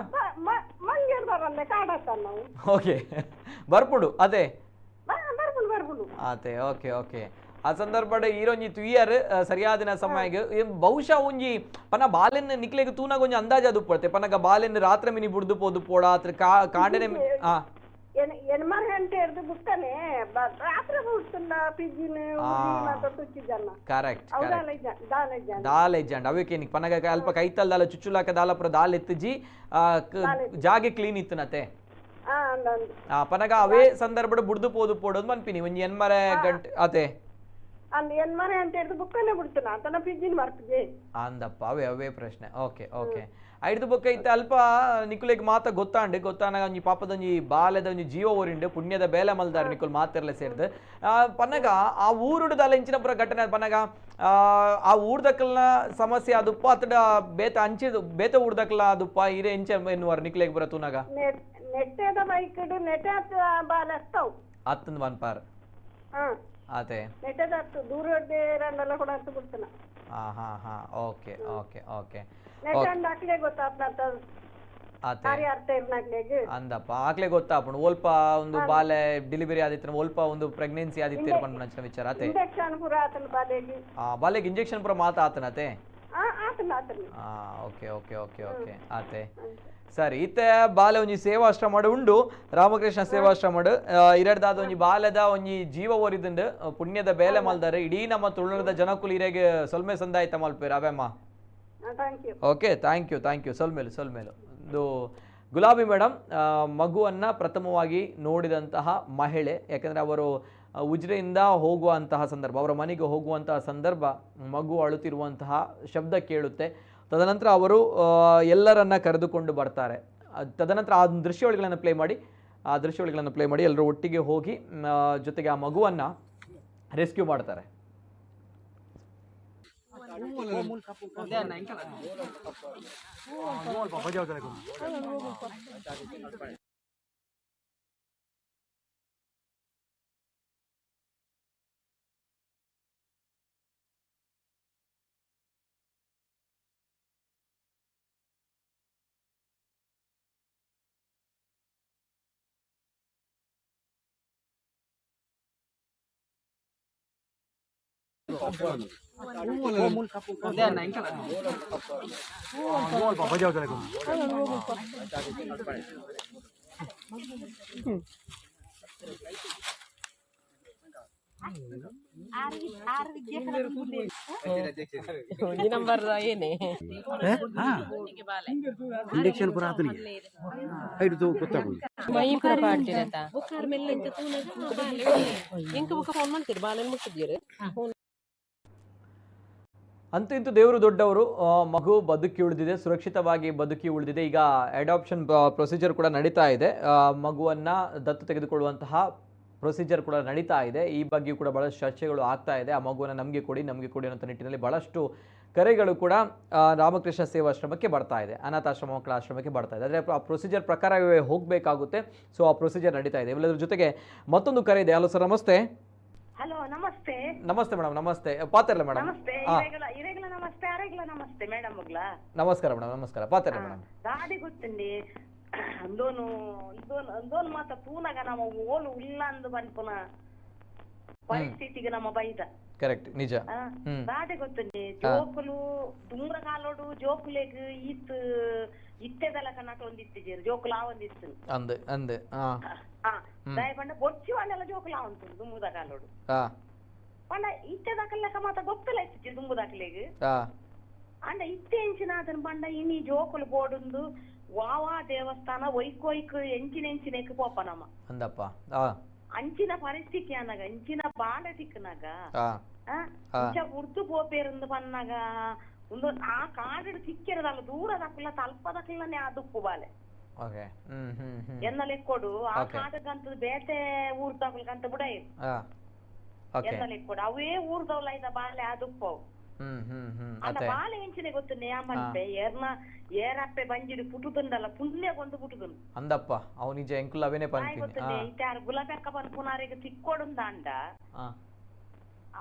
ಮಂಗೇರ್ ಬರಲ್ಲ ಕಾಡತ್ತ ನಾವು ಓಕೆ ಬರ್ಪುಡು ಅದೇ ಬರ್ಪುಡು ಆತೆ. ಓಕೆ ಆ ಸಂದರ್ಭ ಈರೊಂಜಿ ತುಯ್ಯರ್ ಸರಿಯಾದಿನ ಸಮಯಗೆ ಬಹುಶಃ ಒಂಜಿ ಪನ ಬಾಲೆನ್ ನಿಕ್ಲೆಗೆ ತೂನಾಗ ಒಂಜಿ ಅಂದಾಜ ಅದು ಪಡ್ತೆ ಪನಗ ಬಾಲೆನ್ ರಾತ್ರಿ ಮಿನಿ ಬುಡ್ದು ಪೋದು ಪೋಡ ಅತ್ರ ಕಾಂಡನೆ ಎನ್ಮಾರ್ ಗಂಟೆ ಹಿಡ್ದು ಬಿಡ್ತಾನೆ ರಾತ್ರಿ ಬಿಡ್ತಲ್ಲ ಪಿಜಿನ ತುಚ್ಚಿದ್ದಲ್ಲ ಕರೆಕ್ಟ್ ದಾಲ್ ಎಜ್ಜಂಡ್ ಅವಕ್ಕೆ ಪನಗ ಅಲ್ಪ ಕೈತಲ್ ದಾಲ ಚುಚ್ಚುಲಾಕ ದಾಲ ಪುರ ದಾಲ್ ಎತ್ತಜಿ ಜಾಗೆ ಕ್ಲೀನ್ ಇತ್ತನತೆ ಪನಗ ಅವೇ ಸಂದರ್ಭ ಬುಡ್ದು ಪೋದು ಪೋಡೋದು ಮನ್ಪಿನಿ ಒಂಜಿ ಎನ್ಮರೆ ಗಂಟೆ ಅತೆ ಅಂದ್ ಎನ್ಮರೆ ಅಂತ ಹೇಳಿದ್ರೆ ಬುಕ್ಕಲ್ಲೇ ಬಿಡ್ತಾನ ಆತನ ಪಿಜ್ಜಿನ ಬರ್ತದೆ ಅಂದಪ್ಪ ಅವೇ ಅವೇ ಪ್ರಶ್ನೆ ಓಕೆ ಓಕೆ ಐದು ಬೊಕ್ಕ ಇತ್ತ ಅಲ್ಪ ನಿಕುಲೆಗ್ ಮಾತ ಗೊತ್ತಾನಾಗ ಒಂಜಿ ಪಾಪದ ಒಂಜಿ ಬಾಲ್ಯದ ಒಂಜಿ ಜೀವ ಓರಿಂಡು ಪುಣ್ಯದ ಬೇಲೆ ಮಲ್ದಾರ ನಿಕುಲ್ ಮಾತೆರ್ಲೆ ಸೇರ್ದು ಪನ್ನಗ ಆ ಊರುಡದಲ್ಲ ಇಂಚಿನ ಪುರ ಘಟನೆ ಪನ್ನಗ ಆ ಊರ್ದಕ್ಕಲ್ನ ಸಮಸ್ಯೆ ಅದುಪ್ಪ ಅತಡ ಬೇತ ಅಂಚಿದ ಬೇತ ಊರ್ದಕ್ಕಲ ಅದುಪ್ಪ ಇರೆ ಇಂಚ ಎನ್ನುವಾರ ನಿಕ್ಲೆಗ್ ಬರ ತೂನಾಗ ನೆಟ್ಟೆದ ಬೈಕಡು ನೆಟ್ಟೆ ಬಾಲ ಅಷ್ಟವು ಅತ್ತಂದು ಮನ್ಪಾರ್ ಅದೇ ನೆಟ್ಟದ ಅಷ್ಟು ದೂರ ರಂಡೆಲ್ಲ ಕೂಡ ಅಷ್ಟು ಬಿಡ್ತಾನ ಹಾ ಓಕೆ ಓಕೆ ಓಕೆ ನೆಟ್ಟಂಡ್ ಹಾಕ್ಲೆ ಗೊತ್ತಾಗ್ತದ ಅದೇ ಅರ್ಥ ಇರ್ನಾಗ್ಲೆಗ್ ಅಂದಪ್ಪ ಆಗ್ಲೇ ಗೊತ್ತಾಪುಂಡು ಒಲ್ಪ ಒಂದು ಬಾಲೆ ಡೆಲಿವರಿ ಆದಿತ್ತು ಒಲ್ಪ ಒಂದು ಪ್ರೆಗ್ನೆನ್ಸಿ ಆದಿತ್ತು ಪಂಡ ವಿಚಾರ ಅತೆ ಇಂಜೆಕ್ಷನ್ ಪೂರ ಆತನ ಬಾಲೆಗ್ ಬಾಲೆಗ್ ಇಂಜೆಕ್ಷನ್ ಪುರ ಮಾತ ಆತನತೆ ಆತನ ಆತನ ಓಕೆ ಓಕೆ ಓಕೆ ಓಕೆ ಆತೆ ಸರಿ ಇತ್ತೆ ಬಾಲೆ ಒಂಜಿ ಸೇವಾಶ್ರಮ ಉಂಡು ರಾಮಕೃಷ್ಣ ಸೇವಾಶ್ರಮ ಇರಡ್ದಾದ ಒಂಜಿ ಬಾಲೆದ ಒಂಜಿ ಜೀವ ಓರಿದಂಡು ಪುಣ್ಯದ ಬೇಲೆ ಮಲ್ದಾರೆ ಇಡೀ ನಮ್ಮ ತುಳುನಾಡದ ಜನಕುಲು ಇರೆಗೆ ಸೊಲ್ಮೆ ಸಂದಾಯಿತ ಮಲ್ಪೇರು ಅವೆಮ್ಮ ಓಕೆ ಥ್ಯಾಂಕ್ ಯು ಸೊಲ್ಮೇಲು ಒಂದು ಗುಲಾಬಿ ಮೇಡಮ್ ಮಗುವನ್ನ ಪ್ರಥಮವಾಗಿ ನೋಡಿದಂತಹ ಮಹಿಳೆ ಯಾಕಂದ್ರೆ ಅವರು ಉಜಿರೆಯಿಂದ ಹೋಗುವಂತಹ ಸಂದರ್ಭ ಅವರ ಮನೆಗೆ ಹೋಗುವಂತಹ ಸಂದರ್ಭ ಮಗು ಅಳುತ್ತಿರುವಂತಹ ಶಬ್ದ ಕೇಳುತ್ತೆ ತದನಂತರ ಅವರು ಎಲ್ಲರನ್ನ ಕರೆದುಕೊಂಡು ಬರ್ತಾರೆ ತದನಂತರ ಆ ದೃಶ್ಯಾವಳಿಗಳನ್ನು ಪ್ಲೇ ಮಾಡಿ ಎಲ್ಲರೂ ಒಟ್ಟಿಗೆ ಹೋಗಿ ಜೊತೆಗೆ ಆ ಮಗುವನ್ನ ರೆಸ್ಕ್ಯೂ ಮಾಡ್ತಾರೆ ಇಂಜೆಕ್ಷನ್ ಪುರ ಆತನಿಗೆ ಐದು ಗೊತ್ತಾಗುದು ಮೈ ಪುರ ಪಾಡ್ತಿರತ್ತ ಬುಕ್ಕಾರ್ ಮೇಲೆ ಇಂತ ಇಂಕ ಬುಕ್ಕ ಫೋನ್ ಮಾಡ್ತೀರಿ ಬಾಲನ್ ಮುಟ್ಟಿದ್ದೀರಿ ಅಂತೂ ಇಂತೂ ದೇವರು ದೊಡ್ಡವರು ಮಗು ಬದುಕಿ ಉಳಿದಿದೆ ಸುರಕ್ಷಿತವಾಗಿ ಬದುಕಿ ಉಳಿದಿದೆ ಈಗ ಅಡಾಪ್ಷನ್ ಪ್ರೊಸೀಜರ್ ಕೂಡ ನಡೀತಾ ಇದೆ ಮಗುವನ್ನು ದತ್ತು ತೆಗೆದುಕೊಳ್ಳುವಂತಹ ಪ್ರೊಸೀಜರ್ ಕೂಡ ನಡೀತಾ ಇದೆ ಈ ಬಗ್ಗೆಯೂ ಕೂಡ ಬಹಳಷ್ಟು ಚರ್ಚೆಗಳು ಆಗ್ತಾ ಇದೆ ಆ ಮಗುವನ್ನು ನಮಗೆ ಕೊಡಿ ಅನ್ನೋ ನಿಟ್ಟಿನಲ್ಲಿ ಬಹಳಷ್ಟು ಕರೆಗಳು ಕೂಡ ರಾಮಕೃಷ್ಣ ಸೇವಾಶ್ರಮಕ್ಕೆ ಬರ್ತಾ ಇದೆ ಅನಾಥಾಶ್ರಮ ಮಕ್ಕಳ ಆಶ್ರಮಕ್ಕೆ ಬರ್ತಾ ಇದೆ ಆದರೆ ಆ ಪ್ರೊಸೀಜರ್ ಪ್ರಕಾರವೇ ಹೋಗಬೇಕಾಗುತ್ತೆ ಸೊ ಆ ಪ್ರೊಸೀಜರ್ ನಡೀತಾ ಇದೆ ಇವೆಲ್ಲದರ ಜೊತೆಗೆ ಮತ್ತೊಂದು ಕರೆ ಇದೆ ಹಲೋ ಸರ್ ನಮಸ್ತೆ ಹಲೋ ನಮಸ್ತೆ ನಮಸ್ತೆ ಮೇಡಮ್ ನಮಸ್ತೆ ಪಾತೆರ್ಲೆ ಮೇಡಮ್ ನಮಸ್ತೆ ಇರೆಗ್ಲ ನಮಸ್ತೆ ಅರೆಗ್ಲ ನಮಸ್ತೆ ಮೇಡಮ್ ಮುಗ್ಲಾ ನಮಸ್ಕಾರ ಮೇಡಮ್ ನಮಸ್ಕಾರ ಪಾತೆರ್ಲೆ ಮೇಡಮ್ ದಾಡಿ ಗೊತ್ತಂడి ಅಂದೋನು ಮಾತ ತೂನಗ ನಮ್ಮ ಓಲು ಇಲ್ಲ ಅಂದು ಬಂದ್ಪುನ ಪರಿಸ್ಥಿತಿಗೆ ನಮ್ಮ ಬೈದ ಕರೆಕ್ಟ್ ನಿಜ ದಾಡಿ ಗೊತ್ತಂడి ಜೋಕುಲು ದುಮ್ರ ಕಾಲೋಡು ಜೋಕುಲೆಗ್ ಈತ್ ಇತ್ತೆದಲ ಕನ್ನಟ ಒಂದಿತ್ತಿದ್ದೀರು ಜೋಕುಲ ಒಂದಿತ್ತು ಅಂದೆ ಅಂದೆ ದಯ ಪಂಡ ಬೊಚ್ಚಿ వాళ్ళ ಜೋಕುಲ ಉಂಟು ದುಂಬುದ ಕಾಲೋಡು ಪಂಡ ಇತ್ತೆದಕಲ್ಲಕ ಮಾತ ಗೊತ್ತಲ್ಲ ಇತ್ತಿದ್ದೀರು ದುಂಬುದಾಕ್ಲೆಗ್ ಅಂಡ ಇತ್ತೆ ಎಂಚಿನ ಅದನ್ ಪಂಡ ಇನಿ ಜೋಕುಲು ಬೋಡುಂದು ವಾವಾ ದೇವಸ್ಥಾನ ಒಯ್ಕೊಯ್ಕು ಎಂಚಿನೆಂಚಿನೆಕ್ ಪೋಪನಮ್ಮ ಅಂದಪ್ಪ ಅಂಚಿನ ಪರಿಸ್ಥಿತಿ ಅನ್ನಗ ಅಂಚಿನ ಬಾಂಡ ಸಿಕ್ಕನಾಗ ಉರ್ದು ಪೋಪೇರಂದು ಪನ್ನಾಗ ಒಂದು ಆ ಕಾಡು ಸಿಕ್ಕಿರದಲ್ಲ ದೂರದಕ್ಕಲ್ಲ ತಲ್ಪದಕ್ಕಲ್ಲನೆ ಅದುಪ್ಪು ಬಾಲೆ ಎನ್ನ ಲೆಕ್ಕೊಡು ಆ ಕಾಡಕ್ಕಂತ ಬೇತೆ ಊರ್ದಕ್ಕಂತ ಬಿಡ ಎನ್ನ ಲೆಕ್ಕೊಡು ಅವೇ ಊರ್ದವಲ್ಲ ಇದ ಬಾಲೆ ಅದುಪ್ಪವು ಅಲ್ಲ ಬಾಲೆ ಎಂಚಿನೆ ಗೊತ್ತು ನೇಮಂತೆ ಏರಪ್ಪೆ ಬಂಜಿಡು ಪುಟುದುಂಡಲ್ಲ ಪುಣ್ಯಗೊಂದು ಪುಟುದುಂಡು ಅಂದಪ್ಪ ಅವ್ ನಿಜ ಎಂಕುಲ್ ಅವೇನೆ ಗೊತ್ತನೆ ಇತ್ತಾರ ಗುಲಬೆಕ್ಕ ಬಂದ್ ಪುನಾರಿಗೆ ಸಿಕ್ಕೊಡುಂದಾಂಡ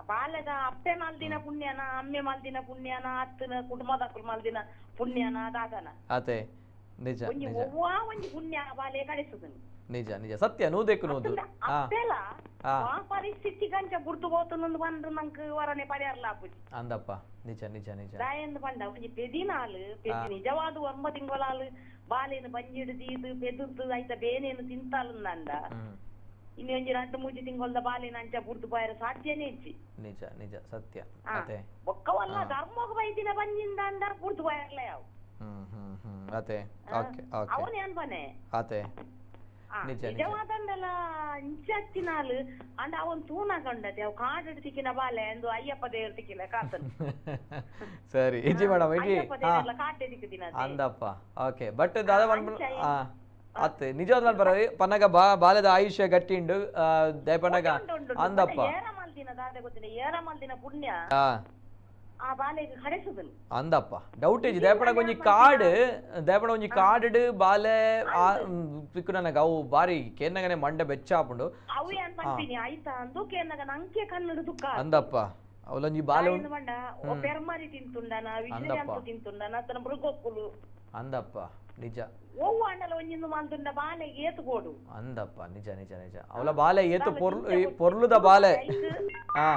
ಬಾಲ್ಯದ ಅಪ್ಪೆ ಮಲ್ದಿನ ಪುಣ್ಯನ ಅಮ್ಮೆ ಮಲ್ದಿನ ಪುಣ್ಯನ ಅತ್ತನ ಕುಟುಂಬದ ಮಲ್ದಿನ ಪುಣ್ಯನ ಅದಾದನ ಅದೇ ನಿಜ ಒಂಜಿ ಪುಣ್ಯ ಬಾಲೆ ಕಳಿಸುದನು ನಿಜ ನಿಜ ಸತ್ಯ ನೂದೇಕು ನೂದು ಅಪ್ಪೆಲ ಆ ಪರಿಸ್ಥಿತಿ ಗಂಚ ಬುರ್ದು ಹೋತನೊಂದು ಬಂದು ನಂಗೆ ವರನೆ ಪಡೆಯರ್ಲ ಆಪುಜಿ ಅಂದಪ್ಪ ನಿಜ ನಿಜ ನಿಜ ದಾಯಂದು ಬಂದ ಒಂಜಿ ಪೆದಿನಾಲು ನಿಜವಾದ 9 ತಿಂಗಳಾಲು ಬಾಲೆನು ಬಂಜಿಡ್ದು ಇದು ಪೆದುರ್ದು ಆಯ್ತ ಬೇನೇನು ತಿಂತಾಲಂದ ಇನ್ನು ಒಂಜಿ 2-3 ತಿಂಗಳದ ಬಾಲಿನ ಅಂಚ ಬುರ್ದು ಬಾಯರ ಸಾಧ್ಯನೇ ಇಜ್ಜಿ ನಿಜ ನಿಜ ಸತ್ಯ ಅದೇ ಒಕ್ಕವಲ್ಲ ಧರ್ಮೋಗ ಬೈದಿನ ಬಂಜಿಂದ ಅಂದ ಬುರ್ದು ಬಾಯರ್ಲ ಯಾವ ಅದೇ ಓಕೆ ಓಕೆ ಅವನೇ ಅನ್ಬನೆ ಅದೇ ನಿಜ ನಿಜ ನಿಜವಾದಂದೆಲ್ಲ ಇಂಚಚ್ಚಿನಾಲು ಅಂಡ್ ಅವನ್ ತೂನಗೊಂಡತೆ ಅವ್ ಕಾಡು ತಿಕ್ಕಿನ ಬಾಲೆ ಎಂದು ಅಯ್ಯಪ್ಪ ದೇವ್ರ ತಿಕ್ಕಿಲ್ಲ ಕಾತನು ಸರಿ ಇಜಿ ಮೇಡಮ್ ಇಜಿ ಅಯ್ಯಪ್ಪ ದೇವ್ರೆಲ್ಲ ಕಾಟೆ ತಿಕ್ಕದಿನ ಅಂದಪ್ಪ ಓಕೆ ಬಟ್ ದಾದ ಅತ್ತೆ ನಿಜವಾದ ಬರ ಪನ್ನಗ ಬಾಲ್ಯದ ಆಯುಷ್ಯ ಗಟ್ಟಿಂಡು ದಯಪನ್ನಗ ಅಂದಪ್ಪ ಏರಮಲ್ ದಿನ ದಾದೆ ಗೊತ್ತಿಲ್ಲ ಏರಮಲ್ ದಿನ ಪುಣ್ಯ ಆ ಬಾಲೆಗೆ ಹಡೆಸುದನು ಅಂದಪ್ಪ ಡೌಟ್ ಇಜಿ ದಯಪಡ ಒಂಜಿ ದಯಪಡ ಒಂಜಿ ಕಾಡು ಬಾಲೆ ಪಿಕ್ಕು ನನಗೆ ಅವು ಬಾರಿ ಕೇನ್ನಗನೆ ಮಂಡೆ ಬೆಚ್ಚ ಹಾಪುಂಡು ಅವೇ ಅನ್ಪಂಪಿನಿ ಆಯ್ತಾ ಅಂದು ಕೇನಾಗ ನಂಗೆ ಕನ್ನಡ ದುಃಖ ಅಂದಪ್ಪ ಅವಲೊಂಜಿ ಬಾಲೆ ಮಂಡ ಪೆರ್ಮರಿ ತಿಂತುಂಡನ ವಿಜಯ ಅಂತ ತಿಂತುಂಡನ ಅತನ ಮೃಗೋಕ್ಕುಲು ಅಂದಪ್ಪ ನಿಜ ಓವು ಅಂಡಲ ಒಂಜಿಂದು ಮಂದುಂಡ ಬಾಲೆಗೆ ಏತುಗೋಡು ಅಂದಪ್ಪ ನಿಜ ನಿಜ ನಿಜ ಅವಳ ಬಾಲೆ ಏತು ಪೊರ್ಲುದ ಬಾಲೆ ಹಾ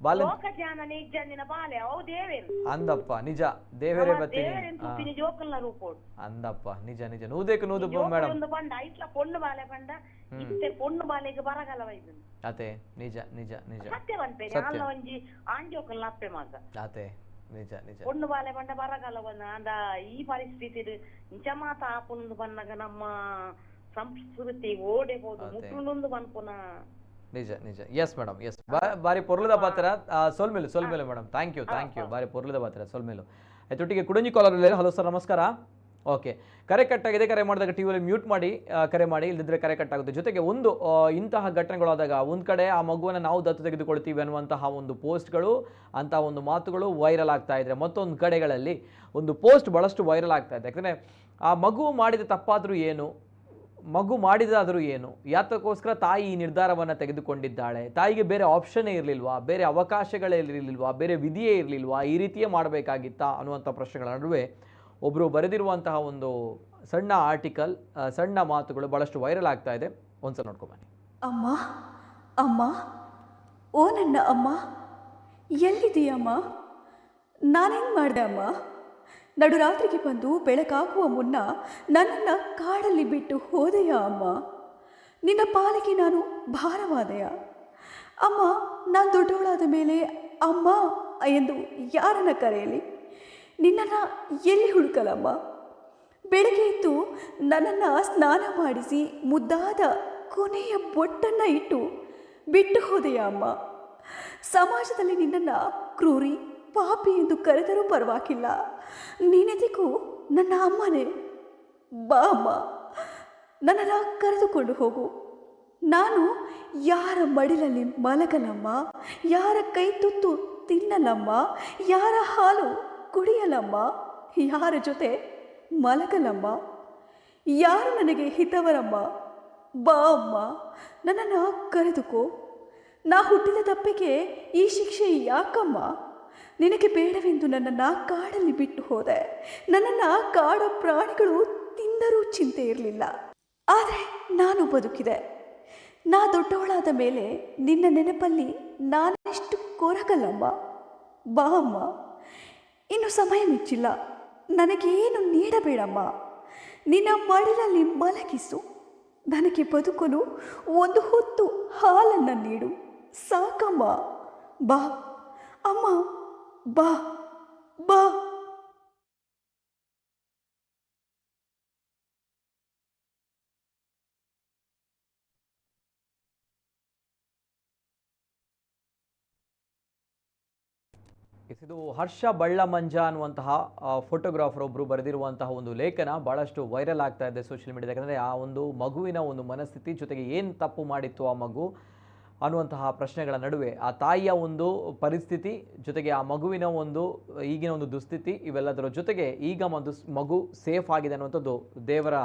ಬಾಲೆ ಲೋಕಜ್ಞಾನ ನಿಜ್ಜಂದಿನ ಬಾಲೆ ಅವು ದೇವೇರು ಅಂದಪ್ಪ ನಿಜ ದೇವೇರೇ ಬತ್ತೀನಿ ದೇವೇರನ್ ತುಪ್ಪಿನ ಜೋಕಲ್ನ ರೂಪೋಡು ಅಂದಪ್ಪ ನಿಜ ನಿಜ ನೂದೇಕು ನೂದು ಮೇಡಮ್ ಒಂದು ಬಂಡ ಐಟ್ಲ ಪೊಣ್ಣು ಬಾಲೆ ಬಂಡ ಇತ್ತೆ ಪೊಣ್ಣು ಬಾಲೆಗೆ ಬರಗಾಲವೈದು ಅತೆ ನಿಜ ನಿಜ ನಿಜ ಸತ್ಯವಂತೇನೆ ಅಲ್ಲ ಒಂಜಿ ಆಂಜೋಕಲ್ನ ಅಪ್ಪೆ ಮಗ ಅತೆ ನಿಜ ನಿಜ ಪೊಣ್ಣು ಬಾಲೆ ಬಂಡ ಬರಗಾಲವನ್ನ ಅಂದ ಈ ಪರಿಸ್ಥಿತಿ ಇಂಚ ಮಾತ ಆಪುಂದು ಬನ್ನಗ ನಮ್ಮ ಸಂಸ್ಕೃತಿ ಓಡೆ ಹೋದು ಮುಟ್ಲುಂದು ಬನ್ಪುನ ನಿಜ ನಿಜ ಎಸ್ ಮೇಡಮ್ ಎಸ್ ಬಾರಿ ಪೊರ್ಲುದ ಪಾತ್ರ ಸೊಲ್ಮೇಲು ಮೇಡಮ್ ಥ್ಯಾಂಕ್ ಯು ಬಾರಿ ಪೊರ್ಲುದ ಪಾತ್ರ ಸೊಲ್ಮೇಲು ಆಯ್ತೊಟ್ಟಿಗೆ ಕುಡಂಜಿ ಕಾಲರ್ ಹಲೋ ಸರ್ ನಮಸ್ಕಾರ ಓಕೆ ಕರೆ ಕಟ್ಟಾಗಿದೆ ಕರೆ ಮಾಡಿದಾಗ ಟಿವಿಯಲ್ಲಿ ಮ್ಯೂಟ್ ಮಾಡಿ ಕರೆ ಮಾಡಿ ಇಲ್ಲದಿದ್ದರೆ ಕರೆ ಕಟ್ಟಾಗುತ್ತೆ ಜೊತೆಗೆ ಒಂದು ಇಂತಹ ಘಟನೆಗಳಾದಾಗ ಒಂದು ಕಡೆ ಆ ಮಗುವನ್ನು ನಾವು ದತ್ತು ತೆಗೆದುಕೊಳ್ತೀವಿ ಅನ್ನುವಂತಹ ಒಂದು ಪೋಸ್ಟ್ಗಳು ಅಂತಹ ಒಂದು ಮಾತುಗಳು ವೈರಲ್ ಆಗ್ತಾ ಇದ್ರೆ ಮತ್ತೊಂದು ಕಡೆಗಳಲ್ಲಿ ಒಂದು ಪೋಸ್ಟ್ ಭಾಳಷ್ಟು ವೈರಲ್ ಆಗ್ತಾ ಇದೆ ಯಾಕಂದರೆ ಆ ಮಗು ಮಾಡಿದ ತಪ್ಪಾದರೂ ಏನು ಮಗು ಮಾಡಿದಾದರೂ ಏನು ಯಾತಕ್ಕೋಸ್ಕರ ತಾಯಿ ಈ ನಿರ್ಧಾರವನ್ನು ತೆಗೆದುಕೊಂಡಿದ್ದಾಳೆ ತಾಯಿಗೆ ಬೇರೆ ಆಪ್ಷನ್ನೇ ಇರಲಿಲ್ವಾ ಬೇರೆ ಅವಕಾಶಗಳೇ ಇರಲಿಲ್ವಾ ಬೇರೆ ವಿಧಿಯೇ ಇರಲಿಲ್ವಾ ಈ ರೀತಿಯೇ ಮಾಡಬೇಕಾಗಿತ್ತಾ ಅನ್ನುವಂಥ ಪ್ರಶ್ನೆಗಳ ನಡುವೆ ಒಬ್ಬರು ಬರೆದಿರುವಂತಹ ಒಂದು ಸಣ್ಣ ಆರ್ಟಿಕಲ್ ಸಣ್ಣ ಮಾತುಗಳು ಭಾಳಷ್ಟು ವೈರಲ್ ಆಗ್ತಾ ಇದೆ ಒಂದ್ಸಲ ನೋಡ್ಕೊಂಬನ್ನಿ. ಅಮ್ಮ ಅಮ್ಮ ಓ ನನ್ನ ಅಮ್ಮ ಎಲ್ಲಿದೆಯಮ್ಮ ನಾನೇನು ಮಾಡಿದೆ ಅಮ್ಮ ನಡುರಾತ್ರಿಗೆ ಬಂದು ಬೆಳಕಾಗುವ ಮುನ್ನ ನನ್ನನ್ನು ಕಾಡಲ್ಲಿ ಬಿಟ್ಟು ಹೋದೆಯಾ ಅಮ್ಮ ನಿನ್ನ ಪಾಲಿಗೆ ನಾನು ಭಾರವಾದೆಯ ಅಮ್ಮ ನಾನು ದೊಡ್ಡವಳಾದ ಮೇಲೆ ಅಮ್ಮ ಎಂದು ಯಾರನ್ನ ಕರೆಯಲಿ ನಿನ್ನನ್ನು ಎಲ್ಲಿ ಹುಡುಕಲಮ್ಮ ಬೆಳಗ್ಗೆ ಎದ್ದು ನನ್ನನ್ನು ಸ್ನಾನ ಮಾಡಿಸಿ ಮುದ್ದಾದ ಕೊನೆಯ ಬೊಟ್ಟನ್ನು ಇಟ್ಟು ಬಿಟ್ಟು ಹೋದೆಯಾ ಅಮ್ಮ ಸಮಾಜದಲ್ಲಿ ನಿನ್ನನ್ನು ಕ್ರೂರಿ ಪಾಪಿ ಎಂದು ಕರೆದರೂ ಪರವಾಗಿಲ್ಲ ನೀನೆದಿಗೂ ನನ್ನ ಅಮ್ಮನೇ ಬಾ ಅಮ್ಮ ನನ್ನನ್ನು ಕರೆದುಕೊಂಡು ಹೋಗು ನಾನು ಯಾರ ಮಡಿಲಲ್ಲಿ ಮಲಗಲಮ್ಮ ಯಾರ ಕೈ ತುತ್ತು ತಿನ್ನಲಮ್ಮ ಯಾರ ಹಾಲು ಕುಡಿಯಲಮ್ಮ ಯಾರ ಜೊತೆ ಮಲಗಲಮ್ಮ ಯಾರು ನನಗೆ ಹಿತವರಮ್ಮ ಬಾ ಅಮ್ಮ ನನ್ನನ್ನು ಕರೆದುಕೋ ನಾ ಹುಟ್ಟಿದ ತಪ್ಪಿಗೆ ಈ ಶಿಕ್ಷೆ ಯಾಕಮ್ಮ ನಿನಗೆ ಬೇಡವೆಂದು ನನ್ನನ್ನು ಕಾಡಲ್ಲಿ ಬಿಟ್ಟು ಹೋದೆ ನನ್ನನ್ನು ಕಾಡ ಪ್ರಾಣಿಗಳು ತಿಂದರೂ ಚಿಂತೆ ಇರಲಿಲ್ಲ ಆದರೆ ನಾನು ಬದುಕಿದೆ ನಾ ದೊಡ್ಡವಳಾದ ಮೇಲೆ ನಿನ್ನ ನೆನಪಲ್ಲಿ ನಾನೆಷ್ಟು ಕೊರಗಲ್ಲಮ್ಮ ಬಾ ಅಮ್ಮ ಇನ್ನು ಸಮಯ ಮಿಂಚಿಲ್ಲ ನನಗೇನು ನೀಡಬೇಡಮ್ಮ ನಿನ್ನ ಮಡಿಲಲ್ಲಿ ಮಲಗಿಸು ನನಗೆ ಬದುಕಲು ಒಂದು ಹೊತ್ತು ಹಾಲನ್ನು ನೀಡು ಸಾಕಮ್ಮ ಬಾ ಅಮ್ಮ ಬಾ ಬಾ ಇದು ಹರ್ಷ ಬಳ್ಳಮಂಜ ಅನ್ನುವಂತಹ ಫೋಟೋಗ್ರಾಫರ್ ಒಬ್ಬರು ಬರೆದಿರುವಂತಹ ಒಂದು ಲೇಖನ ಭಾಳಷ್ಟು ವೈರಲ್ ಆಗ್ತಾ ಇದೆ ಸೋಷಿಯಲ್ ಮೀಡಿಯಾದ. ಯಾಕಂದರೆ ಆ ಒಂದು ಮಗುವಿನ ಒಂದು ಮನಸ್ಥಿತಿ ಜೊತೆಗೆ ಏನು ತಪ್ಪು ಮಾಡಿತ್ತು ಆ ಮಗು ಅನ್ನುವಂತಹ ಪ್ರಶ್ನೆಗಳ ನಡುವೆ ಆ ತಾಯಿಯ ಒಂದು ಪರಿಸ್ಥಿತಿ ಜೊತೆಗೆ ಆ ಮಗುವಿನ ಒಂದು ಈಗಿನ ಒಂದು ದುಸ್ಥಿತಿ ಇವೆಲ್ಲದರ ಜೊತೆಗೆ ಈಗ ಒಂದು ಮಗು ಸೇಫ್ ಆಗಿದೆ ಅನ್ನುವಂಥದ್ದು ದೇವರ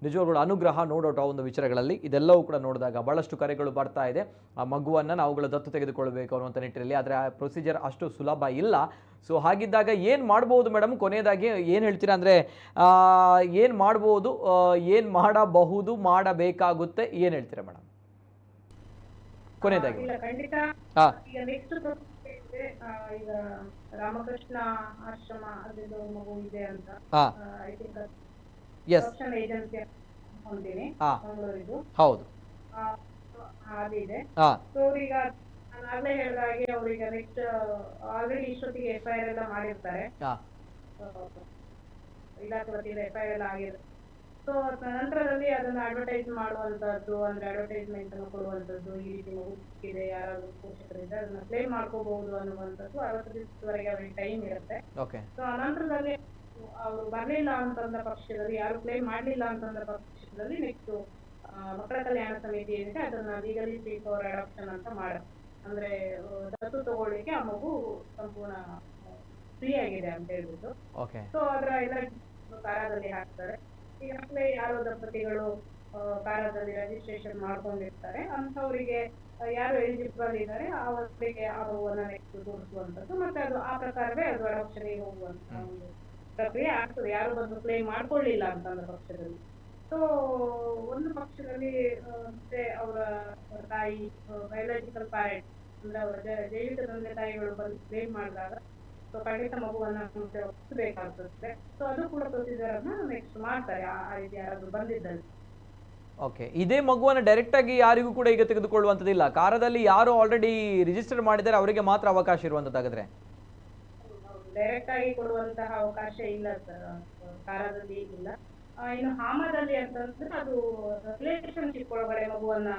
ನಿಜವಾಗ್ಲೂ ಅನುಗ್ರಹ ನೋಡೋಟ ಒಂದು ವಿಚಾರಗಳಲ್ಲಿ ಇದೆಲ್ಲವೂ ಕೂಡ ನೋಡಿದಾಗ ಭಾಳಷ್ಟು ಕರೆಗಳು ಬರ್ತಾ ಇದೆ. ಆ ಮಗುವನ್ನು ನಾವುಗಳು ದತ್ತು ತೆಗೆದುಕೊಳ್ಬೇಕು ಅನ್ನುವಂಥ ನಿಟ್ಟಿನಲ್ಲಿ. ಆದರೆ ಆ ಪ್ರೊಸೀಜರ್ ಅಷ್ಟು ಸುಲಭ ಇಲ್ಲ. ಸೊ ಹಾಗಿದ್ದಾಗ ಏನು ಮಾಡ್ಬೋದು ಮೇಡಮ್? ಕೊನೆಯದಾಗಿ ಏನು ಹೇಳ್ತೀರಾ ಅಂದರೆ ಏನು ಮಾಡ್ಬೋದು, ಏನು ಮಾಡಬಹುದು, ಮಾಡಬೇಕಾಗುತ್ತೆ, ಏನು ಹೇಳ್ತೀರಾ ಮೇಡಮ್ ಕೊನೆಯದಾಗಿ? ಖಂಡಿತ ಈಗ ನೆಕ್ಸ್ಟ್ ಈಗ ರಾಮಕೃಷ್ಣ ಆಶ್ರಮ ಅದಿದು ಮಗು ಇದೆ ಅಂತ ಐ ಥಿಂಕ್ ಏಜೆನ್ಸಿ ಹೊಂದಿನಿ ಮಂಗಳೂರಿದು. ಹೌದು, ಅದಿದೆ. ಸೊ ಈಗ ನಾನು ಆಗಲೇ ಹೇಳಿದ ಹಾಗೆ ಅವ್ರಿಗೆ ನೆಕ್ಸ್ಟ್ ಆಲ್ರೆಡಿ ಇಷ್ಟೊತ್ತಿಗೆ FIR ಎಲ್ಲ ಮಾಡಿರ್ತಾರೆ, ಇಲಾಖೆ ವತಿಯಿಂದ FIR ಎಲ್ಲ ಆಗಿರುತ್ತೆ. ಸೊ ನಂತರದಲ್ಲಿ ಅದನ್ನ ಅಡ್ವರ್ಟೈಸ್ ಮಾಡುವಂತದ್ದು, ಅಂದ್ರೆ ಅಡ್ವರ್ಟೈಸ್ಮೆಂಟ್ ಅನ್ನು ಕೊಡುವಂತದ್ದು, ಈ ರೀತಿ ಮಗು ಇದೆ, ಯಾರಾದ್ರೂ ಪೋಷಕರಿದ್ರೆ ಅದನ್ನ ಕ್ಲೇಮ್ ಮಾಡ್ಕೋಬಹುದು ಅನ್ನುವಂಥದ್ದು 60 ದಿವಸದವರೆಗೆ ಅವರಿಗೆ ಟೈಮ್ ಇರುತ್ತೆ. ಸೊ ನಂತರದಲ್ಲಿ ಅವರು ಬರ್ಲಿಲ್ಲ ಅಂತಂದ ಪಕ್ಷದಲ್ಲಿ, ಯಾರು ಕ್ಲೇಮ್ ಮಾಡ್ಲಿಲ್ಲ ಅಂತಂದ ಪಕ್ಷದಲ್ಲಿ ನೆಕ್ಸ್ಟ್ ಮಕ್ಕಳ ಕಲ್ಯಾಣ ಸಮಿತಿ ಏನಿದೆ ಅದನ್ನ ಲೀಗಲಿ ಫ್ರೀ ಫಾರ್ ಅಡಾಪ್ಷನ್ ಅಂತ ಅಂದ್ರೆ ದತ್ತು ತಗೊಳ್ಳಿಕ್ಕೆ ಆ ಮಗು ಸಂಪೂರ್ಣ ಫ್ರೀ ಆಗಿದೆ ಅಂತ ಹೇಳ್ಬಿಟ್ಟು ಸೊ ಅದರ ಎಲ್ಲ ಕಾರಾದಲ್ಲಿ ಹಾಕ್ತಾರೆ. ಈಗಾಗಲೇ ಯಾರೋ ದಂಪತಿಗಳು ಕಾರಾದಲ್ಲಿ ರಿಜಿಸ್ಟ್ರೇಷನ್ ಮಾಡ್ಕೊಂಡಿರ್ತಾರೆ ಅಂಥವರಿಗೆ ಯಾರು ಎಲಿಜಿಬಲ್ ಇದ್ದಾರೆ ಅವರಿಗೆ ಆ ಮಗುವನ್ನ ನೆಕ್ಸ್ಟ್ ತೋರಿಸುವಂಥದ್ದು, ಮತ್ತೆ ಅದು ಆ ಪ್ರಕಾರವೇ ಅದು ಅಡಾಪ್ಷನ್ಗೆ ಹೋಗುವಂತ ಒಂದು ಪ್ರಕ್ರಿಯೆ ಆಗ್ತದೆ, ಯಾರು ಬಂದು ಕ್ಲೇಮ್ ಮಾಡ್ಕೊಳ್ಳಿಲ್ಲ ಅಂತಂದ ಪಕ್ಷದಲ್ಲಿ. ಸೊ ಒಂದು ಪಕ್ಷದಲ್ಲಿ ಮತ್ತೆ ಅವರ ತಾಯಿ ಬಯೋಲಾಜಿಕಲ್ ಪ್ಯಾರೆಂಟ್ ಅಂದ್ರೆ ಅವರ ಜೈವಿಕ ತಂದೆ ತಾಯಿಗಳು ಬಂದು ಕ್ಲೇಮ್ ಮಾಡಿದಾಗ ಸೊ ಖಂಡಿತ ಮಗುವನ್ನ ಒಪ್ಪಿಸಬೇಕಾಗ್ತದೆ. ಸೊ ಅದು ಕೂಡ ಪ್ರೊಸೀಜರ್ ಅನ್ನ ನೆಕ್ಸ್ಟ್ ಮಾಡ್ತಾರೆ ಆ ರೀತಿ ಯಾರಾದ್ರೂ ಬಂದಿದ್ದಲ್ಲಿ. ಓಕೆ, ಇದೇ ಮಗುವನ್ನ ಡೈರೆಕ್ಟ್ ಆಗಿ ಯಾರಿಗೂ ಕೂಡ ಈಗ ತೆಗೆದುಕೊಳ್ಳುವಂಥದ್ದಿಲ್ಲ, ಕಾರದಲ್ಲಿ ಯಾರು ಆಲ್ರೆಡಿ ರಿಜಿಸ್ಟರ್ ಮಾಡಿದ್ದಾರೆ ಅವರಿಗೆ ಮಾತ್ರ ಅವಕಾಶ ಇರುವಂತದ್ದಾಗಿದ್ರೆ ಡೈರೆಕ್ಟ್ ಆಗಿ ಕೊಡುವಂತಹ ಅವಕಾಶ ಇಲ್ಲ ಸರ್, ಕಾರದಲ್ಲಿ ಇಲ್ಲ. ಇನ್ನು ಹಾಮದಲ್ಲಿ ಅಂತಂದ್ರೆ ಅದು ರಿಲೇಶನ್ಶಿಪ್ ಒಳಗಡೆ ಮಗುವನ್ನ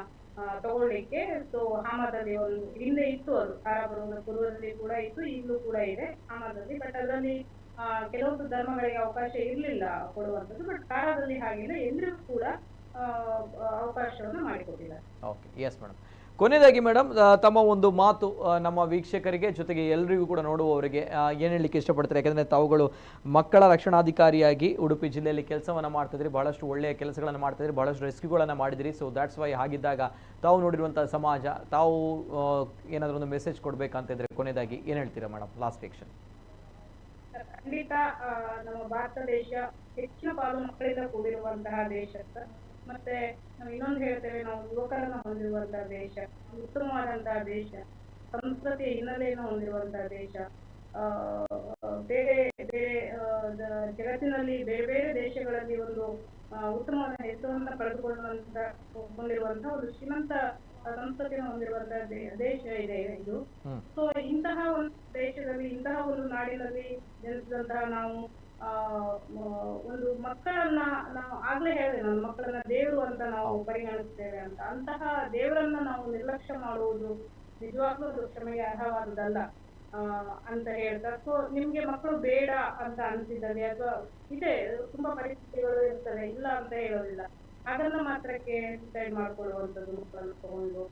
ತಗೊಳ್ಳಿಕ್ಕೆ ಸೊ ಹಾಮದಲ್ಲಿ ಒಂದು ಹಿಂದೆ ಇತ್ತು, ಅದು ಕಾರ ಬರುವುದರ ಪೂರ್ವದಲ್ಲಿ ಕೂಡ ಇತ್ತು, ಈಗಲೂ ಕೂಡ ಇದೆ ಹಾಮದಲ್ಲಿ. ಬಟ್ ಅದರಲ್ಲಿ ಕೆಲವೊಂದು ಧರ್ಮಗಳಿಗೆ ಅವಕಾಶ ಇರಲಿಲ್ಲ ಕೊಡುವಂಥದ್ದು, ಬಟ್ ಕಾರದಲ್ಲಿ ಹಾಗಿಲ್ಲ, ಎಲ್ರಿಗೂ ಕೂಡ ಅವಕಾಶವನ್ನು ಮಾಡಿಕೊಟ್ಟಿದ್ದಾರೆ. Okay, yes madam. ಕೊನೆಯದಾಗಿ ಮೇಡಮ್ ತಮ್ಮ ಒಂದು ಮಾತು ನಮ್ಮ ವೀಕ್ಷಕರಿಗೆ ಜೊತೆಗೆ ಎಲ್ಲರಿಗೂ ಕೂಡ ನೋಡುವವರಿಗೆ ಏನು ಹೇಳಲಿಕ್ಕೆ ಇಷ್ಟಪಡ್ತಾರೆ? ಯಾಕಂದರೆ ತಾವುಗಳು ಮಕ್ಕಳ ರಕ್ಷಣಾಧಿಕಾರಿಯಾಗಿ ಉಡುಪಿ ಜಿಲ್ಲೆಯಲ್ಲಿ ಕೆಲಸವನ್ನು ಮಾಡ್ತಿದ್ರಿ, ಭಾಳಷ್ಟು ಒಳ್ಳೆಯ ಕೆಲಸಗಳನ್ನು ಮಾಡ್ತಿದ್ರಿ, ಭಾಳಷ್ಟು ರೆಸ್ಕ್ಯೂಗಳನ್ನು ಮಾಡಿದಿರಿ. ಸೊ ದ್ಯಾಟ್ಸ್ ವೈ ಹಾಗಿದ್ದಾಗ ತಾವು ನೋಡಿರುವಂಥ ಸಮಾಜ, ತಾವು ಏನಾದರೂ ಒಂದು ಮೆಸೇಜ್ ಕೊಡಬೇಕಂತ ಇದ್ರೆ ಕೊನೆಯದಾಗಿ ಏನು ಹೇಳ್ತೀರಾ ಮೇಡಮ್? Last section. ಖಂಡಿತ ನಮ್ಮ ಭಾರತ ದೇಶ ಹೆಚ್ಚಿನ ಪಾಲು ಮಕ್ಕಳಿಂದ ಕೂಡಿರುವಂತಹ ದೇಶ ಸರ್. ಮತ್ತೆ ನಾವು ಇನ್ನೊಂದು ಹೇಳ್ತೇವೆ, ನಾವು ಯುವಕರನ್ನು ಹೊಂದಿರುವಂತಹ ದೇಶ, ಉತ್ತಮವಾದಂತಹ ದೇಶ, ಸಂಸ್ಕೃತಿಯ ಹಿನ್ನೆಲೆಯನ್ನು ಹೊಂದಿರುವಂತಹ ದೇಶ. ಬೇರೆ ಬೇರೆ ಜಗತ್ತಿನಲ್ಲಿ ಬೇರೆ ಬೇರೆ ದೇಶಗಳಲ್ಲಿ ಒಂದು ಉತ್ತಮವಾದ ಹೆಸರನ್ನ ಪಡೆದುಕೊಳ್ಳುವಂತ ಹೊಂದಿರುವಂತಹ ಒಂದು ಶ್ರೀಮಂತ ಸಂಸ್ಕೃತಿಯನ್ನು ಹೊಂದಿರುವಂತಹ ದೇಶ ಇದೆ ಇದು. ಸೊ ಇಂತಹ ಒಂದು ದೇಶದಲ್ಲಿ, ಇಂತಹ ಒಂದು ನಾಡಿನಲ್ಲಿ ಜನಿಸಿದಂತಹ ನಾವು ಒಂದು ಮಕ್ಕಳನ್ನ, ನಾವು ಆಗ್ಲೇ ಹೇಳಿದೆ ನಾನು ಮಕ್ಕಳನ್ನ ದೇವರು ಅಂತ ನಾವು ಪರಿಗಣಿಸ್ತೇವೆ ಅಂತ, ಅಂತಹ ದೇವರನ್ನ ನಾವು ನಿರ್ಲಕ್ಷ್ಯ ಮಾಡುವುದು ನಿಜವಾಗ್ಲೂ ಅದು ಕ್ಷಮೆಗೆ ಅರ್ಹವಾದುದಲ್ಲ ಅಂತ ಹೇಳ್ತಾರೆ. ಸೊ ನಿಮ್ಗೆ ಮಕ್ಕಳು ಬೇಡ ಅಂತ ಅನ್ಸಿದಲ್ಲಿ ಅಥವಾ ಇದೆ ತುಂಬಾ ಪರಿಸ್ಥಿತಿಗಳು ಇರ್ತವೆ, ಇಲ್ಲ ಅಂತ ಹೇಳೋದಿಲ್ಲ, ಅದನ್ನ ಮಾತ್ರಕ್ಕೆ ಡಿಸೈಡ್ ಮಾಡ್ಕೊಳ್ಳುವಂಥದ್ದು, ಮಕ್ಕಳನ್ನು ತಗೊಂಡು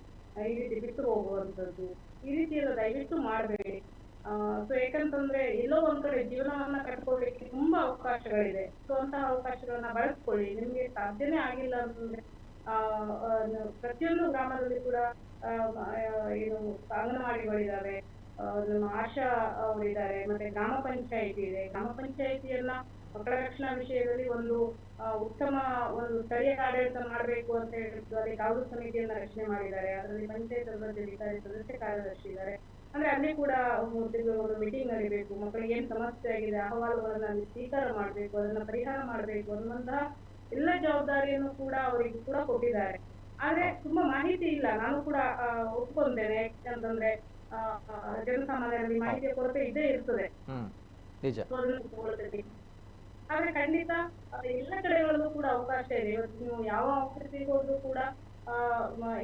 ಈ ರೀತಿ ಬಿಟ್ಟು ಹೋಗುವಂಥದ್ದು, ಈ ರೀತಿ ಎಲ್ಲ ದಯವಿಟ್ಟು ಮಾಡಬೇಡಿ. ಸೊ ಯಾಕಂತಂದ್ರೆ ಎಲ್ಲೋ ಒಂದ್ ಕಡೆ ಜೀವನವನ್ನ ಕಟ್ಕೊಳ್ಲಿಕ್ಕೆ ತುಂಬಾ ಅವಕಾಶಗಳಿದೆ. ಸೊ ಅಂತಹ ಅವಕಾಶಗಳನ್ನ ಬಳಸ್ಕೊಳ್ಳಿ. ನಿಮ್ಗೆ ಸಾಧ್ಯನೇ ಆಗಿಲ್ಲ ಅಂತಂದ್ರೆ ಪ್ರತಿಯೊಂದು ಗ್ರಾಮದಲ್ಲಿ ಕೂಡ ಏನು ಅಂಗನವಾಡಿಗಳಿದಾವೆ, ನಮ್ಮ ಆಶಾ ಅವರಿದ್ದಾರೆ, ಮತ್ತೆ ಗ್ರಾಮ ಪಂಚಾಯಿತಿ ಇದೆ. ಗ್ರಾಮ ಪಂಚಾಯಿತಿಯನ್ನ ಮಕ್ಕಳ ರಕ್ಷಣಾ ವಿಷಯದಲ್ಲಿ ಒಂದು ಉತ್ತಮ ಒಂದು ಸ್ಥಳೀಯ ಆಡಳಿತ ಮಾಡಬೇಕು ಅಂತ ಹೇಳಿದ್ರು. ಅಲ್ಲಿ ಕಾವಲು ಸಮಿತಿಯನ್ನ ರಚನೆ ಮಾಡಿದ್ದಾರೆ, ಅದರಲ್ಲಿ ಪಂಚಾಯತ್ ಅಧಿಕಾರಿ, ಸದಸ್ಯ ಕಾರ್ಯದರ್ಶಿ ಇದ್ದಾರೆ. ಅಂದ್ರೆ ಅಲ್ಲಿ ಕೂಡ 3 ತಿಂಗಳು ಮೀಟಿಂಗ್ ನಡೀಬೇಕು, ಮಕ್ಕಳಿಗೆ ಏನ್ ಸಮಸ್ಯೆ ಆಗಿದೆ ಅಹವಾಲುಗಳನ್ನ ಅಲ್ಲಿ ಸ್ವೀಕಾರ ಮಾಡ್ಬೇಕು, ಅದನ್ನ ಪರಿಹಾರ ಮಾಡ್ಬೇಕು ಅನ್ನುವಂತಹ ಎಲ್ಲ ಜವಾಬ್ದಾರಿಯನ್ನು ಕೂಡ ಅವರಿಗೆ ಕೂಡ ಕೊಟ್ಟಿದ್ದಾರೆ. ಆದ್ರೆ ತುಂಬಾ ಮಾಹಿತಿ ಇಲ್ಲ, ನಾನು ಕೂಡ ಒಪ್ಕೊಂತೇನೆ. ಯಾಕಂತಂದ್ರೆ ಜನಸಾಮಾನ್ಯರಲ್ಲಿ ಮಾಹಿತಿಯ ಕೊರತೆ ಇದ್ದೇ ಇರ್ತದೆ. ಆದ್ರೆ ಖಂಡಿತ ಎಲ್ಲ ಕಡೆಗಳಲ್ಲೂ ಕೂಡ ಅವಕಾಶ ಇದೆ. ಇವತ್ತು ನೀವು ಯಾವ ಆಫೀಸಿಗೆ ಹೋದ್ರು ಕೂಡ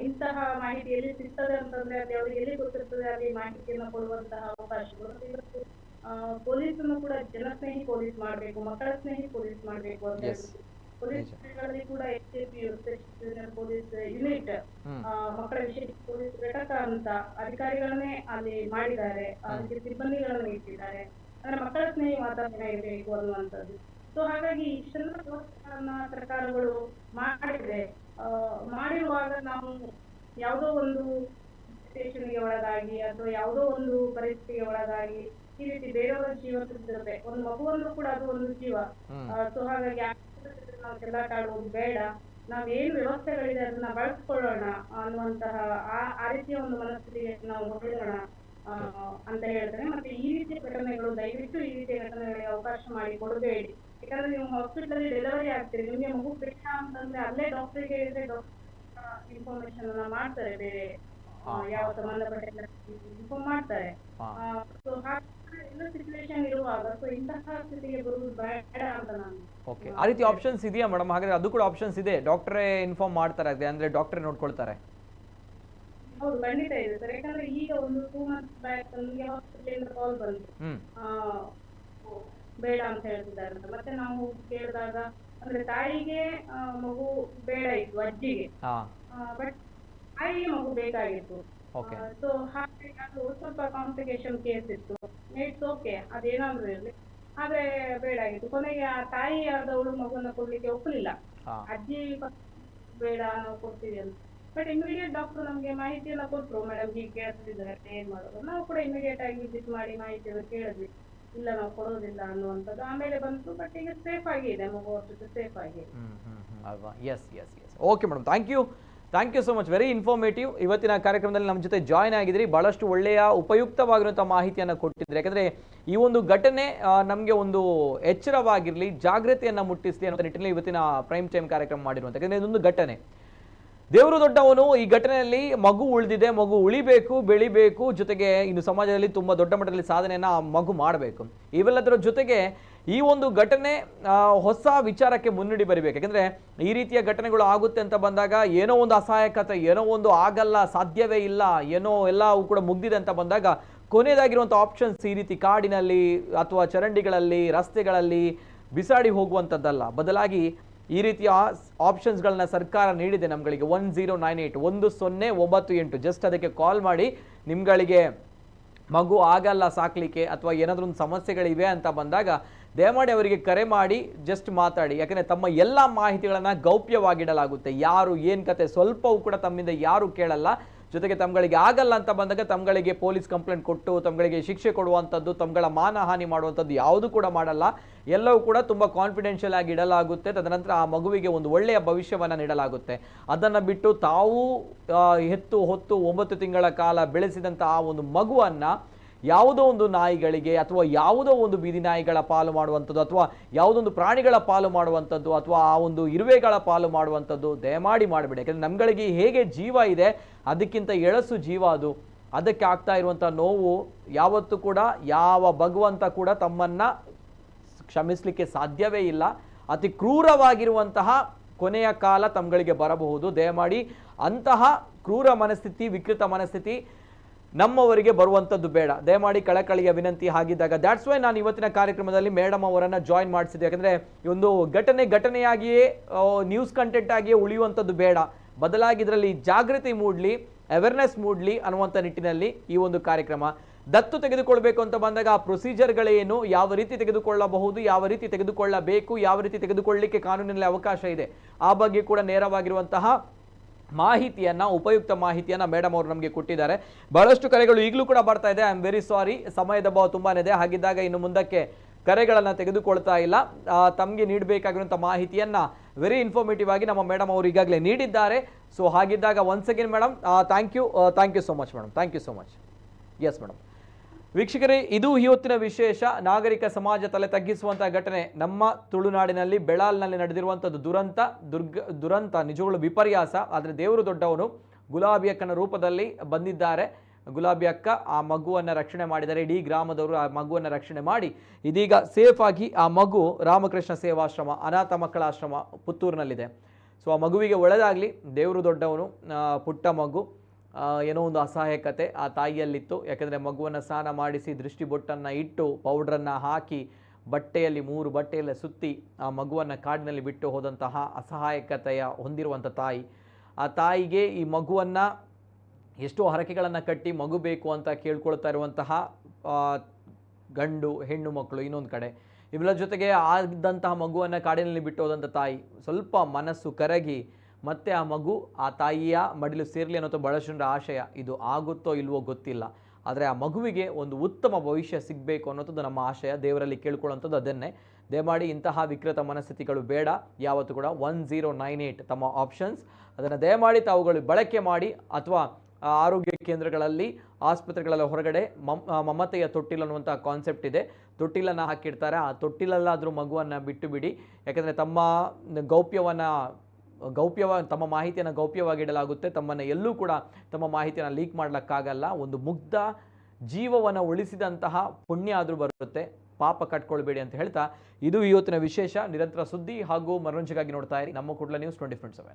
ಇಂತಹ ಮಾಹಿತಿ ಎಲ್ಲಿ ಸಿಗ್ತದೆ ಅಂತಂದ್ರೆ ಅದು ಅವ್ರಿಗೆ ಎಲ್ಲಿ ಗೊತ್ತಿರ್ತದೆ ಅಲ್ಲಿ ಮಾಹಿತಿಯನ್ನು ಕೊಡುವಂತಹ ಅವಕಾಶಗಳು. ಇವತ್ತು ಪೊಲೀಸನ್ನು ಕೂಡ ಜನಸ್ನೇಹಿ ಪೊಲೀಸ್ ಮಾಡ್ಬೇಕು, ಮಕ್ಕಳ ಸ್ನೇಹಿ ಪೊಲೀಸ್ ಮಾಡ್ಬೇಕು ಅಂತ ಹೇಳ್ಬಿಟ್ಟು ಪೊಲೀಸ್ ಠಾಣೆಗಳಲ್ಲಿ ಕೂಡ ಪೊಲೀಸ್ ಯೂನಿಟ್, ಮಕ್ಕಳ ವಿಶೇಷ ಪೊಲೀಸ್ ಘಟಕ ಅಂತ ಅಧಿಕಾರಿಗಳನ್ನೇ ಅಲ್ಲಿ ಮಾಡಿದ್ದಾರೆ, ಅದಕ್ಕೆ ಸಿಬ್ಬಂದಿಗಳನ್ನು ಇಟ್ಟಿದ್ದಾರೆ. ಅಂದ್ರೆ ಮಕ್ಕಳ ಸ್ನೇಹಿ ವಾತಾವರಣ ಇರಬೇಕು ಅನ್ನುವಂಥದ್ದು. ಸೊ ಹಾಗಾಗಿ ಇಷ್ಟೆಲ್ಲ ಪ್ರೋತ್ಸಾಹವನ್ನ ಸರ್ಕಾರಗಳು ಮಾಡಿದೆ. ಮಾಡಿರುವಾಗ ನಾವು ಯಾವುದೋ ಒಂದು ಸ್ಟೇಷನ್ಗೆ ಒಳಗಾಗಿ ಅಥವಾ ಯಾವುದೋ ಒಂದು ಪರಿಸ್ಥಿತಿಗೆ ಒಳಗಾಗಿ ಈ ರೀತಿ ಬೇರೆಯವರ ಜೀವನದ ಜೊತೆ ಒಂದು ಮಗುವಂದ್ರೂ ಕೂಡ ಅದು ಒಂದು ಜೀವ. ಸೊ ಹಾಗಾಗಿ ನಾವು ಚೆಲ್ಲಾಟ ಆಡುವುದು ಬೇಡ, ನಾವ್ ಏನ್ ವ್ಯವಸ್ಥೆಗಳಿದೆ ಅದನ್ನ ಬಳಸ್ಕೊಳ್ಳೋಣ ಅನ್ನುವಂತಹ ಆ ರೀತಿಯ ಒಂದು ಮನಸ್ಥಿತಿಗೆ ನಾವು ಹೊರಡೋಣ ಅಂತ ಹೇಳ್ತೇನೆ. ಮತ್ತೆ ಈ ರೀತಿಯ ಘಟನೆಗಳು ದಯವಿಟ್ಟು ಈ ರೀತಿಯ ಘಟನೆಗಳಿಗೆ ಅವಕಾಶ ಮಾಡಿ ಕೊಡಬೇಡಿ. ಯಾಕಂದ್ರೆ ನೀವು ಹಾಸ್ಪಿಟಲ್ ಅಲ್ಲಿ ಡೆಲಿವರಿ ಆಗ್ತೀರಿ, ನಿಮ್ಗೆ ಮಗು ಬೇಡ ಅಂತಂದ್ರೆ ಅಲ್ಲೇ ಡಾಕ್ಟರ್ಗೆ ಹೇಳಿದ್ರೆ ಡಾಕ್ಟರ್ ಇನ್ಫಾರ್ಮೇಶನ್ ಅನ್ನ ಮಾಡ್ತಾರೆ, ಬೇರೆ ಯಾವ ಸಂಬಂಧಪಟ್ಟ ಇನ್ಫಾರ್ಮ್ ಮಾಡ್ತಾರೆ. ಸೊ ಹಾಗೆ ಎಲ್ಲ ಸಿಚುವೇಶನ್ ಇರುವಾಗ ಸೊ ಇಂತಹ ಸ್ಥಿತಿಗೆ ಬರುವುದು ಬೇಡ ಅಂತ ನಾನು. ಓಕೆ, ಆ ರೀತಿ ಆಪ್ಷನ್ಸ್ ಇದೆಯಾ ಮೇಡಮ್? ಹಾಗಾದ್ರೆ ಅದು ಕೂಡ ಆಪ್ಷನ್ಸ್ ಇದೆ, ಡಾಕ್ಟ್ರೇ ಇನ್ಫಾರ್ಮ್ ಮಾಡ್ತಾರೆ, ಅಂದ್ರೆ ಡಾಕ್ಟ್ರೇ ನೋಡ್ಕೊಳ್ತಾರೆ? ಹೌದು, ಖಂಡಿತ ಇದೆ ಸರ್. ಯಾಕಂದ್ರೆ ಈಗ ಒಂದು 2 months ಬ್ಯಾಕ್ ನಮಗೆ ಹಾಸ್ಪಿಟಲ್ ಕಾಲ್ ಬಂತು, ಬೇಡ ಅಂತ ಹೇಳ್ತಿದ್ದಾರೆ ಅಂತ. ಮತ್ತೆ ನಾವು ಕೇಳಿದಾಗ ಅಂದ್ರೆ ತಾಯಿಗೆ ಮಗು ಬೇಡ ಇತ್ತು, ಅಜ್ಜಿಗೆ, ಬಟ್ ತಾಯಿಗೆ ಮಗು ಬೇಕಾಗಿತ್ತು. ಸೊ ಹಾಗೆ ಅದು ಸ್ವಲ್ಪ ಕಾಂಪ್ಲಿಕೇಶನ್ ಕೇಸ್ ಇತ್ತು. ಇಟ್ಸ್ ಓಕೆ, ಅದೇನಾದ್ರು ಇರಲಿ, ಆದ್ರೆ ಬೇಡ ಆಗಿತ್ತು. ಕೊನೆಗೆ ಆ ತಾಯಿ ಆದವಳು ಮಗುವನ್ನ ಕೊಡ್ಲಿಕ್ಕೆ ಒಪ್ಪಲಿಲ್ಲ. ಅಜ್ಜಿ ಬೇಡ ನಾವು ಕೊಡ್ತೀವಿ ಅಂತ. ಬಟ್ ಇಮಿಡಿಯೇಟ್ ಡಾಕ್ಟರ್ ನಮ್ಗೆ ಮಾಹಿತಿಯನ್ನ ಕೊಟ್ರು, ಮೇಡಮ್ ಹೀಗೆ ಕೇಳ್ತಿದ್ದಾರೆ ಏನ್ ಮಾಡೋದು. ನಾವು ಕೂಡ ಇಮಿಡಿಯೇಟ್ ಆಗಿ ವಿಸಿಟ್ ಮಾಡಿ ಮಾಹಿತಿಯನ್ನು ಕೇಳಿದ್ವಿ, ಇಲ್ಲ ನಾವು ಕೊಡೋದಿಲ್ಲ ಅನ್ನುವಂಥದ್ದು. ಆಮೇಲೆ ಬಂತು, ಬಟ್ ಈಗ ಸೇಫ್ ಆಗಿದೆ, ಮಗು ಅಷ್ಟು ಸೇಫ್ ಆಗಿದೆ. Yes yes yes okay madam, thank you so much, very informative. ಇವತ್ತಿನ ಕಾರ್ಯಕ್ರಮದಲ್ಲಿ ನಮ್ಮ ಜೊತೆ ಜಾಯ್ನ್ ಆಗಿದ್ರಿ, ಬಹಳಷ್ಟು ಒಳ್ಳೆಯ ಉಪಯುಕ್ತವಾಗಿರುವಂಥ ಮಾಹಿತಿಯನ್ನು ಕೊಟ್ಟಿದ್ರಿ. ಯಾಕಂದರೆ ಈ ಒಂದು ಘಟನೆ ನಮಗೆ ಒಂದು ಎಚ್ಚರವಾಗಿರಲಿ, ಜಾಗೃತಿಯನ್ನು ಮುಟ್ಟಿಸಲಿ ಅನ್ನೋ ನಿಟ್ಟಿನಲ್ಲಿ ಇವತ್ತಿನ ಪ್ರೈಮ್ ಟೈಮ್ ಕಾರ್ಯಕ್ರಮ ಮಾಡಿರುವಂಥ. ಯಾಕಂದರೆ ಇದೊಂದು ಘಟನೆ, ದೇವರು ದೊಡ್ಡವನು. ಈ ಘಟನೆಯಲ್ಲಿ ಮಗು ಉಳಿದಿದೆ, ಮಗು ಉಳಿಬೇಕು, ಬೆಳಿಬೇಕು, ಜೊತೆಗೆ ಇನ್ನು ಸಮಾಜದಲ್ಲಿ ತುಂಬ ದೊಡ್ಡ ಮಟ್ಟದಲ್ಲಿ ಸಾಧನೆಯನ್ನು ಮಗು ಮಾಡಬೇಕು. ಇವೆಲ್ಲದರ ಜೊತೆಗೆ ಈ ಒಂದು ಘಟನೆ ಹೊಸ ವಿಚಾರಕ್ಕೆ ಮುನ್ನುಡಿ ಬರಬೇಕು. ಯಾಕಂದರೆ ಈ ರೀತಿಯ ಘಟನೆಗಳು ಆಗುತ್ತೆ ಅಂತ ಬಂದಾಗ ಏನೋ ಒಂದು ಅಸಹಾಯಕತೆ, ಏನೋ ಒಂದು ಆಗಲ್ಲ, ಸಾಧ್ಯವೇ ಇಲ್ಲ, ಏನೋ ಎಲ್ಲವೂ ಕೂಡ ಮುಗ್ದಿದೆ ಅಂತ ಬಂದಾಗ ಕೊನೆಯದಾಗಿರುವಂಥ ಆಪ್ಷನ್ಸ್ ಈ ರೀತಿ ಕಾಡಿನಲ್ಲಿ ಅಥವಾ ಚರಂಡಿಗಳಲ್ಲಿ, ರಸ್ತೆಗಳಲ್ಲಿ ಬಿಸಾಡಿ ಹೋಗುವಂಥದ್ದಲ್ಲ. ಬದಲಾಗಿ ಈ ರೀತಿಯ ಆಪ್ಷನ್ಸ್ಗಳನ್ನ ಸರ್ಕಾರ ನೀಡಿದೆ ನಮ್ಗಳಿಗೆ. 1098 1098 ಜಸ್ಟ್ ಅದಕ್ಕೆ ಕಾಲ್ ಮಾಡಿ ನಿಮ್ಗಳಿಗೆ ಮಗು ಆಗಲ್ಲ ಸಾಕಲಿಕ್ಕೆ ಅಥವಾ ಏನಾದರೂ ಒಂದು ಸಮಸ್ಯೆಗಳಿವೆ ಅಂತ ಬಂದಾಗ ದಯಮಾಡಿ ಅವರಿಗೆ ಕರೆ ಮಾಡಿ ಜಸ್ಟ್ ಮಾತಾಡಿ. ಯಾಕಂದರೆ ತಮ್ಮ ಎಲ್ಲ ಮಾಹಿತಿಗಳನ್ನು ಗೌಪ್ಯವಾಗಿಡಲಾಗುತ್ತೆ. ಯಾರು ಏನು ಕತೆ ಸ್ವಲ್ಪವೂ ಕೂಡ ತಮ್ಮಿಂದ ಯಾರು ಕೇಳಲ್ಲ. ಜೊತೆಗೆ ತಮ್ಗಳಿಗೆ ಆಗಲ್ಲ ಅಂತ ಬಂದಾಗ ತಮ್ಗಳಿಗೆ ಪೊಲೀಸ್ ಕಂಪ್ಲೇಂಟ್ ಕೊಟ್ಟು ತಮ್ಗಳಿಗೆ ಶಿಕ್ಷೆ ಕೊಡುವಂಥದ್ದು, ತಮ್ಗಳ ಮಾನಹಾನಿ ಮಾಡುವಂಥದ್ದು ಯಾವುದು ಕೂಡ ಮಾಡಲ್ಲ. ಎಲ್ಲವೂ ಕೂಡ ತುಂಬ ಕಾನ್ಫಿಡೆನ್ಷಿಯಲ್ ಆಗಿ ಇಡಲಾಗುತ್ತೆ. ತದನಂತರ ಆ ಮಗುವಿಗೆ ಒಂದು ಒಳ್ಳೆಯ ಭವಿಷ್ಯವನ್ನು ನೀಡಲಾಗುತ್ತೆ. ಅದನ್ನು ಬಿಟ್ಟು ತಾವು ಹೆತ್ತು ಹೊತ್ತು 9 ತಿಂಗಳ ಕಾಲ ಬೆಳೆಸಿದಂಥ ಆ ಒಂದು ಮಗುವನ್ನು ಯಾವುದೋ ಒಂದು ನಾಯಿಗಳಿಗೆ ಅಥವಾ ಯಾವುದೋ ಒಂದು ಬೀದಿ ನಾಯಿಗಳ ಪಾಲು ಮಾಡುವಂಥದ್ದು ಅಥವಾ ಯಾವುದೊಂದು ಪ್ರಾಣಿಗಳ ಪಾಲು ಮಾಡುವಂಥದ್ದು ಅಥವಾ ಆ ಒಂದು ಇರುವೆಗಳ ಪಾಲು ಮಾಡುವಂಥದ್ದು ದಯಮಾಡಿ ಮಾಡಬೇಡಿ. ಯಾಕಂದರೆ ನಮ್ಗಳಿಗೆ ಹೇಗೆ ಜೀವ ಇದೆ ಅದಕ್ಕಿಂತ ಎಳಸು ಜೀವ ಅದು. ಅದಕ್ಕೆ ಆಗ್ತಾ ಇರುವಂಥ ನೋವು ಯಾವತ್ತೂ ಕೂಡ ಯಾವ ಭಗವಂತ ಕೂಡ ತಮ್ಮನ್ನು ಕ್ಷಮಿಸಲಿಕ್ಕೆ ಸಾಧ್ಯವೇ ಇಲ್ಲ. ಅತಿ ಕ್ರೂರವಾಗಿರುವಂತಹ ಕೊನೆಯ ಕಾಲ ತಮ್ಗಳಿಗೆ ಬರಬಹುದು. ದಯಮಾಡಿ ಅಂತಹ ಕ್ರೂರ ಮನಸ್ಥಿತಿ, ವಿಕೃತ ಮನಸ್ಥಿತಿ ನಮ್ಮವರಿಗೆ ಬರುವಂಥದ್ದು ಬೇಡ. ದಯಮಾಡಿ ಕಳಕಳಿಯ ವಿನಂತಿ. ಹಾಗಿದ್ದಾಗ ದ್ಯಾಟ್ಸ್ ವೈ ನಾನು ಇವತ್ತಿನ ಕಾರ್ಯಕ್ರಮದಲ್ಲಿ ಮೇಡಮ್ ಅವರನ್ನು ಜಾಯಿನ್ ಮಾಡಿಸಿದ್ದೆ. ಯಾಕಂದರೆ ಈ ಒಂದು ಘಟನೆಯಾಗಿಯೇ ನ್ಯೂಸ್ ಕಂಟೆಂಟ್ ಆಗಿಯೇ ಉಳಿಯುವಂಥದ್ದು ಬೇಡ. ಬದಲಾಗಿ ಇದರಲ್ಲಿ ಜಾಗೃತಿ ಮೂಡಲಿ, ಅವೇರ್ನೆಸ್ ಮೂಡಲಿ ಅನ್ನುವಂಥ ನಿಟ್ಟಿನಲ್ಲಿ ಈ ಒಂದು ಕಾರ್ಯಕ್ರಮ. ದತ್ತು ತೆಗೆದುಕೊಳ್ಬೇಕು ಅಂತ ಬಂದಾಗ ಆ ಪ್ರೊಸೀಜರ್ಗಳೇನು, ಯಾವ ರೀತಿ ತೆಗೆದುಕೊಳ್ಳಬಹುದು, ಯಾವ ರೀತಿ ತೆಗೆದುಕೊಳ್ಳಬೇಕು, ಯಾವ ರೀತಿ ತೆಗೆದುಕೊಳ್ಳಲಿಕ್ಕೆ ಕಾನೂನಿನಲ್ಲಿ ಅವಕಾಶ ಇದೆ, ಆ ಬಗ್ಗೆ ಕೂಡ ನೇರವಾಗಿರುವಂತಹ ಮಾಹಿತಿಯನ್ನು, ಉಪಯುಕ್ತ ಮಾಹಿತಿಯನ್ನು ಮೇಡಮ್ ಅವರು ನಮಗೆ ಕೊಟ್ಟಿದ್ದಾರೆ. ಬಹಳಷ್ಟು ಕರೆಗಳು ಈಗಲೂ ಕೂಡ ಬರ್ತಾ ಇದೆ. ಐ ಆಮ್ ವೆರಿ ಸಾರಿ, ಸಮಯದ ಅಭಾವ ತುಂಬಾ ಇದೆ. ಹಾಗಿದ್ದಾಗ ಇನ್ನು ಮುಂದಕ್ಕೆ ಕರೆಗಳನ್ನು ತೆಗೆದುಕೊಳ್ತಾ ಇಲ್ಲ. ತಮಗೆ ನೀಡಬೇಕಾಗಿರುವಂಥ ಮಾಹಿತಿಯನ್ನು ವೆರಿ ಇನ್ಫಾರ್ಮೇಟಿವ್ ಆಗಿ ನಮ್ಮ ಮೇಡಮ್ ಅವರು ಈಗಾಗಲೇ ನೀಡಿದ್ದಾರೆ. ಸೊ ಹಾಗಿದ್ದಾಗ once again madam thank you so much madam, thank you so much. Yes madam. ವೀಕ್ಷಕರೇ, ಇದು ಇವತ್ತಿನ ವಿಶೇಷ. ನಾಗರಿಕ ಸಮಾಜ ತಲೆ ತಗ್ಗಿಸುವಂಥ ಘಟನೆ ನಮ್ಮ ತುಳುನಾಡಿನಲ್ಲಿ ಬೆಳಾಲ್ನಲ್ಲಿ ನಡೆದಿರುವಂಥದ್ದು ದುರಂತ ನಿಜಗಳು ವಿಪರ್ಯಾಸ. ಆದರೆ ದೇವರು ದೊಡ್ಡವನು. ಗುಲಾಬಿ ಅಕ್ಕನ ರೂಪದಲ್ಲಿ ಬಂದಿದ್ದಾರೆ. ಗುಲಾಬಿ ಅಕ್ಕ ಆ ಮಗುವನ್ನು ರಕ್ಷಣೆ ಮಾಡಿದ್ದಾರೆ. ಇಡೀ ಗ್ರಾಮದವರು ಆ ಮಗುವನ್ನು ರಕ್ಷಣೆ ಮಾಡಿ ಇದೀಗ ಸೇಫ್ ಆಗಿ ಆ ಮಗು ರಾಮಕೃಷ್ಣ ಸೇವಾಶ್ರಮ ಅನಾಥ ಮಕ್ಕಳ ಆಶ್ರಮ ಪುತ್ತೂರಿನಲ್ಲಿದೆ. ಸೊ ಆ ಮಗುವಿಗೆ ಒಳ್ಳೆಯದಾಗಲಿ. ದೇವರು ದೊಡ್ಡವನು. ಪುಟ್ಟ ಮಗು, ಏನೋ ಒಂದು ಅಸಹಾಯಕತೆ ಆ ತಾಯಿಯಲ್ಲಿತ್ತು. ಯಾಕೆಂದರೆ ಮಗುವನ್ನು ಸ್ನಾನ ಮಾಡಿಸಿ ದೃಷ್ಟಿಬೊಟ್ಟನ್ನು ಇಟ್ಟು ಪೌಡ್ರನ್ನು ಹಾಕಿ ಬಟ್ಟೆಯಲ್ಲಿ 3 ಬಟ್ಟೆಯಲ್ಲೇ ಸುತ್ತಿ ಆ ಮಗುವನ್ನು ಕಾಡಿನಲ್ಲಿ ಬಿಟ್ಟು ಹೋದಂತಹ ಅಸಹಾಯಕತೆಯ ಹೊಂದಿರುವಂಥ ತಾಯಿ. ಆ ತಾಯಿಗೆ ಈ ಮಗುವನ್ನು ಎಷ್ಟೋ ಹರಕೆಗಳನ್ನು ಕಟ್ಟಿ ಮಗು ಬೇಕು ಅಂತ ಕೇಳ್ಕೊಳ್ತಾ ಇರುವಂತಹ ಗಂಡು ಹೆಣ್ಣು ಮಕ್ಕಳು ಇನ್ನೊಂದು ಕಡೆ, ಇವೆಲ್ಲ ಜೊತೆಗೆ ಆದಂತಹ ಮಗುವನ್ನು ಕಾಡಿನಲ್ಲಿ ಬಿಟ್ಟು ಹೋದಂಥ ತಾಯಿ ಸ್ವಲ್ಪ ಮನಸ್ಸು ಕರಗಿ ಮತ್ತೆ ಆ ಮಗು ಆ ತಾಯಿಯ ಮಡಿಲು ಸೇರಲಿ ಅನ್ನೋದು ಬಹಳಷ್ಟು ಜನರ ಆಶಯ. ಇದು ಆಗುತ್ತೋ ಇಲ್ವೋ ಗೊತ್ತಿಲ್ಲ, ಆದರೆ ಆ ಮಗುವಿಗೆ ಒಂದು ಉತ್ತಮ ಭವಿಷ್ಯ ಸಿಗಬೇಕು ಅನ್ನೋದು ನಮ್ಮ ಆಶಯ. ದೇವರಲ್ಲಿ ಕೇಳ್ಕೊಳ್ಳೋಂಥದ್ದು ಅದನ್ನೇ. ದಯಮಾಡಿ ಇಂತಹ ವಿಕೃತ ಮನಸ್ಥಿತಿಗಳು ಬೇಡ ಯಾವತ್ತೂ ಕೂಡ. 1098 ತಮ್ಮ ಆಪ್ಷನ್ಸ್, ಅದನ್ನು ದಯಮಾಡಿ ತಾವುಗಳು ಬಳಕೆ ಮಾಡಿ. ಅಥವಾ ಆರೋಗ್ಯ ಕೇಂದ್ರಗಳಲ್ಲಿ, ಆಸ್ಪತ್ರೆಗಳ ಹೊರಗಡೆ ಮಮತೆಯ ತೊಟ್ಟಿಲು ಅನ್ನುವಂಥ ಕಾನ್ಸೆಪ್ಟ್ ಇದೆ. ತೊಟ್ಟಿಲನ್ನು ಹಾಕಿರ್ತಾರೆ, ಆ ತೊಟ್ಟಿಲಲ್ಲಾದರೂ ಮಗುವನ್ನು ಬಿಟ್ಟು ಬಿಡಿ. ಯಾಕೆಂದರೆ ತಮ್ಮ ತಮ್ಮ ಮಾಹಿತಿಯನ್ನು ಗೌಪ್ಯವಾಗಿಡಲಾಗುತ್ತೆ. ತಮ್ಮನ್ನು ಎಲ್ಲೂ ಕೂಡ ತಮ್ಮ ಮಾಹಿತಿಯನ್ನು ಲೀಕ್ ಮಾಡಲಿಕ್ಕಾಗಲ್ಲ. ಒಂದು ಮುಗ್ಧ ಜೀವವನ್ನು ಉಳಿಸಿದಂತಹ ಪುಣ್ಯ ಆದರೂ ಬರುತ್ತೆ, ಪಾಪ ಕಟ್ಕೊಳ್ಬೇಡಿ ಅಂತ ಹೇಳ್ತಾ ಇದು ಇವತ್ತಿನ ವಿಶೇಷ. ನಿರಂತರ ಸುದ್ದಿ ಹಾಗೂ ಮನೋರಂಜನೆಗಾಗಿ ನೋಡ್ತಾ ಇರಿ ನಮ್ಮ ಕುಡ್ಲ ನ್ಯೂಸ್ 24/7.